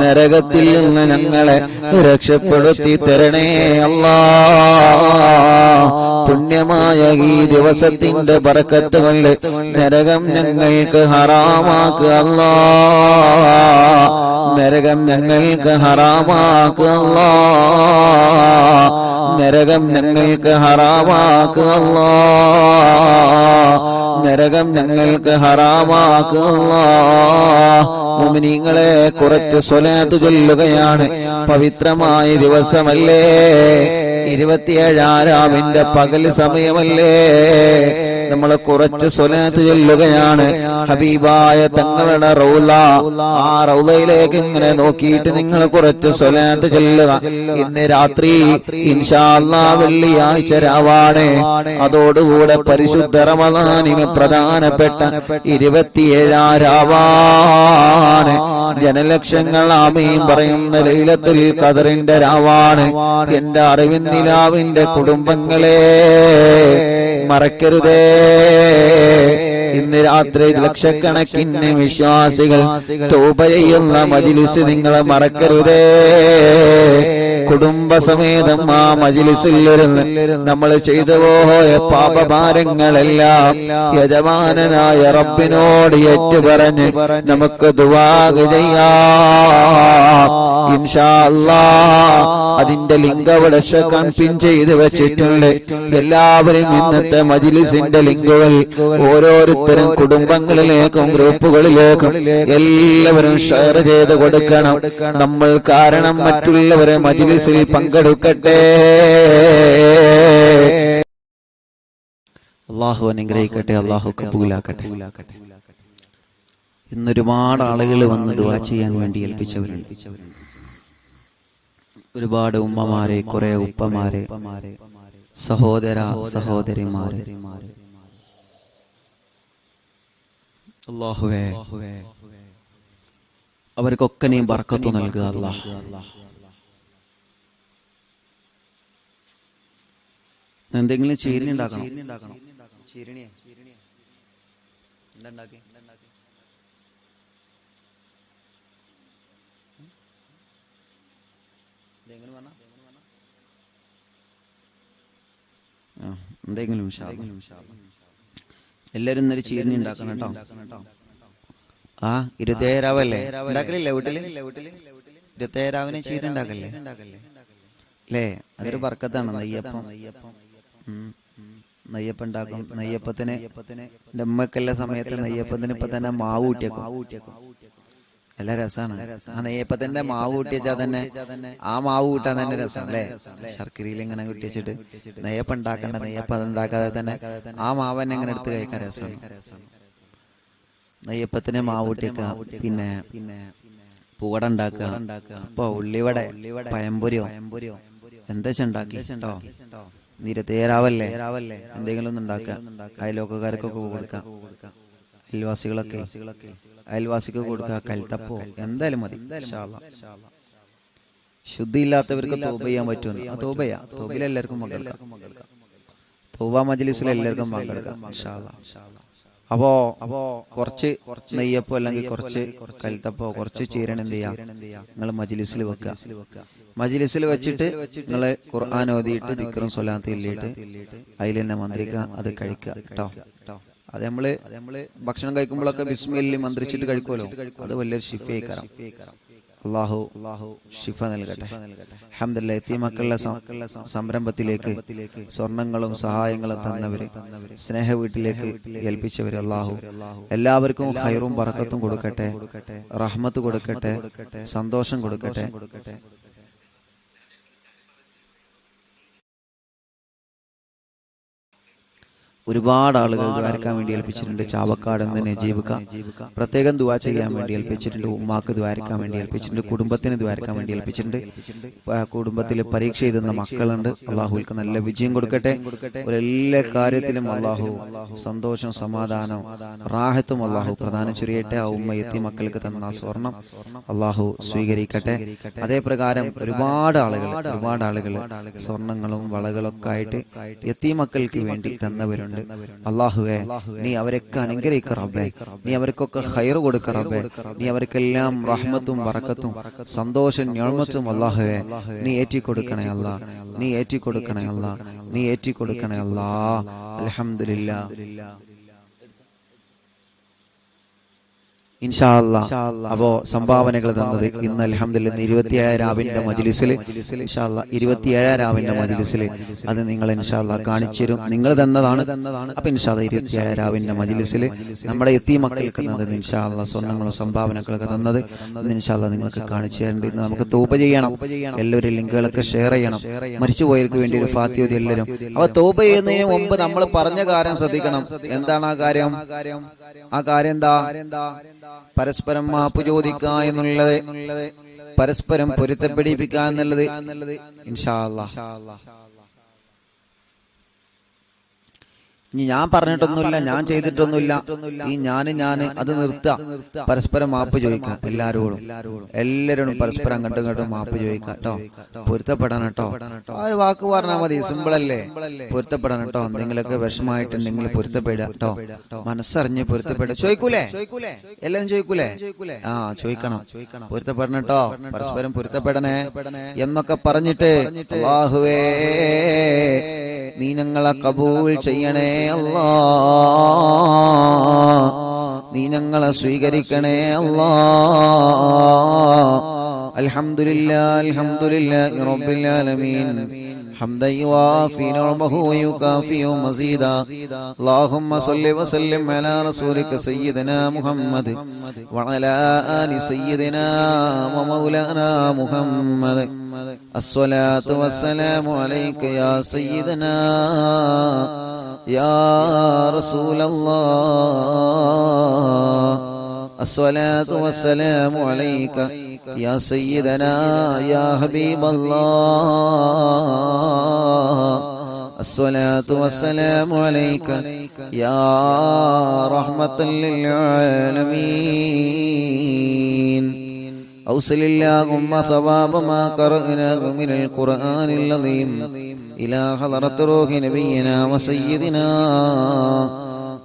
നരകത്തിൽ നിന്ന് ഞങ്ങളെ രക്ഷപ്പെടുത്തി തരണേ അല്ലാ. പുണ്യമായ ഈ ദിവസത്തിന്റെ ബറക്കത്ത് കൊണ്ട് നരകം ഞങ്ങൾക്ക് ഹറാമാക്കുക അല്ലാ. നരകം ഞങ്ങൾക്ക് ഹറാമാക്കുക അല്ലാ. നരകം ഞങ്ങൾക്ക് ഹറാമാക്കുക അല്ലാ. നരകം ഞങ്ങൾക്ക് ഹറാമാക്കുക അല്ലാ. മുഅ്മിനീങ്ങളെ കുറച്ച് സ്വലാത്ത് ചൊല്ലുകയാണ്. പവിത്രമായ ദിവസമല്ലേ, 27 രാവിന്റെ പകൽ സമയമല്ലേ, നമ്മൾ കുറച്ച് സ്വലാത്ത് ചൊല്ലുകയാണ്. ഹബീബായ തങ്ങളുടെ റൗള, ആ റൗളയിലേക്ക് ഇങ്ങനെ നോക്കിയിട്ട് നിങ്ങൾ കുറച്ച് സ്വലാത്ത് ചൊല്ലുക. ഇന്ന് രാത്രി ഇൻഷാ അല്ലാഹ് വെള്ളിയാഴ്ച രാവാണ്. അതോടുകൂടെ പരിശുദ്ധ റമദാനിന് പ്രധാനപ്പെട്ട 27 രാവാണ്. ജനലക്ഷങ്ങൾ ആമീൻ പറയുന്ന ലൈലത്തുൽ ഖദറിന്റെ രാവാണ്. എന്റെ അറിവിൻ നിലാവിന്റെ കുടുംബങ്ങളെ മറക്കരുതേ. ഇന്ന് രാത്രി ലക്ഷക്കണക്കിന് വിശ്വാസികൾ തൗബ ചെയ്യുന്ന മജ്ലിസ് നിങ്ങൾ മറക്കരുതേ. കുടുംബസമേതം ആ മജ്ലിസിലിരുന്ന് നമ്മൾ ചെയ്തു പോയ പാപഭാരങ്ങളെല്ലാം യജമാനനായ റബ്ബിനോട് ഏറ്റുപറഞ്ഞ് നമുക്ക് ദുആ ചെയ്യാം. ഇൻഷാ അല്ലാഹ് അതിന്റെ ലിങ്ക് അവിടെ പിൻ ചെയ്ത് വെച്ചിട്ടുണ്ട്. എല്ലാവരും ഇന്നത്തെ മജ്ലിസിന്റെ ലിങ്കുകൾ ഓരോരുത്തരും കുടുംബങ്ങളിലേക്കും ഗ്രൂപ്പുകളിലേക്കും എല്ലാവരും ഷെയർ ചെയ്ത് കൊടുക്കണം. നമ്മൾ കാരണം മറ്റുള്ളവരെ മജ്ലിസിൽ പങ്കെടുക്കട്ടെ. അല്ലാഹു അനുഗ്രഹിക്കട്ടെ, അല്ലാഹു കബൂലാക്കട്ടെ. ഇന്നൊരുപാട് ആളുകൾ വന്ന് ദുആ ചെയ്യാൻ വേണ്ടി ഏൽപ്പിച്ചവരുണ്ട്. ഒരുപാട് ഉമ്മമാരെ, കുറെ ഉപ്പമാരെ, സഹോദര സഹോദരിമാരെ, അല്ലാഹുവേ അവർക്കൊക്കെ നീ ബർക്കത്ത് നൽകുക അല്ലാഹ്. എന്തെങ്കിലും ചീരണി ഉണ്ടാക്കണം. ചീരണിയെ എന്താണ്ടാക്കി? എന്തെങ്കിലും എല്ലാരും ഇന്നൊരു ചീരണി ഉണ്ടാക്കണം കേട്ടോ. ആ 27 രാവല്ലേ ഉണ്ടാക്കലില്ലേ വീട്ടില്? 27 രാവിനെ ചീരണി ഉണ്ടാക്കല്ലേ അല്ലേ? അതൊരു ബർക്കത്താണ്. നെയ്യപ്പം ഉണ്ടാക്കും. നെയ്യപ്പത്തിന് എന്റെ ഉമ്മക്കെല്ലാ സമയത്ത് നെയ്യപ്പത്തിന് ഇപ്പൊ തന്നെ മാവ് കൂട്ടിയേക്കും. നല്ല രസാണ്. ആ നെയ്യപ്പത്തിന്റെ മാവ് കൂട്ടിവെച്ചാൽ തന്നെ ആ മാവ് കൂട്ടാൻ തന്നെ രസം അല്ലേ? ശർക്കരയിൽ ഇങ്ങനെ കൂട്ടിവെച്ചിട്ട് നെയ്യപ്പം ഉണ്ടാക്കണ്ട, നെയ്യപ്പം ഉണ്ടാക്കാതെ തന്നെ ആ മാവ് തന്നെ ഇങ്ങനെ എടുത്ത് കഴിക്കാൻ രസമാണ്. നെയ്യപ്പത്തിന് മാവ് കൂട്ടിയേക്കുക, പിന്നെ പൂവട ഉണ്ടാക്കുക, ഇപ്പൊ ഉള്ളിവട, പഴംപൊരിയോ എന്താ ഉണ്ടാക്കി കേട്ടോ. 27 രാവല്ലേ എന്തെങ്കിലും ഒന്നും ഉണ്ടാക്കുക. അയൽവക്കക്കാർക്കൊക്കെ കൊടുക്കാം, അയൽവാസിക്ക് കൊടുക്കുക, കൽത്തപ്പോ എന്തായാലും മതി. ശുദ്ധിയില്ലാത്തവർക്ക് തൗബ ചെയ്യാൻ പറ്റുമെന്ന്. ആ തൗബ ചെയ്യാം. തൗബയിൽ എല്ലാവർക്കും പങ്കെടുക്കാം. തൗബ മജ്ലിസിൽ എല്ലാവർക്കും പങ്കെടുക്കാം ഇൻഷാ അല്ലാഹ്. അപ്പോ കുറച്ച് നെയ്യപ്പോ അല്ലെങ്കിൽ കുറച്ച് കൽത്തപ്പോ കുറച്ച് ചീരണി എന്ത് ചെയ്യാം, നിങ്ങൾ മജ്ലിസിൽ വെക്കുക. മജ്ലിസിൽ വെച്ചിട്ട് നിങ്ങള് ഖുർആൻ ഓതിയിട്ട് ദിക്റും സ്വലാത്തും ചൊല്ലിയിട്ട് അതിൽ തന്നെ മന്ത്രിക്കുക, അത് കഴിക്കുക കേട്ടോ. അത് നമ്മള് ഭക്ഷണം കഴിക്കുമ്പോഴൊക്കെ ബിസ്മില്ലാഹ് മന്ത്രിച്ചിട്ട് കഴിക്കുമല്ലോ, അത് വലിയൊരു ശിഫയായിക്കാരം. അല്ലാഹു ശിഫ നൽകട്ടെ. അൽഹംദുലില്ലാഹ്. യതീമക്കളുടെ സംരംഭത്തിലേക്ക് സ്വർണങ്ങളും സഹായങ്ങളും തന്നവര്, സ്നേഹ വീട്ടിലേക്ക് ഏൽപ്പിച്ചവര്, അല്ലാഹു എല്ലാവർക്കും ഖൈറും ബറക്കത്തും കൊടുക്കട്ടെ, റഹ്മത്ത് കൊടുക്കട്ടെ, സന്തോഷം കൊടുക്കട്ടെ. ഒരുപാട് ആളുകൾ ദ്വാരക്കാൻ വേണ്ടി ഏൽപ്പിച്ചിട്ടുണ്ട്. ചാവക്കാട് നിന്ന് നജീബ് പ്രത്യേകം ദുആ ചെയ്യാൻ വേണ്ടി ഏൽപ്പിച്ചിട്ടുണ്ട്. ഉമ്മാക്ക് ദ്വാരക്കാൻ വേണ്ടി ഏൽപ്പിച്ചിട്ടുണ്ട്. കുടുംബത്തിന് ദ്വാരക്കാൻ വേണ്ടി ഏൽപ്പിച്ചിട്ടുണ്ട്. കുടുംബത്തിൽ പരീക്ഷ എഴുതുന്ന മക്കളുണ്ട്. അള്ളാഹുവിൽക്ക് നല്ല വിജയം കൊടുക്കട്ടെ. എല്ലാ കാര്യത്തിലും അള്ളാഹു സന്തോഷം, സമാധാനം, റാഹത്തും അള്ളാഹു പ്രദാനം ചൊരിയട്ടെ. ആ ഉമ്മ യത്തീം മക്കൾക്ക് തന്ന സ്വർണം അള്ളാഹു സ്വീകരിക്കട്ടെ. അതേ പ്രകാരം ഒരുപാട് ആളുകൾ സ്വർണങ്ങളും വളകളൊക്കെ ആയിട്ട് യത്തീം മക്കൾക്ക് വേണ്ടി തന്നവരുണ്ട്. അല്ലാഹുവേ നീ അവരൊക്കെ അനുഗ്രഹിക്ക റബ്ബേ, നീ അവർക്കൊക്കെ ഖൈർ കൊടുക്ക റബ്ബേ, നീ അവർക്കെല്ലാം റഹ്മത്തും ബറക്കത്തും സന്തോഷം നിഅമത്തും അല്ലാഹുവേ നീ ഏറ്റിക്കൊടുക്കണേ അല്ലാ, നീ ഏറ്റിക്കൊടുക്കണേ അല്ലാ, നീ ഏറ്റിക്കൊടുക്കണേ അല്ലാ. അൽഹംദുലില്ലാഹ്. ഇൻഷാ അല്ലാഹ് അപ്പോ സംഭാവനകൾ തന്നത് ഇന്ന് അൽഹംദുലില്ലാഹ് 27 രാവിന്റെ മജ്ലിസിൽ ഇൻഷാ അല്ലാഹ് 27 രാവിന്റെ മജ്ലിസിൽ അത് നിങ്ങൾ ഇൻഷാ അല്ലാഹ് കാണിച്ചു തരും. നിങ്ങൾ തന്നതാണ്. അപ്പൊ ഇൻഷാ അല്ലാഹ് 27 രാവിന്റെ മജ്ലിസിൽ നമ്മുടെ യതീം മക്കൾക്ക് തന്നത് ഇൻഷാ അല്ലാഹ് സ്വർണ്ണങ്ങളും സംഭാവനകളൊക്കെ തന്നത് ഇൻഷാ അല്ലാഹ് നിങ്ങൾക്ക് കാണിച്ചു തരേണ്ടത്. ഇന്ന് നമുക്ക് തൗബ ചെയ്യണം. എല്ലാവരും ലിങ്കുകളൊക്കെ ഷെയർ ചെയ്യണം. മരിച്ചുപോയവർക്ക് വേണ്ടി ഒരു ഫാത്തിഹ ഓതി എല്ലാവരും. അപ്പൊ തൗബ ചെയ്യുന്നതിന് മുമ്പ് നമ്മൾ പറഞ്ഞ കാര്യം ശ്രദ്ധിക്കണം. എന്താണ് ആ കാര്യം? ആ കാര്യം എന്താ? പരസ്പരം മാപ്പ് ചോദിക്കുക എന്നുള്ളത്, പരസ്പരം പൊരുത്തപ്പെടിപ്പിക്കുക എന്നുള്ളത് ഇൻഷാ അല്ലാഹ്. ഞാൻ പറഞ്ഞിട്ടൊന്നുമില്ല, ഞാൻ ചെയ്തിട്ടൊന്നുമില്ല. ഈ ഞാന് അത് നിർത്താം. പരസ്പരം മാപ്പ് ചോദിക്കാം. എല്ലാവരോടും പരസ്പരം അങ്ങോട്ടും ഇങ്ങോട്ടും മാപ്പ് ചോദിക്കാം കേട്ടോ. പൊരുത്തപ്പെടണം കേട്ടോ. ആ ഒരു വാക്ക് പറഞ്ഞാൽ മതി. സിമ്പിൾ അല്ലേ? പൊരുത്തപ്പെടണം കേട്ടോ. എന്തെങ്കിലുമൊക്കെ വിഷമമായിട്ടുണ്ടെങ്കിൽ പൊരുത്തപ്പെടുക കേട്ടോ. മനസ്സറിഞ്ഞ് പൊരുത്തപ്പെടുക. ചോദിക്കൂലേ? എല്ലാരും ചോദിക്കൂലേ? ആ ചോദിക്കണം. പൊരുത്തപ്പെടണം കേട്ടോ. പരസ്പരം പൊരുത്തപ്പെടണേ എന്നൊക്കെ പറഞ്ഞിട്ട് അല്ലാഹുവേ നീ ഞങ്ങളെ കബൂൽ ചെയ്യണേ അല്ലാ, നീ ഞങ്ങളെ സ്വീകരിക്കണേ അല്ലാ. അൽഹംദുലില്ലാഹ് അൽഹംദുലില്ലാഹി റബ്ബിൽ ആലമീൻ حمدا يوافي نعمه ويكافئ مزيدا. اللهم صل وسلم على رسولك سيدنا محمد وعلى آل سيدنا ومولانا محمد. الصلاة والسلام عليك يا سيدنا يا رسول الله. الصلاة والسلام عليك يا سيدنا يا حبيب الله. الصلاة والسلام عليك يا رحمة للعالمين. أوصل اللهم ثواب ما قرأناه من القرآن العظيم إلى حضرة روح نبينا وسيدنا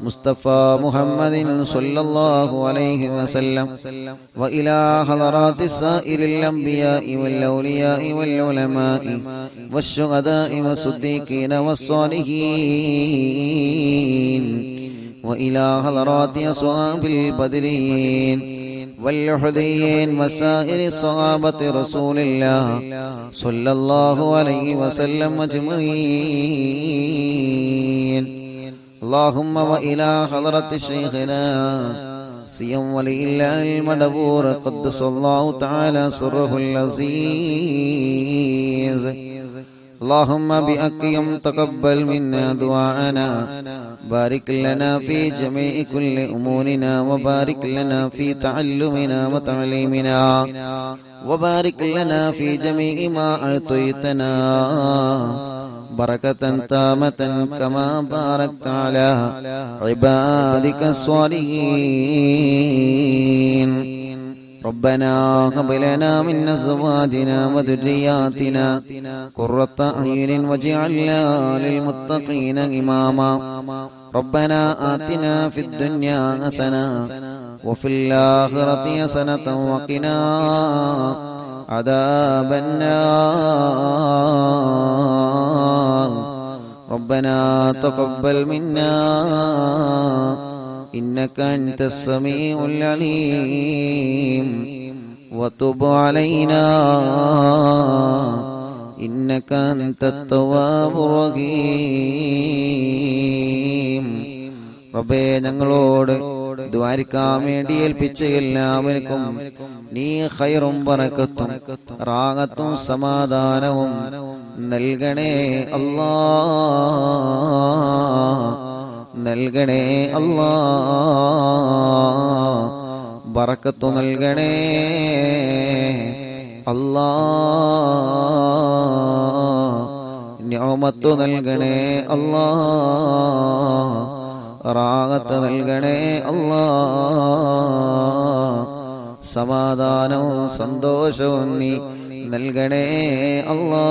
مصطفى محمد صلى الله عليه وسلم وإلى حضرات سائر الأنبياء والأولياء والعلماء والشهداء والصديقين والصالحين وإلى حضرات أصحاب البدرين والحديين وسائر صحابة رسول الله صلى الله عليه وسلم أجمعين. اللهم وإلى حضرة شيخنا سيم ولي الله المدبور قدس الله تعالى سره العزيز. اللهم بأكرم تقبل منا دعاءنا، بارك لنا في جميع كل أمورنا، وبارك لنا في تعلمنا وتعليمنا، وبارك لنا في جميع ما أعطيتنا بركة تامة كما باركت على عبادك الصالحين. ربنا هب لنا من أزواجنا وذرياتنا قرة أعين واجعلنا للمتقين إماما. ربنا آتنا في الدنيا حسنة وفي الآخرة حسنة وقنا عذاب النار. ربنا تقبل منا إنك أنت السميع العليم وتب علينا إنك أنت التواب الرحيم. റബ്ബേ ഞങ്ങളോട് ദ്വാരിക്കാൻ വേണ്ടി ഏൽപ്പിച്ച എല്ലാവർക്കും നീ ഖൈറും ബറക്കത്തും റാഹത്തും സമാധാനവും നൽകണേ അല്ലാ, നൽകണേ അല്ലാ. ബറക്കത്തു നൽകണേ അല്ലാ, നിഅമത്തു നൽകണേ അല്ലാ, റാഹത്ത് നൽകണേ അല്ലാ. സമാധാനവും സന്തോഷവും നീ നൽകണേ അല്ലാ.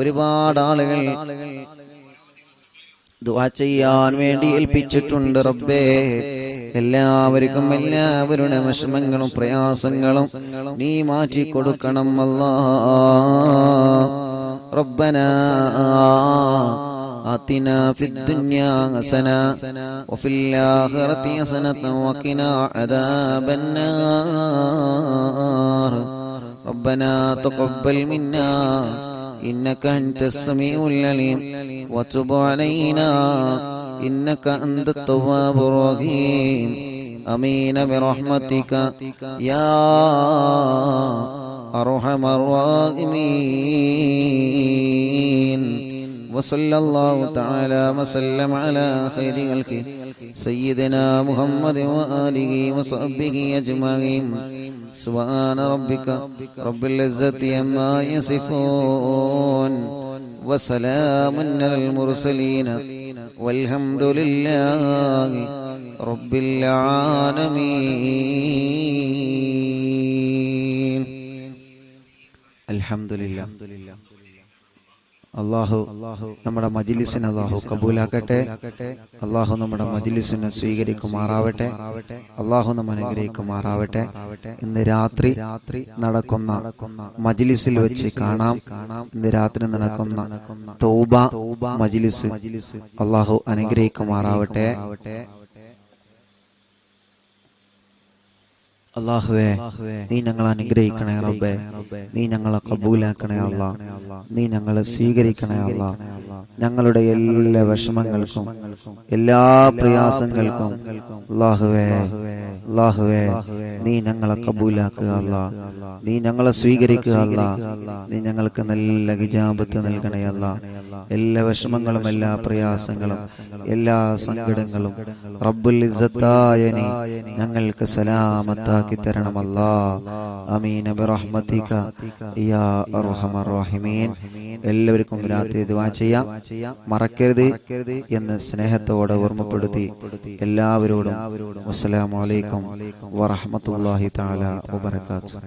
ഒരുപാട് ആളുകൾ ദുആ ചെയ്യാൻ വേണ്ടി ഏൽപ്പിച്ചിട്ടുണ്ട് റബ്ബേ. എല്ലാവരുടെ വിഷമങ്ങളും പ്രയാസങ്ങളും നീ മാറ്റി കൊടുക്കണം അല്ലാഹ്. റബ്ബനാ ആതിനാ ഫിദ്ദുനിയാ ഹസന വഫിൽ ആഖിറതി ഹസനത വഖിനാ അദാബന്നാർ. റബ്ബനാ തഖബ്ബൽ മിന്നാ إنك أنت السميع العليم وتب علينا إنك أنت التواب الرحيم آمين برحمتك يا أرحم الراحمين. وصلى الله تعالى وسلم على خير خلقه سيدنا محمد وآله وصحبه أجمعين. سبحان ربك رب العزة عما يصفون وسلام على المرسلين والحمد لله رب العالمين. الحمد لله. അല്ലാഹു നമ്മുടെ മജ്ലിസിനെ അല്ലാഹു കബൂലാക്കട്ടെ. അല്ലാഹു നമ്മുടെ മജ്ലിസിനെ സ്വീകരിക്കുമാറാവട്ടെ. അല്ലാഹു നമ്മെ അനുഗ്രഹിക്കുമാറാവട്ടെ. ഇന്ന് രാത്രി നടക്കുന്ന മജ്ലിസിൽ വെച്ച് കാണാം. ഇന്ന് രാത്രി നടക്കുന്ന തൗബ മജ്ലിസ് അല്ലാഹു അനുഗ്രഹിക്കുമാറാവട്ടെ. അല്ലാഹുവേ, നീ ഞങ്ങളെ അനുഗ്രഹിക്കണേ റബ്ബേ. നീ ഞങ്ങളെ കബൂലാക്കണേ അല്ലാഹ്. നീ ഞങ്ങളെ സ്വീകരിക്കണേ അല്ലാഹ്. ഞങ്ങളുടെ എല്ലാ വിഷമങ്ങൾക്കും എല്ലാ പ്രയാസങ്ങൾക്കും അല്ലാഹുവേ നീ ഞങ്ങളെ കബൂലാക്കുക അല്ലാഹ്. നീ ഞങ്ങളെ സ്വീകരിക്കുക അല്ലാഹ്. നീ ഞങ്ങൾക്ക് നല്ല ഇജാബത്ത് നൽകണേ അല്ലാഹ്. എല്ലാ വിഷമങ്ങളും എല്ലാ പ്രയാസങ്ങളും എല്ലാ സങ്കടങ്ങളും റബ്ബുൽ ഇസ്സത്തായ നീ ഞങ്ങൾക്ക് സലാമത്താക്കി തരണം അല്ലാഹ്. ആമീൻ ബിറഹ്മതിക യാ അർഹമർ റഹീമീൻ. എല്ലാവർക്കും രാത്രി ദുആ ചെയ്യാം, മറക്കരുത് എന്ന് സ്നേഹത്തോടെ ഓർമ്മപ്പെടുത്തി എല്ലാവരോടും അസ്സലാമു അലൈക്കും വറഹ്മത്തുള്ളാഹി തആല വബറകാതുഹു.